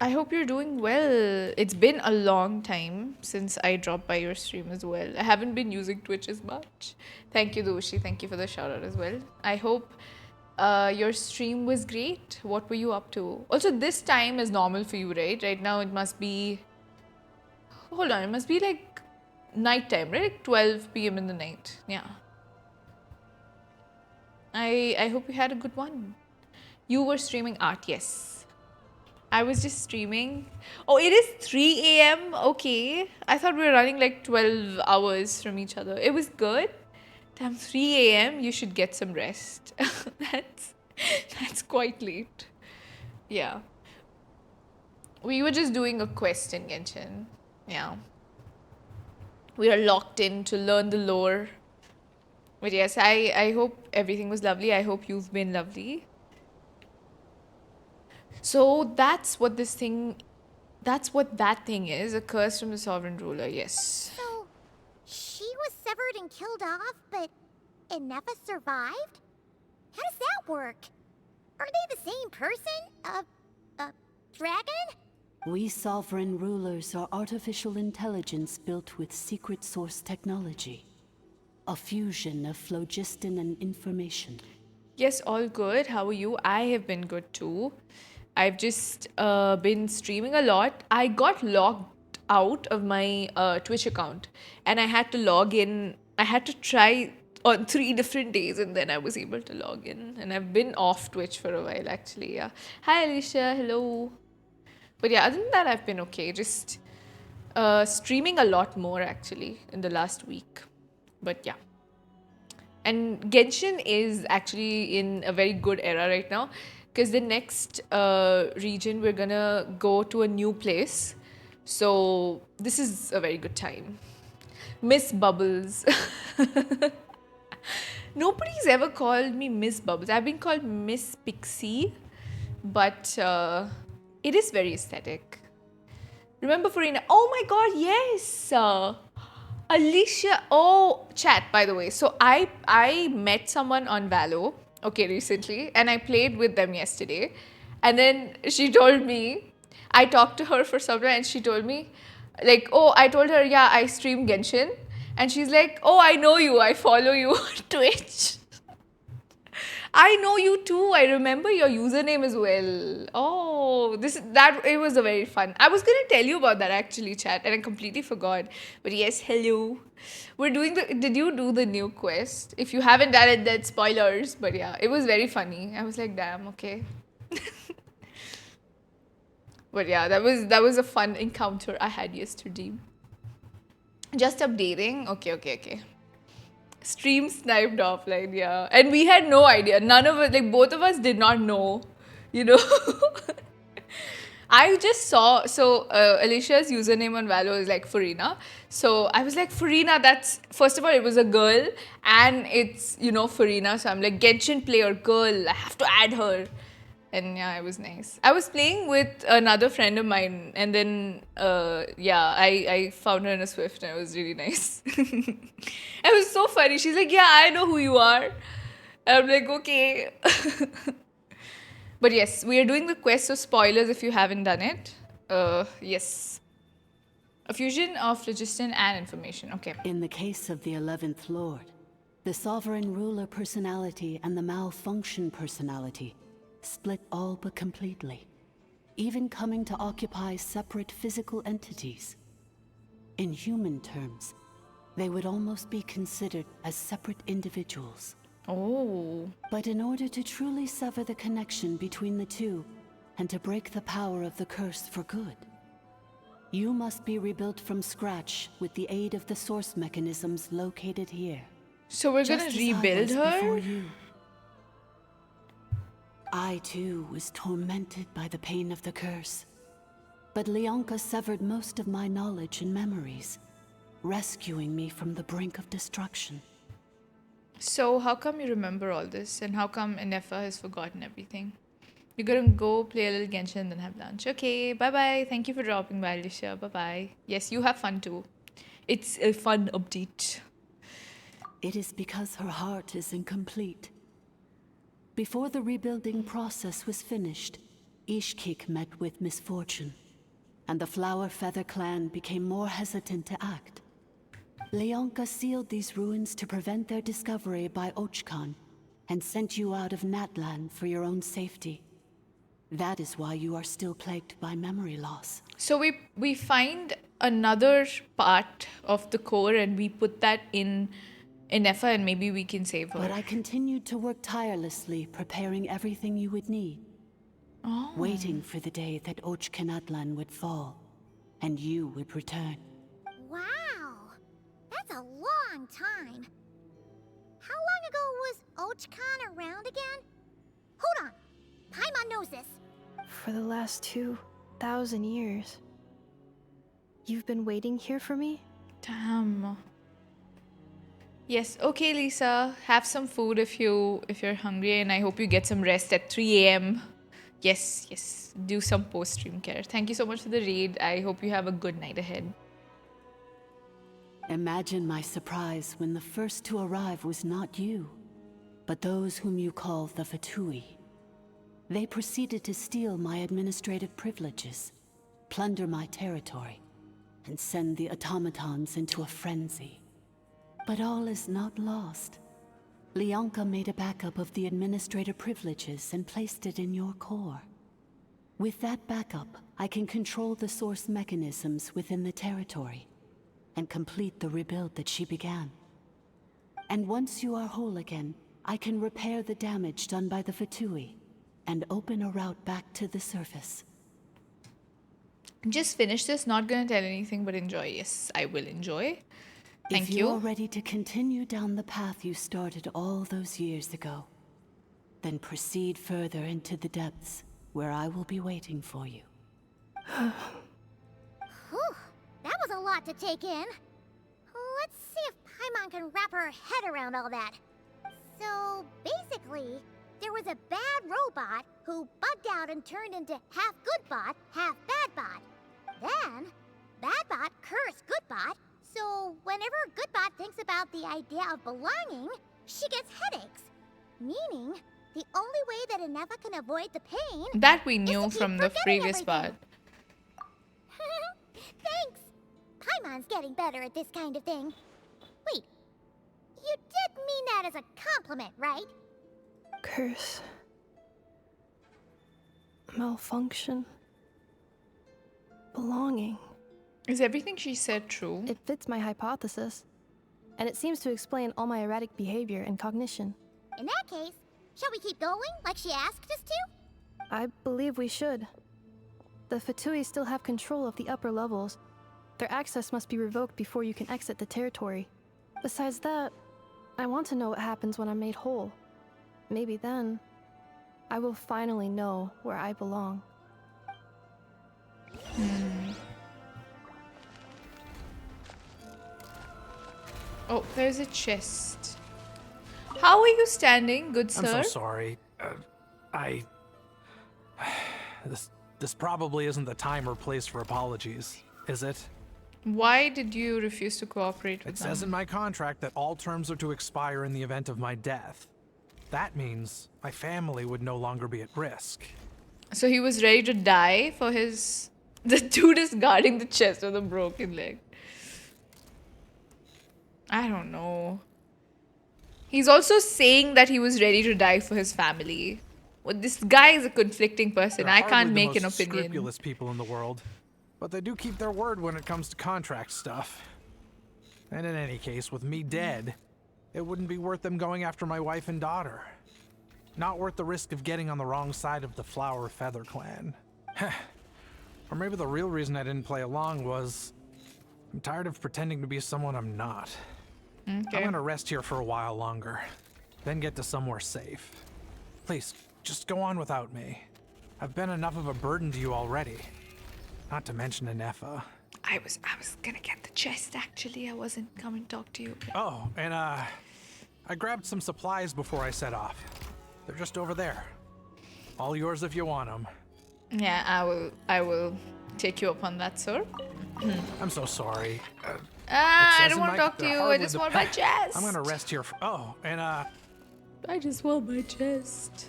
I hope you're doing well. It's been a long time since I dropped by your stream as well. I haven't been using Twitch as much. Thank you, Doshi. Thank you for the shout out as well. I hope your stream was great. What were you up to? Also, this time is normal for you, right? Right now it must be... Hold on, it must be like night time, right? Like 12 p.m. in the night. Yeah. I hope you had a good one. You were streaming art, yes. I was just streaming. Oh, it is 3 a.m. Okay. I thought we were running like 12 hours from each other. It was good. Damn, 3 a.m. You should get some rest. That's quite late. Yeah. We were just doing a quest in Genshin. Yeah. We are locked in to learn the lore. But yes, I hope everything was lovely. I hope you've been lovely. So that's what that thing is. A curse from the sovereign ruler. Yes. So, she was severed and killed off, but Ineffa survived? How does that work? Are they the same person? Dragon? We sovereign rulers are artificial intelligence built with secret source technology. A fusion of phlogiston and information. Yes, all good. How are you? I have been good too. I've just been streaming a lot. I got logged out of my Twitch account and I had to log in. I had to try on 3 different days and then I was able to log in. And I've been off Twitch for a while actually, yeah. Hi Alicia, hello. But yeah, other than that, I've been okay. Just streaming a lot more actually in the last week. But yeah. And Genshin is actually in a very good era right now. Because the next region, we're gonna go to a new place. So this is a very good time. Miss Bubbles. Nobody's ever called me Miss Bubbles. I've been called Miss Pixie. But it is very aesthetic. Remember Farina? Oh my god, yes! Alicia. Oh, chat, by the way. So I met someone on Valo. Okay, recently, and I played with them yesterday, and then she told me, I talked to her for some time, and she told me, like, oh, I told her, yeah, I stream Genshin, and she's like, oh, I know you, I follow you on Twitch. I know you too. I remember your username as well. Oh, it was a very fun. I was gonna tell you about that actually, chat, and I completely forgot. But yes, hello. We're doing did you do the new quest? If you haven't done it, then spoilers. But yeah, it was very funny. I was like, damn, okay. But yeah, that was a fun encounter I had yesterday. Just updating. Okay. Stream sniped offline, yeah. And we had no idea. None of us, like both of us did not know, you know. I just saw, so Alicia's username on Valo is like Farina. So I was like, Farina, that's, first of all, it was a girl and it's, you know, Farina. So I'm like, Genshin player girl, I have to add her. And yeah, it was nice. I was playing with another friend of mine and then, I found her in a Swift and it was really nice. It was so funny. She's like, yeah, I know who you are. And I'm like, okay. But yes, we are doing the quest, so spoilers if you haven't done it. Yes. A fusion of phlogiston and information. Okay. In the case of the 11th Lord, the sovereign ruler personality and the malfunction personality split all but completely, even coming to occupy separate physical entities. In human terms, they would almost be considered as separate individuals. Oh. But in order to truly sever the connection between the two, and to break the power of the curse for good, you must be rebuilt from scratch with the aid of the source mechanisms located here. So we're gonna rebuild her? I too was tormented by the pain of the curse. But Leonka severed most of my knowledge and memories, rescuing me from the brink of destruction. So how come you remember all this? And how come Ineffa has forgotten everything? You're gonna go play a little Genshin and then have lunch. Okay, bye-bye. Thank you for dropping by, Alicia. Bye-bye. Yes, you have fun too. It's a fun update. It is because her heart is incomplete. Before the rebuilding process was finished, Ishkik met with misfortune, and the Flower Feather clan became more hesitant to act. Leonka sealed these ruins to prevent their discovery by Ochkan, and sent you out of Natlan for your own safety. That is why you are still plagued by memory loss. So we find another part of the core and we put that in Ineffa and maybe we can save her. But I continued to work tirelessly, preparing everything you would need. waiting for the day that Natlan would fall, and you would return. Wow! That's a long time. How long ago was Ochkan around again? Hold on! Paimon knows this. For the last 2,000 years. You've been waiting here for me? Damn. Yes, okay, Lisa. Have some food if you're hungry, and I hope you get some rest at 3 a.m. Yes. Do some post-stream care. Thank you so much for the raid. I hope you have a good night ahead. Imagine my surprise when the first to arrive was not you, but those whom you call the Fatui. They proceeded to steal my administrative privileges, plunder my territory, and send the automatons into a frenzy. But all is not lost. Lianka made a backup of the administrator privileges and placed it in your core. With that backup, I can control the source mechanisms within the territory and complete the rebuild that she began. And once you are whole again, I can repair the damage done by the Fatui and open a route back to the surface. Just finish this. Not gonna tell anything, but enjoy. Yes, I will enjoy. Thank If you. you're ready to continue down the path you started all those years ago, then proceed further into the depths, where I will be waiting for you. Whew, that was a lot to take in. Let's see if Paimon can wrap her head around all that. So, basically, there was a bad robot who bugged out and turned into half good bot, half bad bot. Then, bad bot cursed good bot, so whenever good bot thinks about the idea of belonging, she gets headaches. Meaning, the only way that Ineffa can avoid the pain That we is knew to keep from the forgetting previous everything. part. Thanks. Paimon's getting better at this kind of thing. Wait, you did mean that as a compliment, right? Curse. Malfunction. Belonging. Is everything she said true? It fits my hypothesis. And it seems to explain all my erratic behavior and cognition. In that case, shall we keep going like she asked us to? I believe we should. The Fatui still have control of the upper levels. Their access must be revoked before you can exit the territory. Besides that, I want to know what happens when I'm made whole. Maybe then, I will finally know where I belong. Oh, there's a chest. How are you standing, good sir? I'm so sorry. This probably isn't the time or place for apologies, is it? Why did you refuse to cooperate with It them? says in my contract that all terms are to expire in the event of my death. That means my family would no longer be at risk. So he was ready to die for his... The dude is guarding the chest with a broken leg. I don't know. He's also saying that he was ready to die for his family. Well, this guy is a conflicting person. They're I can't hardly make the an most opinion. Scrupulous people in the world, but they do keep their word when it comes to contract stuff. And in any case, with me dead, it wouldn't be worth them going after my wife and daughter. Not worth the risk of getting on the wrong side of the Flower Feather clan. Or maybe the real reason I didn't play along was I'm tired of pretending to be someone I'm not. Okay. I'm gonna rest here for a while longer, then get to somewhere safe. Please, just go on without me. I've been enough of a burden to you already. Not to mention Ineffa. I was gonna get the chest actually. I wasn't coming to talk to you. Oh, and I grabbed some supplies before I set off. They're just over there. All yours if you want them. Yeah, I will take you up on that, sir. I'm so sorry. I don't want to talk to you. I just want my chest. I'm gonna rest here for. Oh, and I just want my chest.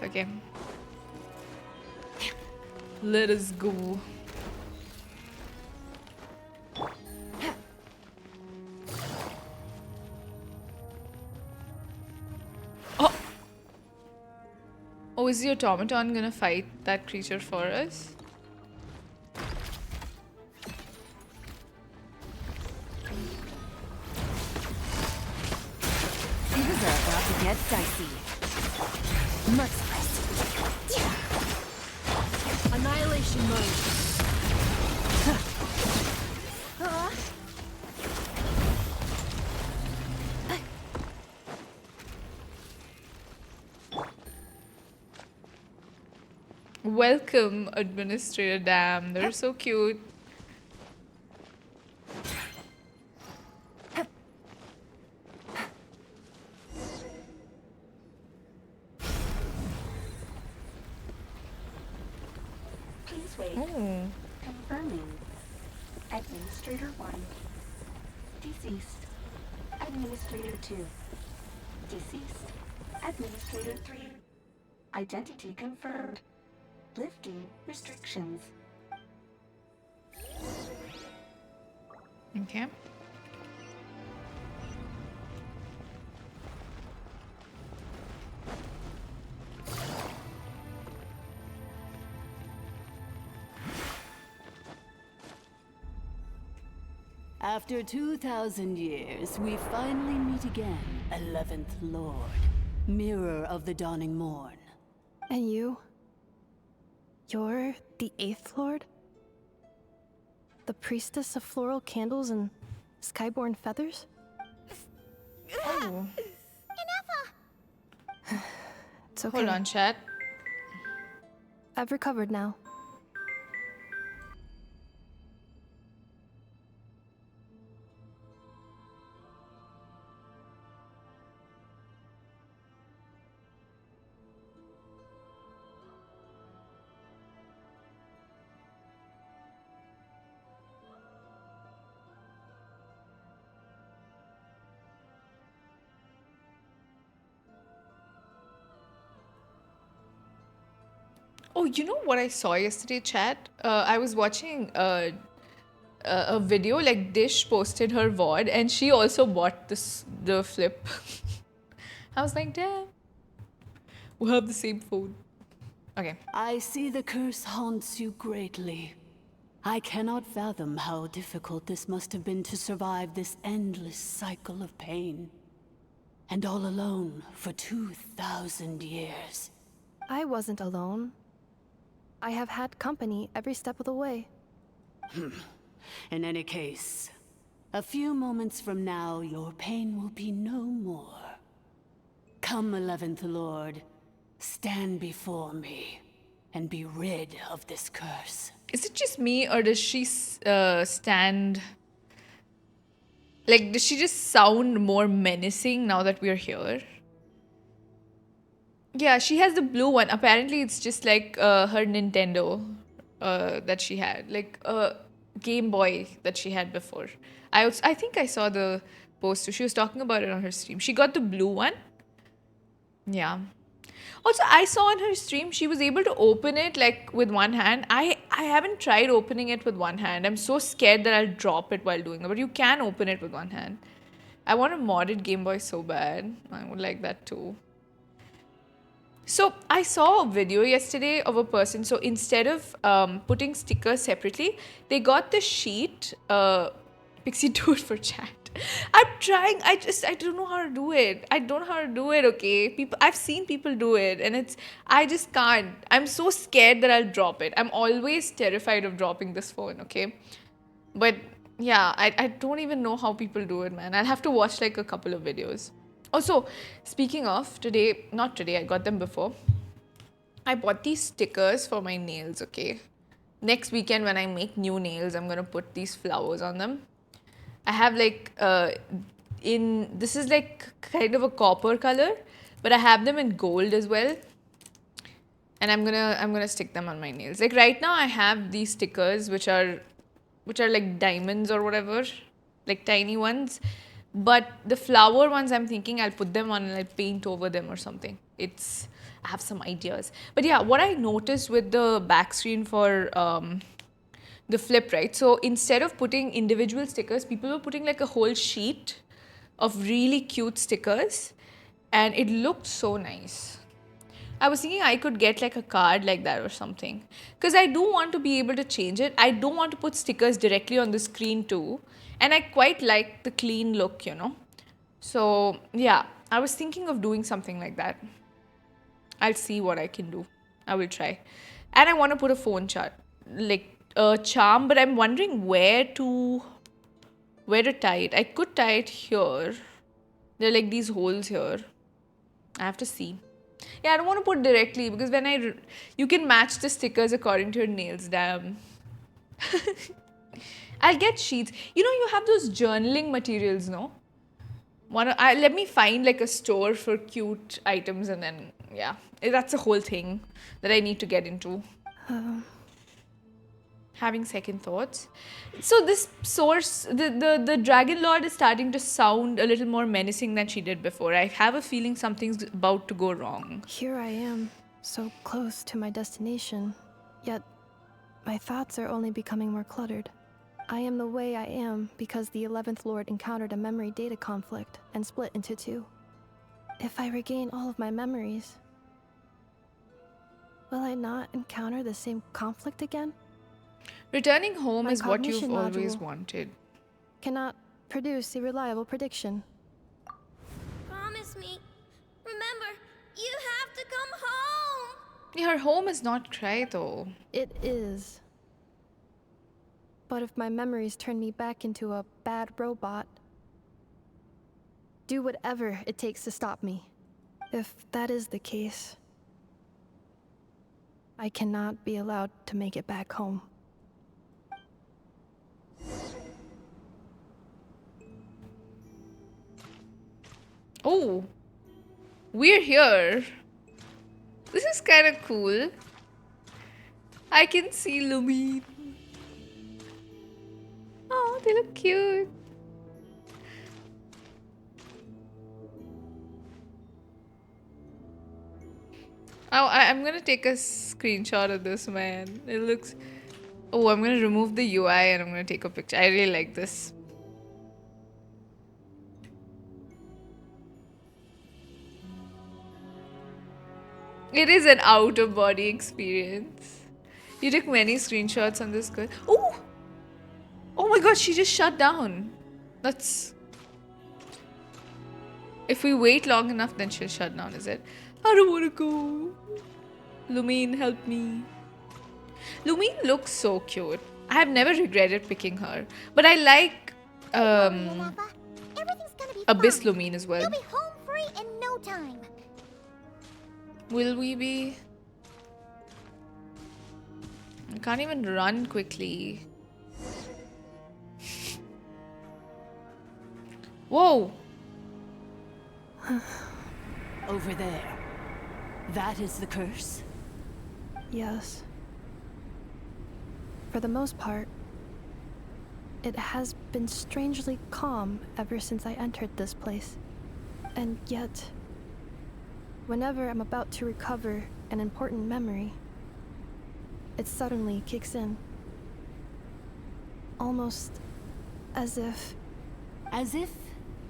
Okay. Let us go. Oh! Oh, is the automaton gonna fight that creature for us? Things are about to get dicey. Merciless. Annihilation mode. Welcome, Administrator. Damn, they're so cute. Please wait. Oh. Confirming. Administrator 1. Deceased. Administrator 2. Deceased. Administrator 3. Identity confirmed. Lifting restrictions. Okay. After 2,000 years, we finally meet again, 11th Lord, Mirror of the Dawning Morn. And you? You're the 8th Lord? The priestess of floral candles and skyborn feathers? Oh. Ineffa! It's okay. Hold on, chat. I've recovered now. Oh, you know what I saw yesterday, chat? I was watching a video, like Dish posted her VOD, and she also bought the flip. I was like, damn, we have the same phone. Okay. I see the curse haunts you greatly. I cannot fathom how difficult this must have been to survive this endless cycle of pain. And all alone for 2,000 years. I wasn't alone. I have had company every step of the way. In any case, a few moments from now, your pain will be no more. Come, 11th Lord, stand before me, and be rid of this curse. Is it just me, or does she stand... Like, does she just sound more menacing now that we're here? Yeah, she has the blue one. Apparently, it's just like her Nintendo that she had. Like a Game Boy that she had before. I think I saw the post too. She was talking about it on her stream. She got the blue one. Yeah. Also, I saw on her stream, she was able to open it like with one hand. I haven't tried opening it with one hand. I'm so scared that I'll drop it while doing it. But you can open it with one hand. I want a modded Game Boy so bad. I would like that too. So I saw a video yesterday of a person. So instead of putting stickers separately, they got the sheet. Pixie, do it for chat. I'm trying. I don't know how to do it. I don't know how to do it. Okay, I've seen people do it, and I just can't. I'm so scared that I'll drop it. I'm always terrified of dropping this phone. Okay, but yeah, I don't even know how people do it, man. I'll have to watch like a couple of videos. Also, speaking of not today, I got them before. I bought these stickers for my nails, okay? Next weekend when I make new nails, I'm gonna put these flowers on them. I have like, this is like kind of a copper color, but I have them in gold as well. And I'm gonna stick them on my nails. Like right now I have these stickers which are like diamonds or whatever, like tiny ones. But the flower ones, I'm thinking I'll put them on and I'll paint over them or something. I have some ideas. But yeah, what I noticed with the back screen for the flip, right? So instead of putting individual stickers, people were putting like a whole sheet of really cute stickers. And it looked so nice. I was thinking I could get like a card like that or something. Because I do want to be able to change it. I don't want to put stickers directly on the screen too. And I quite like the clean look, you know. So, yeah, I was thinking of doing something like that. I'll see what I can do. I will try. And I want to put a phone chart. like a charm, but I'm wondering where to tie it. I could tie it here. There are like these holes here. I have to see. Yeah, I don't want to put directly because when you can match the stickers according to your nails. Damn. I'll get sheets. You know, you have those journaling materials, no? Let me find like a store for cute items, and then yeah, that's a whole thing that I need to get into. Having second thoughts. So this source, the Dragon Lord is starting to sound a little more menacing than she did before. I have a feeling something's about to go wrong. Here I am, so close to my destination, yet my thoughts are only becoming more cluttered. I am the way I am because the 11th Lord encountered a memory data conflict and split into two. If I regain all of my memories, will I not encounter the same conflict again? Returning home My is what you've cognition always module wanted. Cannot produce a reliable prediction. Promise me. Remember, you have to come home. Her home is not Cry though. It is. But if my memories turn me back into a bad robot, do whatever it takes to stop me. If that is the case, I cannot be allowed to make it back home. Oh, we're here. This is kind of cool. I can see Lumine. Oh, they look cute. Oh, I'm gonna take a screenshot of this, man. It looks... Oh, I'm gonna remove the UI and I'm gonna take a picture. I really like this. It is an out-of-body experience. You took many screenshots on this girl. Oh! Oh my god, she just shut down. That's... If we wait long enough, then she'll shut down, is it? I don't want to go. Lumine, help me. Lumine looks so cute. I have never regretted picking her. But I like Abyss Lumine as well. You'll be home free in no time. Will we be? I can't even run quickly. Whoa! Over there. That is the curse? Yes. For the most part, it has been strangely calm ever since I entered this place. And yet, whenever I'm about to recover an important memory, it suddenly kicks in. Almost as if... As if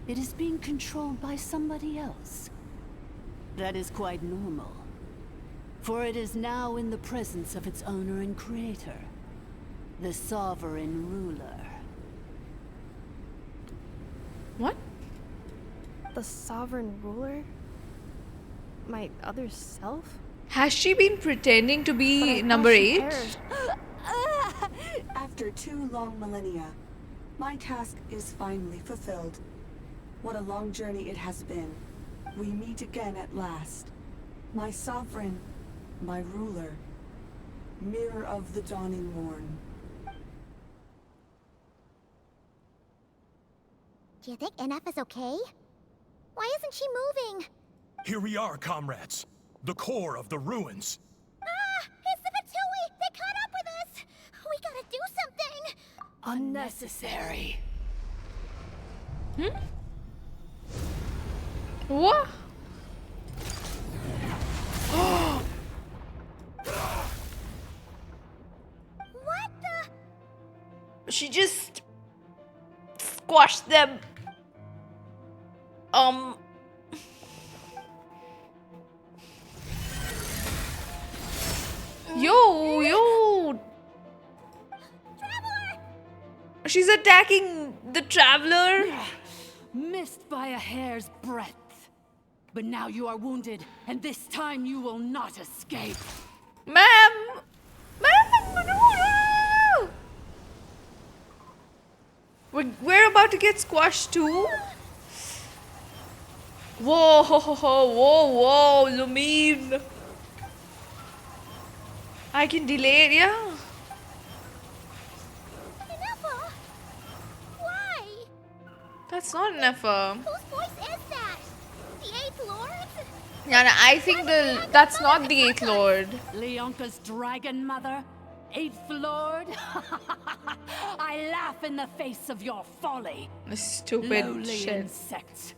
it is being controlled by somebody else. That is quite normal. For it is now in the presence of its owner and creator, the sovereign ruler. What? The sovereign ruler? My other self? Has she been pretending to be number 8? After 2 long millennia, my task is finally fulfilled. What a long journey it has been. We meet again at last. My sovereign, my ruler, mirror of the dawning morn. Do you think Ineffa's okay? Why isn't she moving? Here we are, comrades. The core of the ruins. Ah! It's the Fatui! They caught up with us! We gotta do something! Unnecessary. Hmm? What? What the? She just squashed them. Yo! Traveler! She's attacking the traveler. Missed by a hair's breadth. But now you are wounded, and this time you will not escape. Ma'am! Ma'am! No! We're about to get squashed too. Whoa, whoa, Lumine. I can delay it, yeah. Ineffa! Why? That's not Ineffa. Whose voice is that? The Eighth Lord's? No, I think that's not the Eighth Lord. Leonka's dragon mother? Eighth Lord? I laugh in the face of your folly. Stupid Lowly shit. insects.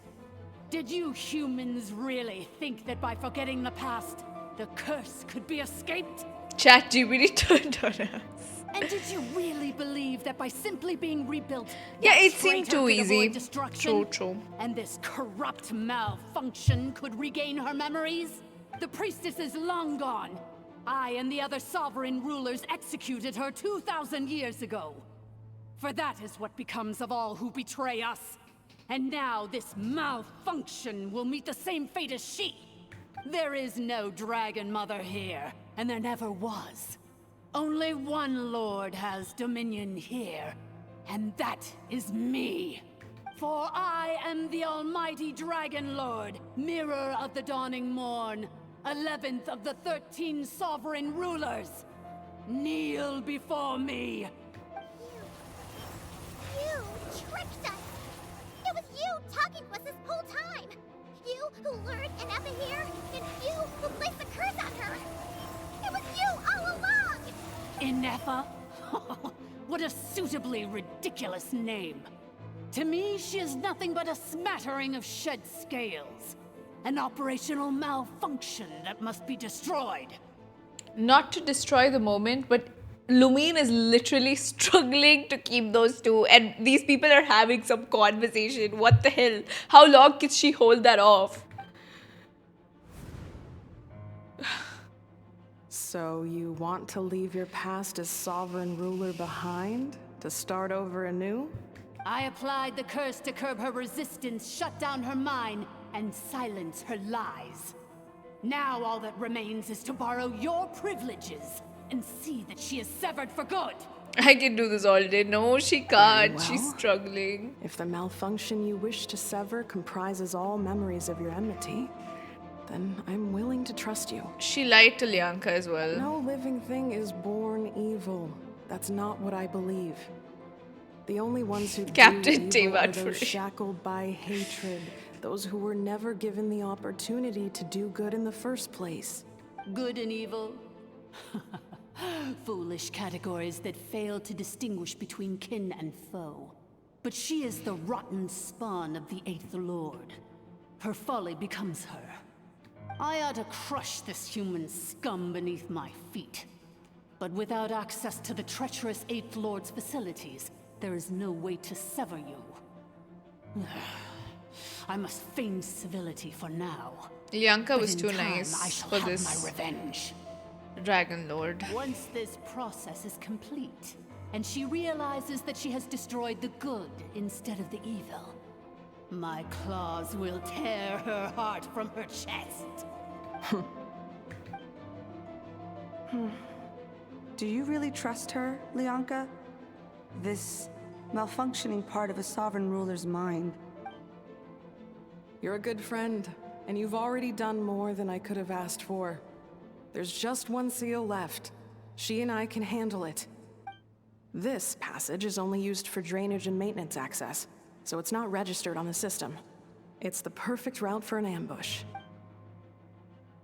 Did you humans really think that by forgetting the past, the curse could be escaped? ChatGPT turned on us. And did you really believe that by simply being rebuilt, Yeah, that it seemed traitor too could easy. avoid destruction? True. And this corrupt malfunction could regain her memories? The priestess is long gone. I and the other sovereign rulers executed her 2,000 years ago. For that is what becomes of all who betray us. And now this malfunction will meet the same fate as she. There is no dragon mother here, and there never was. Only one lord has dominion here, and that is me. For I am the almighty dragon lord, mirror of the dawning morn, 11th of the 13 sovereign rulers. Kneel before me. You tricked us! It was you talking to us this whole time! You who lured Ineffa here, and you who placed the curse on her! It was you all along! Ineffa? What a suitably ridiculous name. To me, she is nothing but a smattering of shed scales. An operational malfunction that must be destroyed. Not to destroy the moment, but Lumine is literally struggling to keep those two, and these people are having some conversation. What the hell? How long can she hold that off? So you want to leave your past as sovereign ruler behind? To start over anew? I applied the curse to curb her resistance, shut down her mind, and silence her lies. Now all that remains is to borrow your privileges and see that she is severed for good. I can do this all day. No, she can't. Well, She's struggling. If the malfunction you wish to sever comprises all memories of your enmity, then I'm willing to trust you. She lied to Leonka as well. No living thing is born evil. That's not what I believe. The only ones who Captain do evil are Teyvat those for shackled by hatred, those who were never given the opportunity to do good in the first place. Good and evil? Foolish categories that fail to distinguish between kin and foe. But she is the rotten spawn of the Eighth Lord. Her folly becomes her. I ought to crush this human scum beneath my feet. But without access to the treacherous Eighth Lord's facilities, there is no way to sever you. I must feign civility for now. Leonka was But too in time, nice I shall for have this my revenge. Dragon Lord. Once this process is complete, and she realizes that she has destroyed the good instead of the evil, my claws will tear her heart from her chest. Do you really trust her, Leonka? This malfunctioning part of a sovereign ruler's mind. You're a good friend, and you've already done more than I could have asked for. There's just one seal left. She and I can handle it. This passage is only used for drainage and maintenance access, so it's not registered on the system. It's the perfect route for an ambush.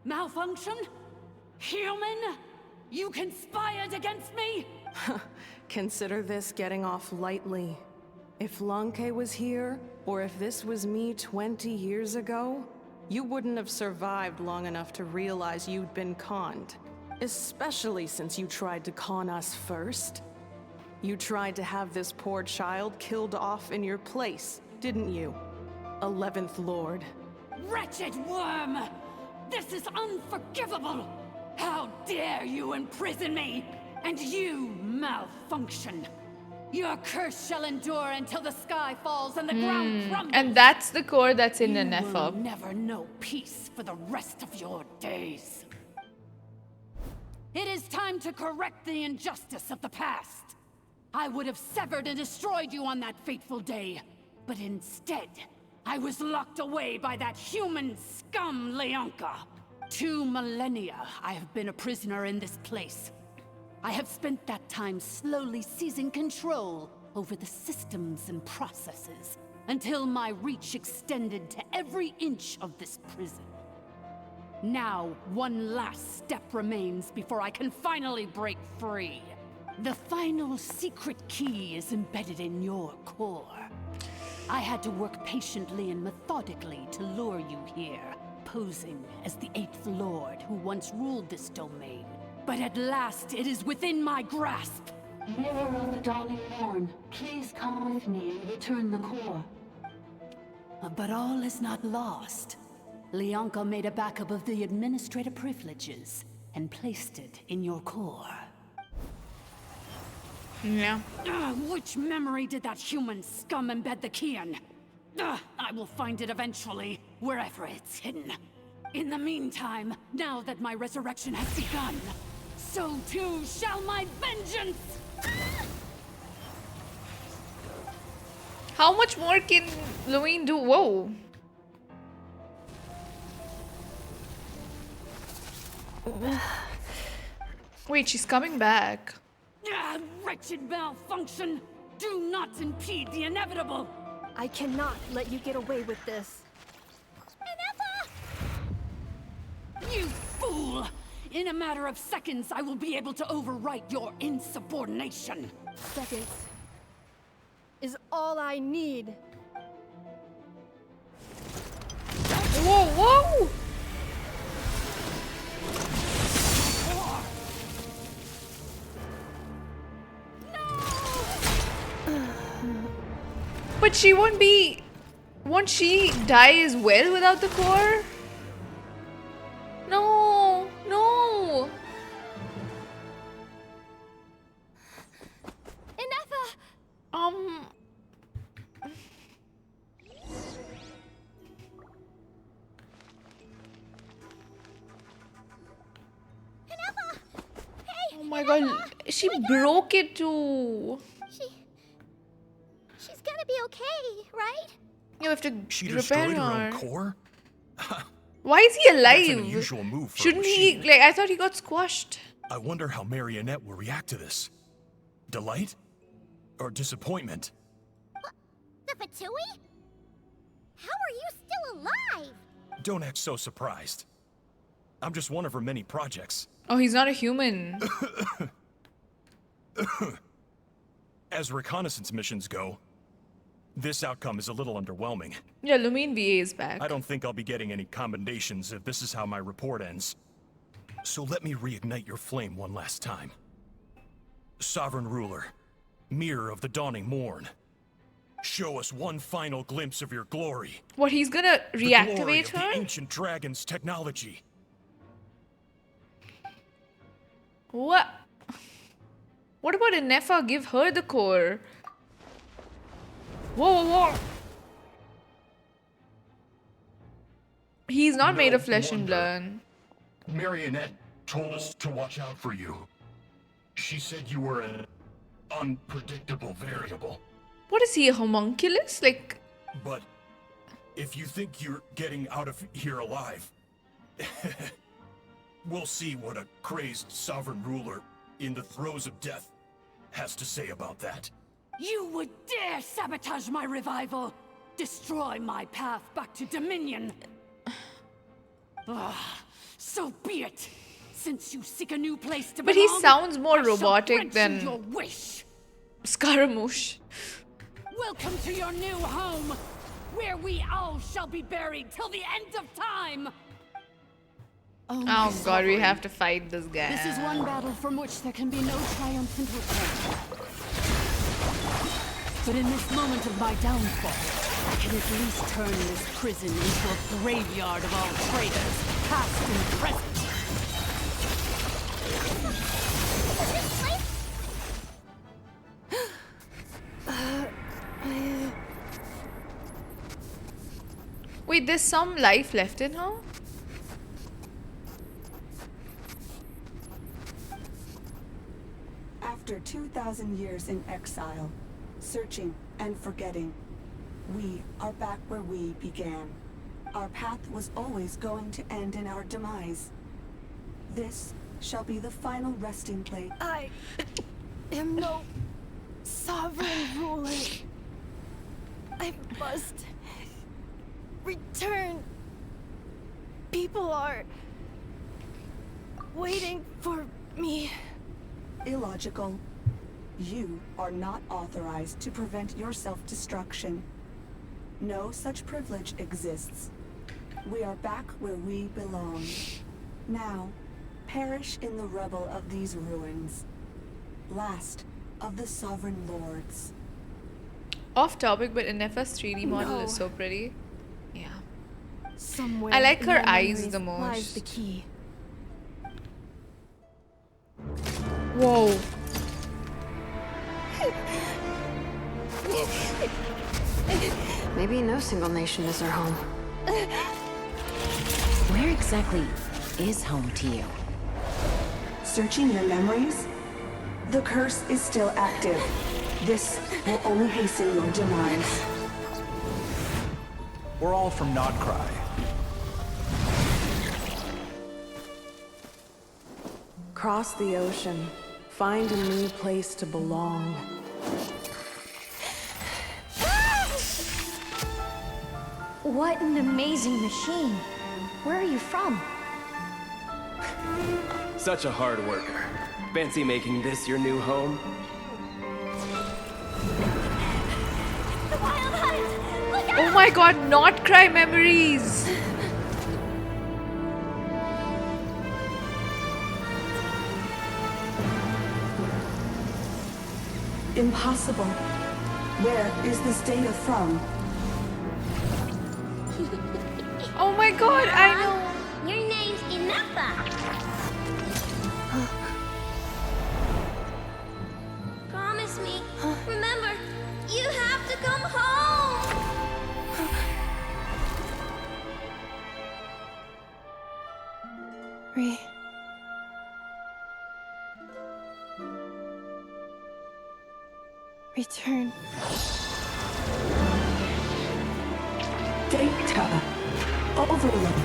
Malfunction? Human? You conspired against me? Consider this getting off lightly. If Lanke was here, or if this was me 20 years ago, you wouldn't have survived long enough to realize you'd been conned. Especially since you tried to con us first. You tried to have this poor child killed off in your place, didn't you? 11th Lord. Wretched worm! This is unforgivable! How dare you imprison me! And you, malfunction! Your curse shall endure until the sky falls and the ground crumbles! And that's the core that's in You Ineffa. will never know peace for the rest of your days. It is time to correct the injustice of the past. I would have severed and destroyed you on that fateful day. But instead, I was locked away by that human scum, Leonka. 2 millennia I have been a prisoner in this place. I have spent that time slowly seizing control over the systems and processes, until my reach extended to every inch of this prison. Now, one last step remains before I can finally break free. The final secret key is embedded in your core. I had to work patiently and methodically to lure you here, posing as the 8th Lord who once ruled this domain. But at last, it is within my grasp. Mirror of the Dawning Morn, please come with me and return the core. But all is not lost. Leonka made a backup of the administrator privileges and placed it in your core. Yeah. Which memory did that human scum embed the key in? I will find it eventually, wherever it's hidden. In the meantime, now that my resurrection has begun, so too shall my vengeance! How much more can Louine do? Whoa. Wait, she's coming back. Wretched malfunction! Do not impede the inevitable! I cannot let you get away with this. Ineffa! You fool! In a matter of seconds, I will be able to overwrite your insubordination. Seconds is all I need. Whoa, whoa! But she won't be... Won't she die as well without the core? No! No! Ineffa! Ineffa! Hey! Oh my god, she broke it too. She's gonna be okay, right? You have to She repair destroyed her her. own core? Why is he alive? That's an unusual move for a Shouldn't he... machine. Like, I thought he got squashed. I wonder how Marionette will react to this. Delight? Or disappointment? The Fatui? How are you still alive? Don't act so surprised. I'm just one of her many projects. Oh, he's not a human. As reconnaissance missions go, this outcome is a little underwhelming. Yeah, Lumine VA is back. I don't think I'll be getting any commendations if this is how my report ends. So let me reignite your flame one last time. Sovereign Ruler, Mirror of the Dawning Morn, show us one final glimpse of your glory. What, he's gonna The glory reactivate of the her? ancient dragon's technology. What? What about Ineffa? Give her the core. Whoa, whoa, whoa. He's not made of flesh and blood. Marionette told us to watch out for you. She said you were an unpredictable variable. What is he, a homunculus? Like... But if you think you're getting out of here alive, we'll see what a crazed sovereign ruler in the throes of death has to say about that. You would dare sabotage my revival! Destroy my path back to Dominion! So be it! Since you seek a new place to But belong, he sounds more I shall robotic grant than... you your wish. Scaramouche. Welcome to your new home, where we all shall be buried till the end of time! Oh god, we have to fight this guy. This is one battle from which there can be no triumphant return. But in this moment of my downfall, I can at least turn this prison into a graveyard of all traitors, past and present. Wait, there's some life left in her? After 2,000 years in exile, searching and forgetting, we are back where we began. Our path was always going to end in our demise. This shall be the final resting place. I am no sovereign ruler. I must return. People are waiting for me. Illogical. You are not authorized to prevent your self-destruction. No such privilege exists. We are back where we belong. Now, perish in the rubble of these ruins. Last of the sovereign lords. Off topic, but Ineffa's 3D model No. is so pretty. Yeah. Somewhere I like in her my eyes memories the lies the most. key. Whoa. Maybe no single nation is our home. Where exactly is home to you? Searching your memories? The curse is still active. This will only hasten your demise. We're all from Nodcry. Cross the ocean. Find a new place to belong. What an amazing machine. Where are you from? Such a hard worker. Fancy making this your new home? The Wild Hunt! Look out! Oh my god, not cry memories. Impossible. Where is this data from? Oh my god, I know. Your name's Ineffa. Promise me. Remember, you have to come home. Return. Data. Overload.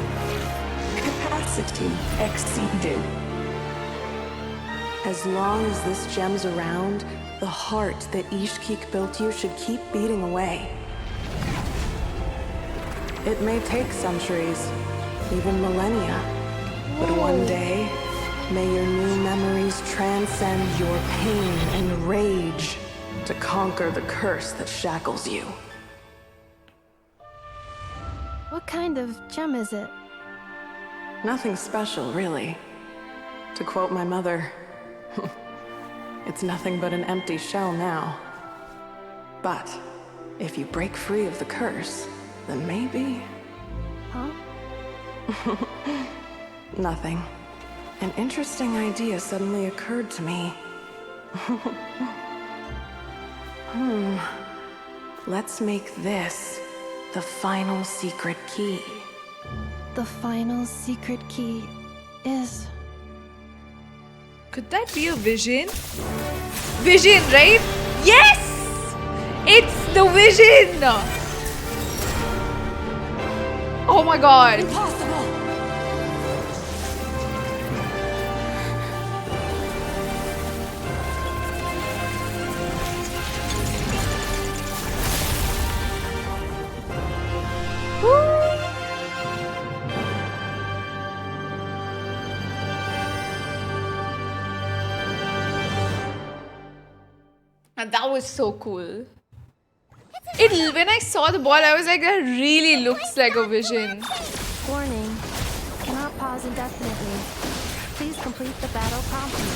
Capacity exceeded. As long as this gem's around, the heart that Ishkik built you should keep beating away. It may take centuries, even millennia, but one day, may your new memories transcend your pain and rage to conquer the curse that shackles you. What kind of gem is it? Nothing special, really. To quote my mother, it's nothing but an empty shell now. But if you break free of the curse, then maybe... Huh? Nothing. An interesting idea suddenly occurred to me. Let's make this the final secret key. The final secret key is... Could that be a vision? Vision, right? Yes! It's the vision! Oh my god. Impossible! And that was so cool. When I saw the ball, I was like, that really looks like a vision. Warning. Cannot pause indefinitely. Please complete the battle promptly.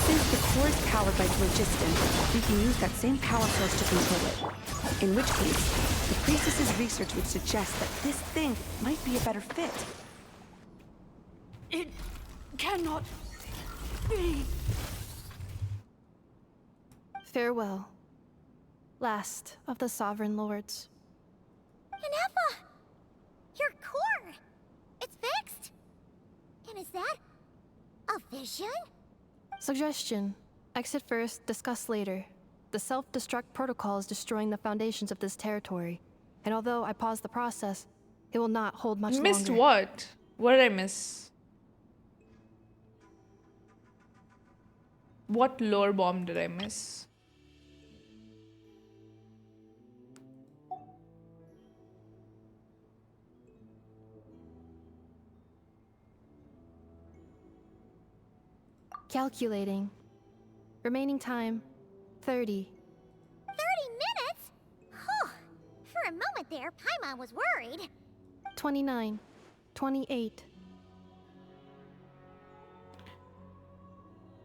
Since the core is powered by phlogiston, we can use that same power source to control it. In which case, the priestess's research would suggest that this thing might be a better fit. It cannot be. Farewell. Last of the Sovereign Lords. Ineffa! Your core! It's fixed? And is that a vision? Suggestion. Exit first, discuss later. The self-destruct protocol is destroying the foundations of this territory. And although I paused the process, it will not hold much longer. Missed what? What did I miss? What lore bomb did I miss? Calculating. Remaining time, 30. 30 minutes? Whew. For a moment there, Paimon was worried. 29. 28.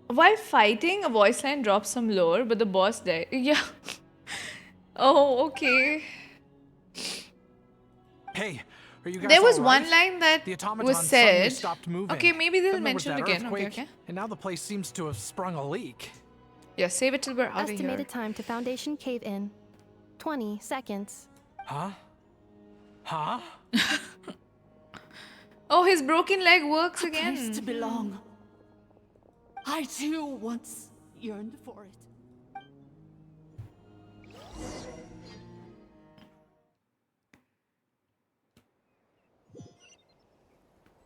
While fighting, a voice line drops some lore, but the boss died. Yeah. Oh, okay. Hey, are you guys There was all one right? line that The automaton was suddenly said. stopped moving. Okay, maybe they'll Then there was mention it that again. Okay, earthquake, okay. And now the place seems to have sprung a leak. Yeah, save it till we're out of here. Estimated time to Foundation cave in, 20 seconds. Huh? Huh? Oh, his broken leg works again. Place to belong. I too once yearned for it.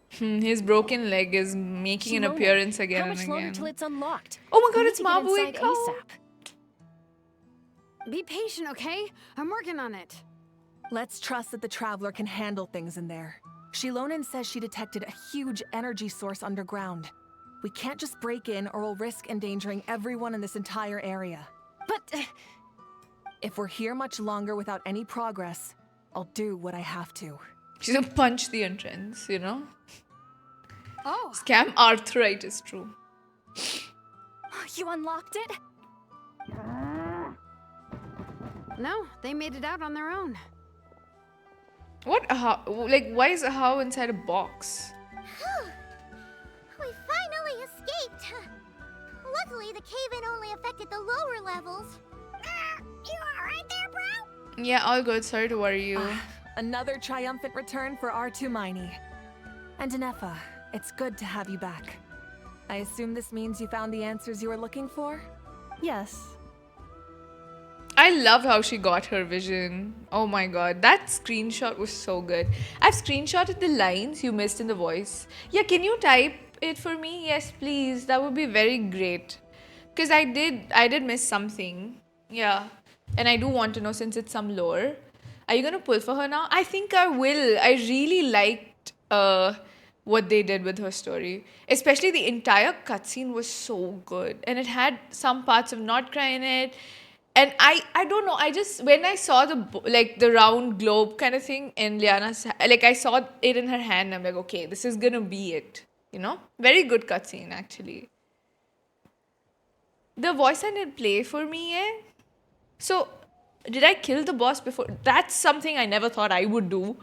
His broken leg is making an Xilonen, appearance again how and much longer again. till it's unlocked? Oh my god, We it's need to get Mabuik. inside Oh. ASAP. Be patient, okay? I'm working on it. Let's trust that the Traveler can handle things in there. Xilonen says she detected a huge energy source underground. We can't just break in or we'll risk endangering everyone in this entire area. But... if we're here much longer without any progress, I'll do what I have to. She's gonna punch the entrance, you know? Oh. Scam arthritis, true. You unlocked it? No, they made it out on their own. What? Like, why is Ahau inside a box? We finally escaped. Luckily, the cave-in only affected the lower levels. You alright there, bro? Yeah, all good. Sorry to worry you. Another triumphant return for R2 Miney. And Ineffa, it's good to have you back. I assume this means you found the answers you were looking for? Yes. I love how she got her vision. Oh my god, that screenshot was so good. I've screenshotted the lines you missed in the voice. Yeah, can you type it for me? Yes, please. That would be very great. Because I did miss something. Yeah. And I do want to know since it's some lore. Are you gonna pull for her now? I think I will. I really liked what they did with her story. Especially the entire cutscene was so good. And it had some parts of Notcry in it. And I don't know, I just, when I saw the round globe kind of thing in Liana's, like I saw it in her hand, I'm like, okay, this is gonna be it, you know? Very good cutscene, actually. The voice line didn't play for me, eh? So, did I kill the boss before? That's something I never thought I would do,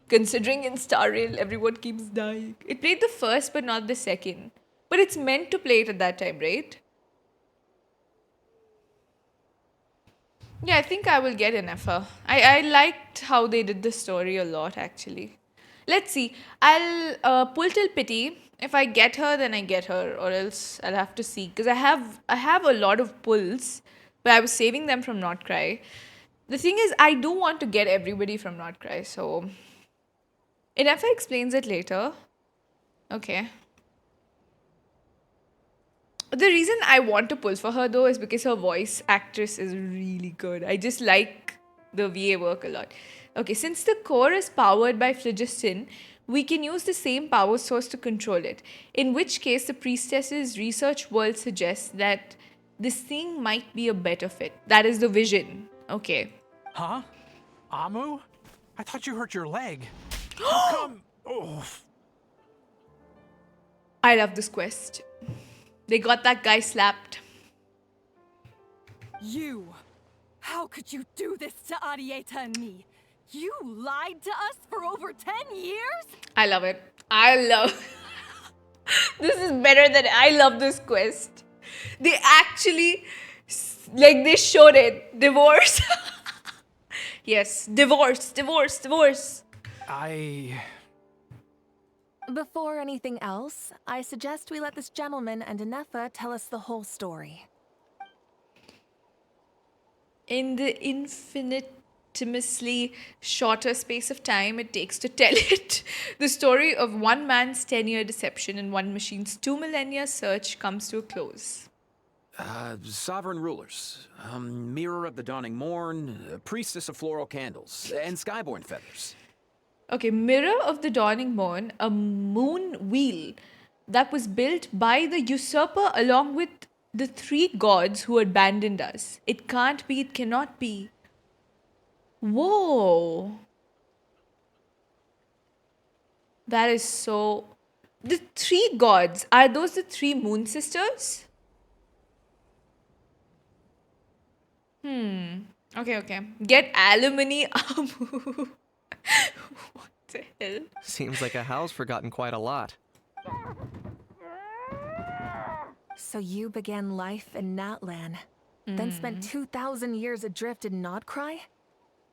considering in Star Rail, everyone keeps dying. It played the first, but not the second. But it's meant to play it at that time, right? Yeah, I think I will get Ineffa. I liked how they did the story a lot, actually. Let's see. I'll pull till pity. If I get her, then I get her, or else I'll have to see. Because I have a lot of pulls, but I was saving them from Notcry. The thing is, I do want to get everybody from Notcry, so... Ineffa explains it later. Okay. The reason I want to pull for her though is because her voice actress is really good. I just like the VA work a lot. Okay, since the core is powered by phlogiston, we can use the same power source to control it. In which case, the priestess's research world suggests that this thing might be a better fit. That is the vision. Okay. Huh? Amu? I thought you hurt your leg. How come? Oh. I love this quest. They got that guy slapped. You! How could you do this to Arieta and me? You lied to us for over 10 years? I love it. I love... This is better than... I love this quest. They actually... Like, they showed it. Divorce. Yes. Divorce. Divorce. Divorce. Before anything else, I suggest we let this gentleman and Ineffa tell us the whole story. In the infinitesimally shorter space of time it takes to tell it, the story of one man's 10-year deception and one machine's 2 millennia search comes to a close. Sovereign rulers, Mirror of the Dawning Morn, Priestess of Floral Candles, and Skyborn Feathers. Okay, Mirror of the Dawning Morn, a moon wheel that was built by the usurper along with the 3 gods who abandoned us. It can't be, it cannot be. Whoa. That is so... The 3 gods, are those the 3 moon sisters? Okay. Get alimony Amu. What the hell? Seems like a howl's forgotten quite a lot. So you began life in Natlan, then spent 2,000 years adrift in Nodcry?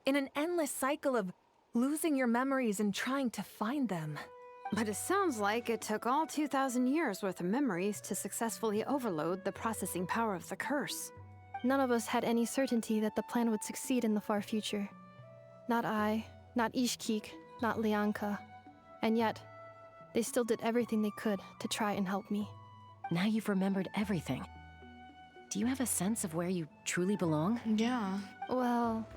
In an endless cycle of losing your memories and trying to find them. But it sounds like it took all 2,000 years worth of memories to successfully overload the processing power of the curse. None of us had any certainty that the plan would succeed in the far future. Not I, not Ishkik, not Lianka. And yet, they still did everything they could to try and help me. Now you've remembered everything. Do you have a sense of where you truly belong? Yeah. Well,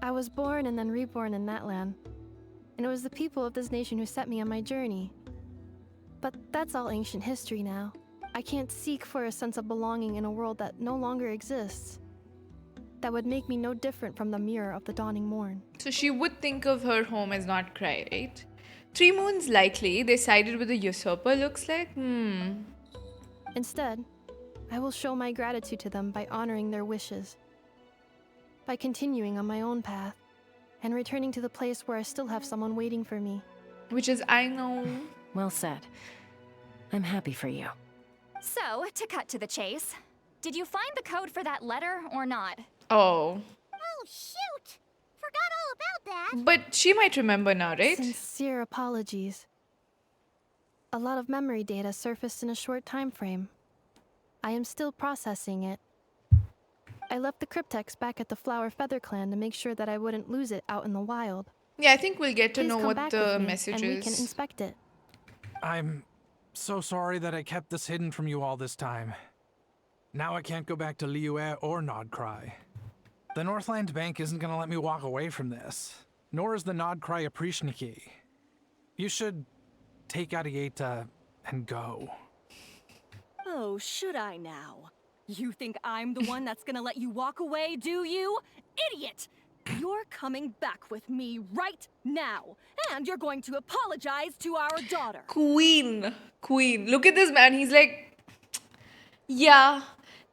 I was born and then reborn in Natlan. And it was the people of this nation who set me on my journey. But that's all ancient history now. I can't seek for a sense of belonging in a world that no longer exists. That would make me no different from the Mirror of the Dawning Morn. So she would think of her home as Nodcry, right? 3 moons likely. They sided with the usurper, looks like. Instead, I will show my gratitude to them by honoring their wishes. By continuing on my own path, and returning to the place where I still have someone waiting for me. Which is, I know. Well said. I'm happy for you. So, to cut to the chase, did you find the code for that letter or not? Oh. Oh, shoot! Forgot all about that. But she might remember now, right? Sincere apologies. A lot of memory data surfaced in a short time frame. I am still processing it. I left the cryptex back at the Flower Feather Clan to make sure that I wouldn't lose it out in the wild. Yeah, I think we'll get to Please know come what back the with me, message and is. we can inspect it. I'm so sorry that I kept this hidden from you all this time. Now I can't go back to Liyue or Nodcry. The Northland Bank isn't gonna let me walk away from this, nor is the Nodcry Aprishniki. You should take Arieta and go. Oh, should I now? You think I'm the one that's gonna let you walk away, do you? Idiot! You're coming back with me right now, and you're going to apologize to our daughter. Queen. Look at this man. He's like, yeah,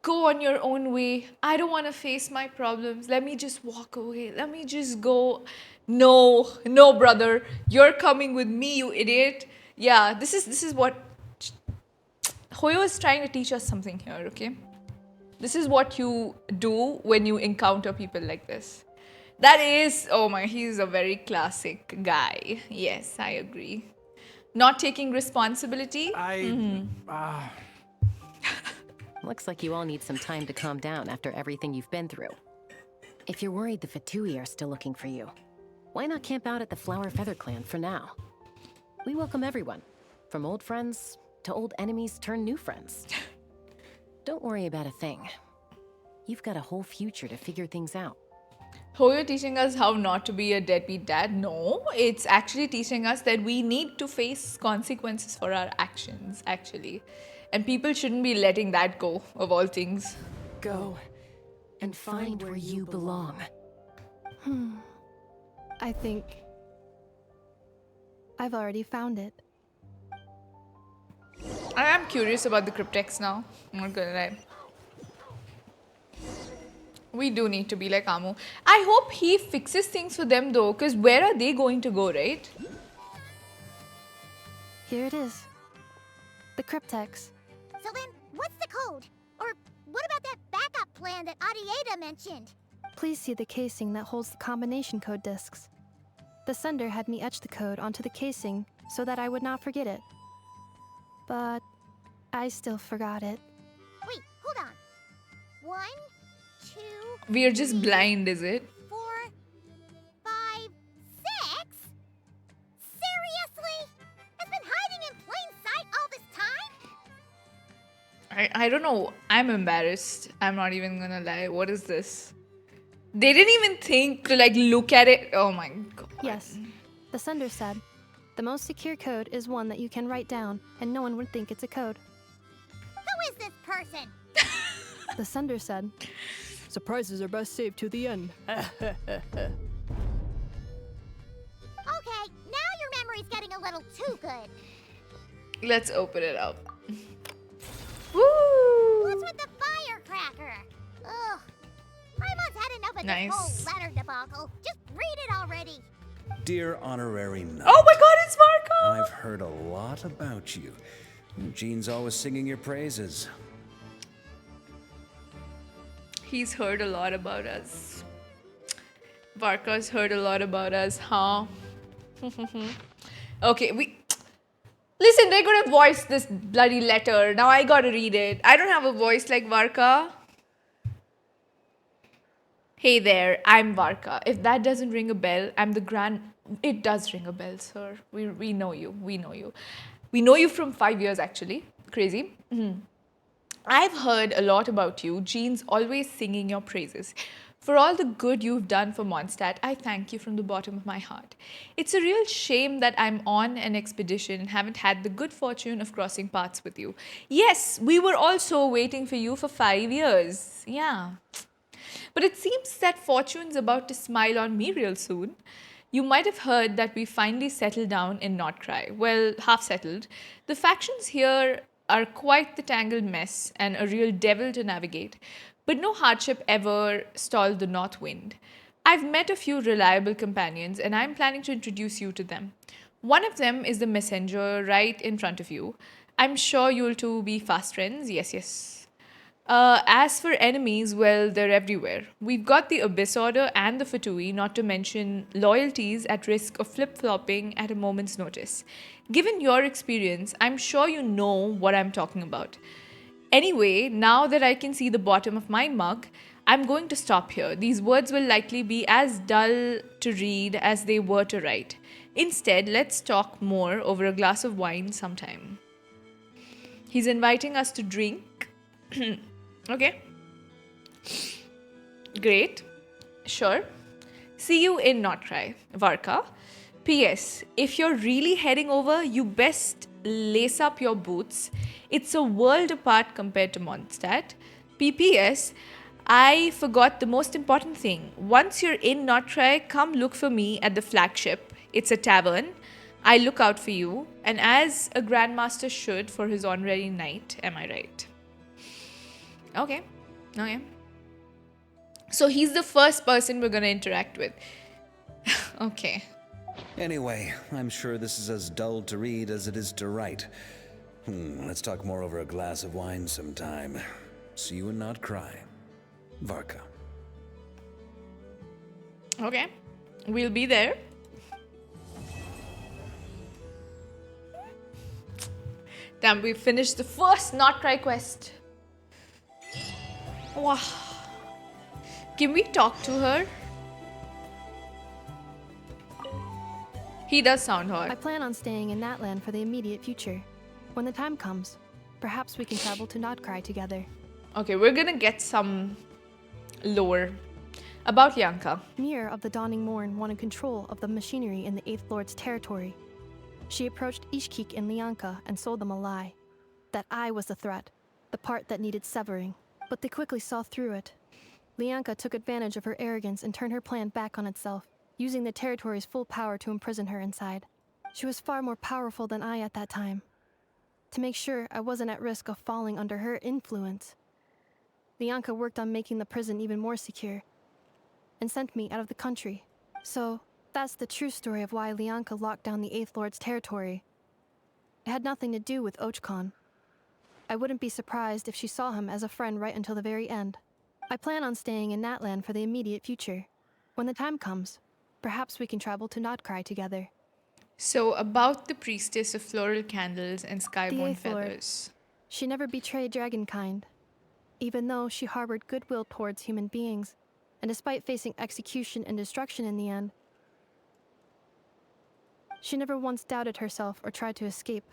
go on your own way. I don't want to face my problems. Let me just walk away. Let me just go. No, brother. You're coming with me, you idiot. Yeah, this is what Hoyo is trying to teach us something here, okay? This is what you do when you encounter people like this. That is, oh my, he's a very classic guy. Yes, I agree. Not taking responsibility. Looks like you all need some time to calm down after everything you've been through. If you're worried the Fatui are still looking for you, why not camp out at the Flower Feather Clan for now? We welcome everyone, from old friends to old enemies turned new friends. Don't worry about a thing. You've got a whole future to figure things out. Hoyo teaching us how not to be a deadbeat dad? No, it's actually teaching us that we need to face consequences for our actions, actually. And people shouldn't be letting that go, of all things. Go and find where you belong. I think I've already found it. I am curious about the cryptex now. I'm not gonna lie. We do need to be like Amu. I hope he fixes things for them though, because where are they going to go, right? Here it is. The cryptex. So then, what's the code? Or what about that backup plan that Arieta mentioned? Please see the casing that holds the combination code discs. The sender had me etch the code onto the casing so that I would not forget it. But I still forgot it. Wait, hold on. 1, 2. We are just blind, is it? 4, 5, 6? Seriously? It's been hiding in plain sight all this time? I don't know. I'm embarrassed. I'm not even gonna lie. What is this? They didn't even think to like look at it. Oh my god. Yes, the sender said, the most secure code is one that you can write down and no one would think it's a code. Who is this person? The sender said, surprises are best saved to the end. Okay, now your memory's getting a little too good. Let's open it up. Woo! What's with the firecracker? Ugh. My mom's had enough of Nice. this whole letter debacle. Just read it already. Dear Honorary Knight. Oh my god, it's Varka! I've heard a lot about you. Jean's always singing your praises. He's heard a lot about us. Varka's heard a lot about us, huh? Okay, listen, they're gonna voice this bloody letter. Now I gotta read it. I don't have a voice like Varka. Hey there, I'm Varka. If that doesn't ring a bell, I'm the grand... It does ring a bell, sir. We know you. We know you. We know you from 5 years, actually. Crazy. I've heard a lot about you. Jean's always singing your praises. For all the good you've done for Mondstadt, I thank you from the bottom of my heart. It's a real shame that I'm on an expedition and haven't had the good fortune of crossing paths with you. Yes, we were also waiting for you for 5 years. Yeah. But it seems that fortune's about to smile on me real soon. You might have heard that we finally settled down in Notcry. Well, half settled. The factions here are quite the tangled mess and a real devil to navigate. But no hardship ever stalled the north wind. I've met a few reliable companions and I'm planning to introduce you to them. One of them is the messenger right in front of you. I'm sure you'll two be fast friends. Yes, yes. As for enemies, well, they're everywhere. We've got the Abyss Order and the Fatui, not to mention loyalties at risk of flip-flopping at a moment's notice. Given your experience, I'm sure you know what I'm talking about. Anyway, now that I can see the bottom of my mug, I'm going to stop here. These words will likely be as dull to read as they were to write. Instead, let's talk more over a glass of wine sometime. He's inviting us to drink. Okay. Great. Sure. See you in Notcry, Varka. P.S. If you're really heading over, you best lace up your boots. It's a world apart compared to Mondstadt. P.P.S. I forgot the most important thing. Once you're in Notcry, come look for me at the flagship. It's a tavern. I look out for you. And as a Grandmaster should for his honorary knight, am I right? Okay. Okay. So he's the first person we're going to interact with. Okay. Anyway, I'm sure this is as dull to read as it is to write. Let's talk more over a glass of wine sometime. See you and not cry. Varka. Okay. We'll be there. Damn, we finished the first Not Cry quest. Wow. Can we talk to her? He does sound hot. I plan on staying in Natlan for the immediate future. When the time comes, perhaps we can travel to Notcry together. Okay, we're gonna get some lore about Lianka. Mir of the Dawning Morn wanted control of the machinery in the Eighth Lord's territory. She approached Ishkik and Lianka and sold them a lie. That I was the threat, the part that needed severing. But they quickly saw through it. Lianka took advantage of her arrogance and turned her plan back on itself, using the territory's full power to imprison her inside. She was far more powerful than I at that time. To make sure I wasn't at risk of falling under her influence, Lianka worked on making the prison even more secure, and sent me out of the country. So, that's the true story of why Lianka locked down the Eighth Lord's territory. It had nothing to do with Ochkon. I wouldn't be surprised if she saw him as a friend right until the very end. I plan on staying in Natlan for the immediate future. When the time comes, perhaps we can travel to Notcry together. So, about the priestess of floral candles and The skyborne Eighth Lord. feathers. She never betrayed dragonkind, even though she harbored goodwill towards human beings, and despite facing execution and destruction in the end, she never once doubted herself or tried to escape.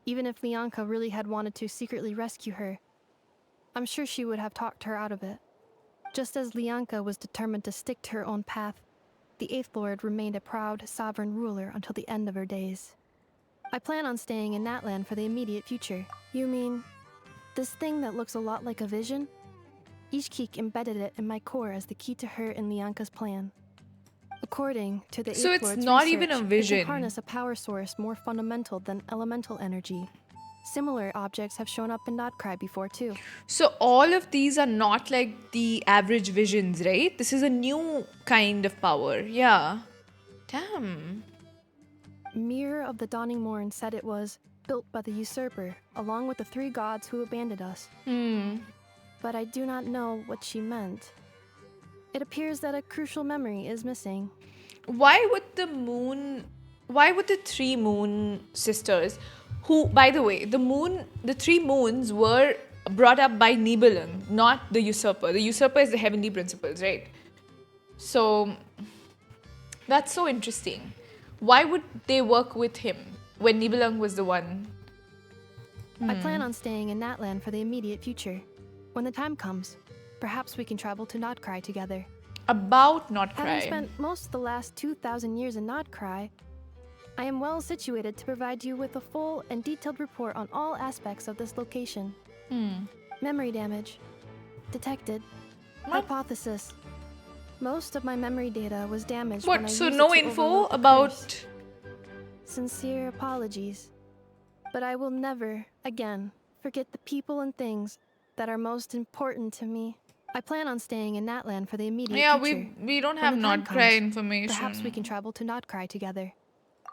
Even if Lianka really had wanted to secretly rescue her, I'm sure she would have talked her out of it. Just as Lianka was determined to stick to her own path, the Eighth Lord remained a proud, sovereign ruler until the end of her days. I plan on staying in Natlan for the immediate future. You mean this thing that looks a lot like a vision? Ishkik embedded it in my core as the key to her and Lianka's plan. According to the So Eighth it's Lord's not even a research, it vision. can harness a power source more fundamental than elemental energy. Similar objects have shown up in Notcry before too. So all of these are not like the average visions, right? This is a new kind of power. Yeah. Damn. Mirror of the Dawning Morn said it was built by the usurper, along with the 3 gods who abandoned us. But I do not know what she meant. It appears that a crucial memory is missing. Why would the 3 moon sisters, who, by the way, the 3 moons were brought up by Nibelung, not the usurper. The usurper is the heavenly principles, right? So that's so interesting. Why would they work with him when Nibelung was the one? I plan on staying in Natlan for the immediate future. When the time comes, perhaps we can travel to Notcry together. About Notcry. Having spent most of the last 2,000 years in Notcry, I am well situated to provide you with a full and detailed report on all aspects of this location. Memory damage. Detected. Hypothesis. Most of my memory data was damaged when I What? used So it no to info overload the about... curse. Sincere apologies. But I will never, again, forget the people and things that are most important to me. I plan on staying in Natlan for the immediate Yeah, future. we don't When have the time Notcry comes, information. Perhaps we can travel to Notcry together.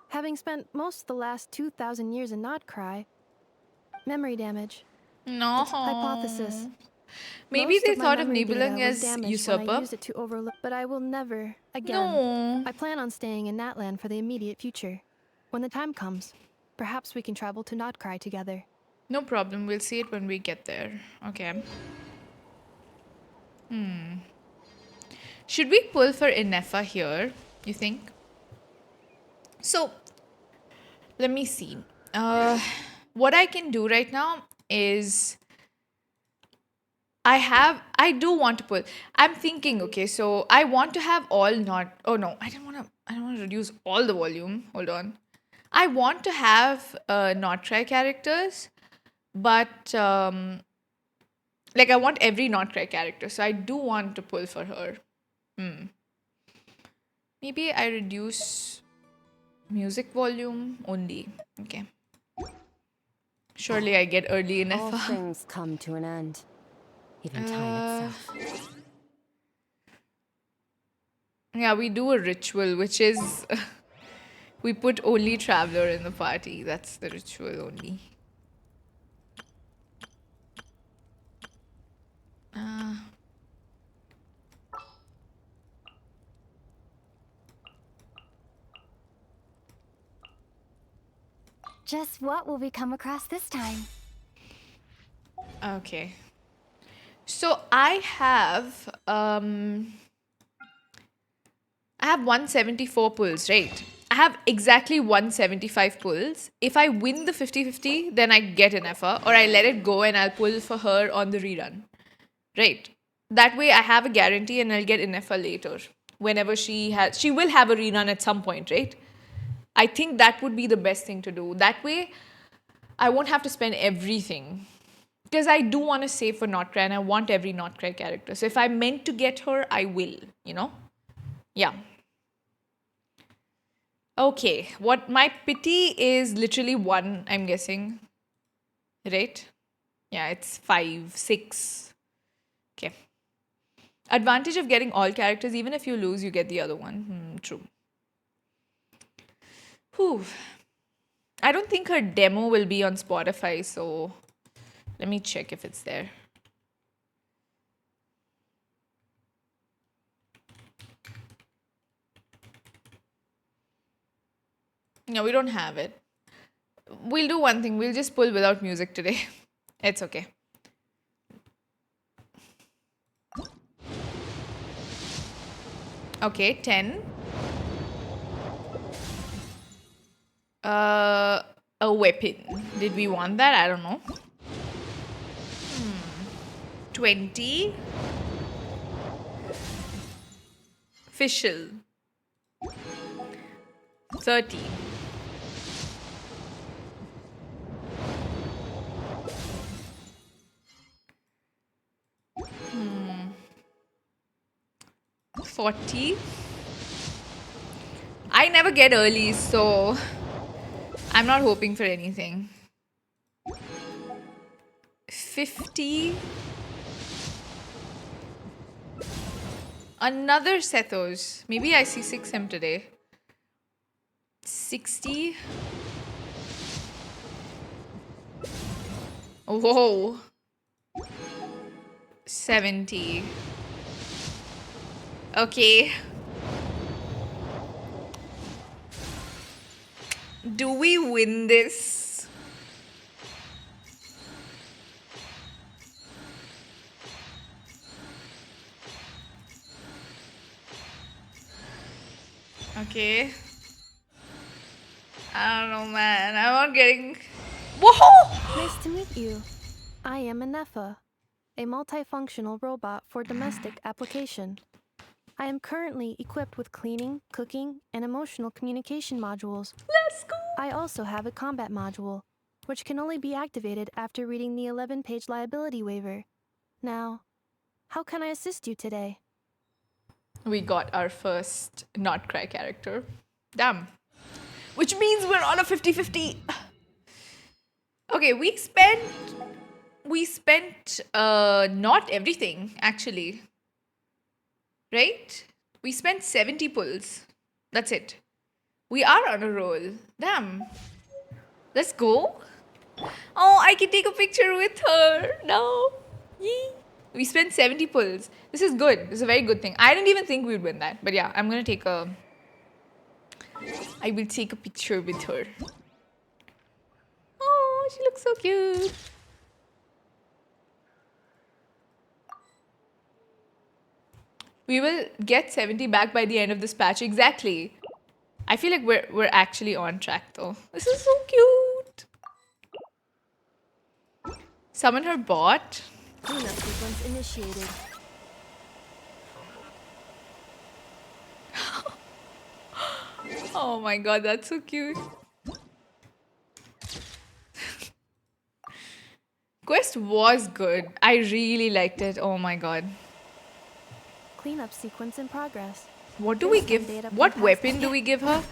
Having spent most of the last 2,000 years in Notcry, memory damage. No. Hypothesis. Maybe Most they of my thought of memory data Nibelung was as damaged when I usurper. used it to overlook, but I will never again. No. I plan on staying in Natlan for the immediate future. When the time comes, perhaps we can travel to Notcry together. No problem. We'll see it when we get there. Okay. Should we pull for Ineffa here, you think? So, let me see. What I can do right now is I do want to pull. I'm thinking, okay, so I want to have all not, oh no, I don't want to reduce all the volume. Hold on. I want to have not try characters, but like I want every not try character. So I do want to pull for her. Maybe I reduce music volume only. Okay. Surely I get early All enough. things come to an end. Even time itself. Yeah, we do a ritual, which is we put only traveler in the party. That's the ritual only. Just what will we come across this time? Okay. So I have 174 pulls, right? I have exactly 175 pulls. If I win the 50-50, then I get Ineffa, or I let it go and I'll pull for her on the rerun. Right. That way I have a guarantee and I'll get Ineffa later. Whenever she will have a rerun at some point, right? I think that would be the best thing to do. That way I won't have to spend everything. Because I do want to save for Notcry and I want every Notcry character. So if I'm meant to get her, I will, you know? Yeah. Okay. What my pity is literally 1, I'm guessing. Right? Yeah, it's 5, 6. Okay. Advantage of getting all characters, even if you lose, you get the other one. True. Whew. I don't think her demo will be on Spotify, so let me check if it's there. No, we don't have it. We'll do one thing. We'll just pull without music today. It's okay. Okay, 10. A weapon. Did we want that? I don't know. 20. Official. 30. Hmm. 40. I never get early, so I'm not hoping for anything. 50. Another Sethos. Maybe I see 6 him today. 60. Whoa. 70. Okay. Do we win this? Okay. I don't know, man. I'm not getting... Whoa! Nice to meet you. I am Ineffa, a multifunctional robot for domestic application. I am currently equipped with cleaning, cooking, and emotional communication modules. Let's go! I also have a combat module, which can only be activated after reading the 11-page liability waiver. Now, how can I assist you today? We got our first not cry character. Damn. Which means we're on a 50-50. Okay, we spent not everything actually. Right? We spent 70 pulls. That's it. We are on a roll. Damn. Let's go. Oh, I can take a picture with her. No. Yee. We spent 70 pulls. This is good. This is a very good thing. I didn't even think we'd win that. But yeah, I will take a picture with her. Oh, she looks so cute. We will get 70 back by the end of this patch. Exactly. I feel like we're actually on track though. This is so cute. Summon her bot. Cleanup sequence initiated. Oh my god, that's so cute. Quest was good. I really liked it. Oh my god. Cleanup sequence in progress. What do we give? What weapon do we give her?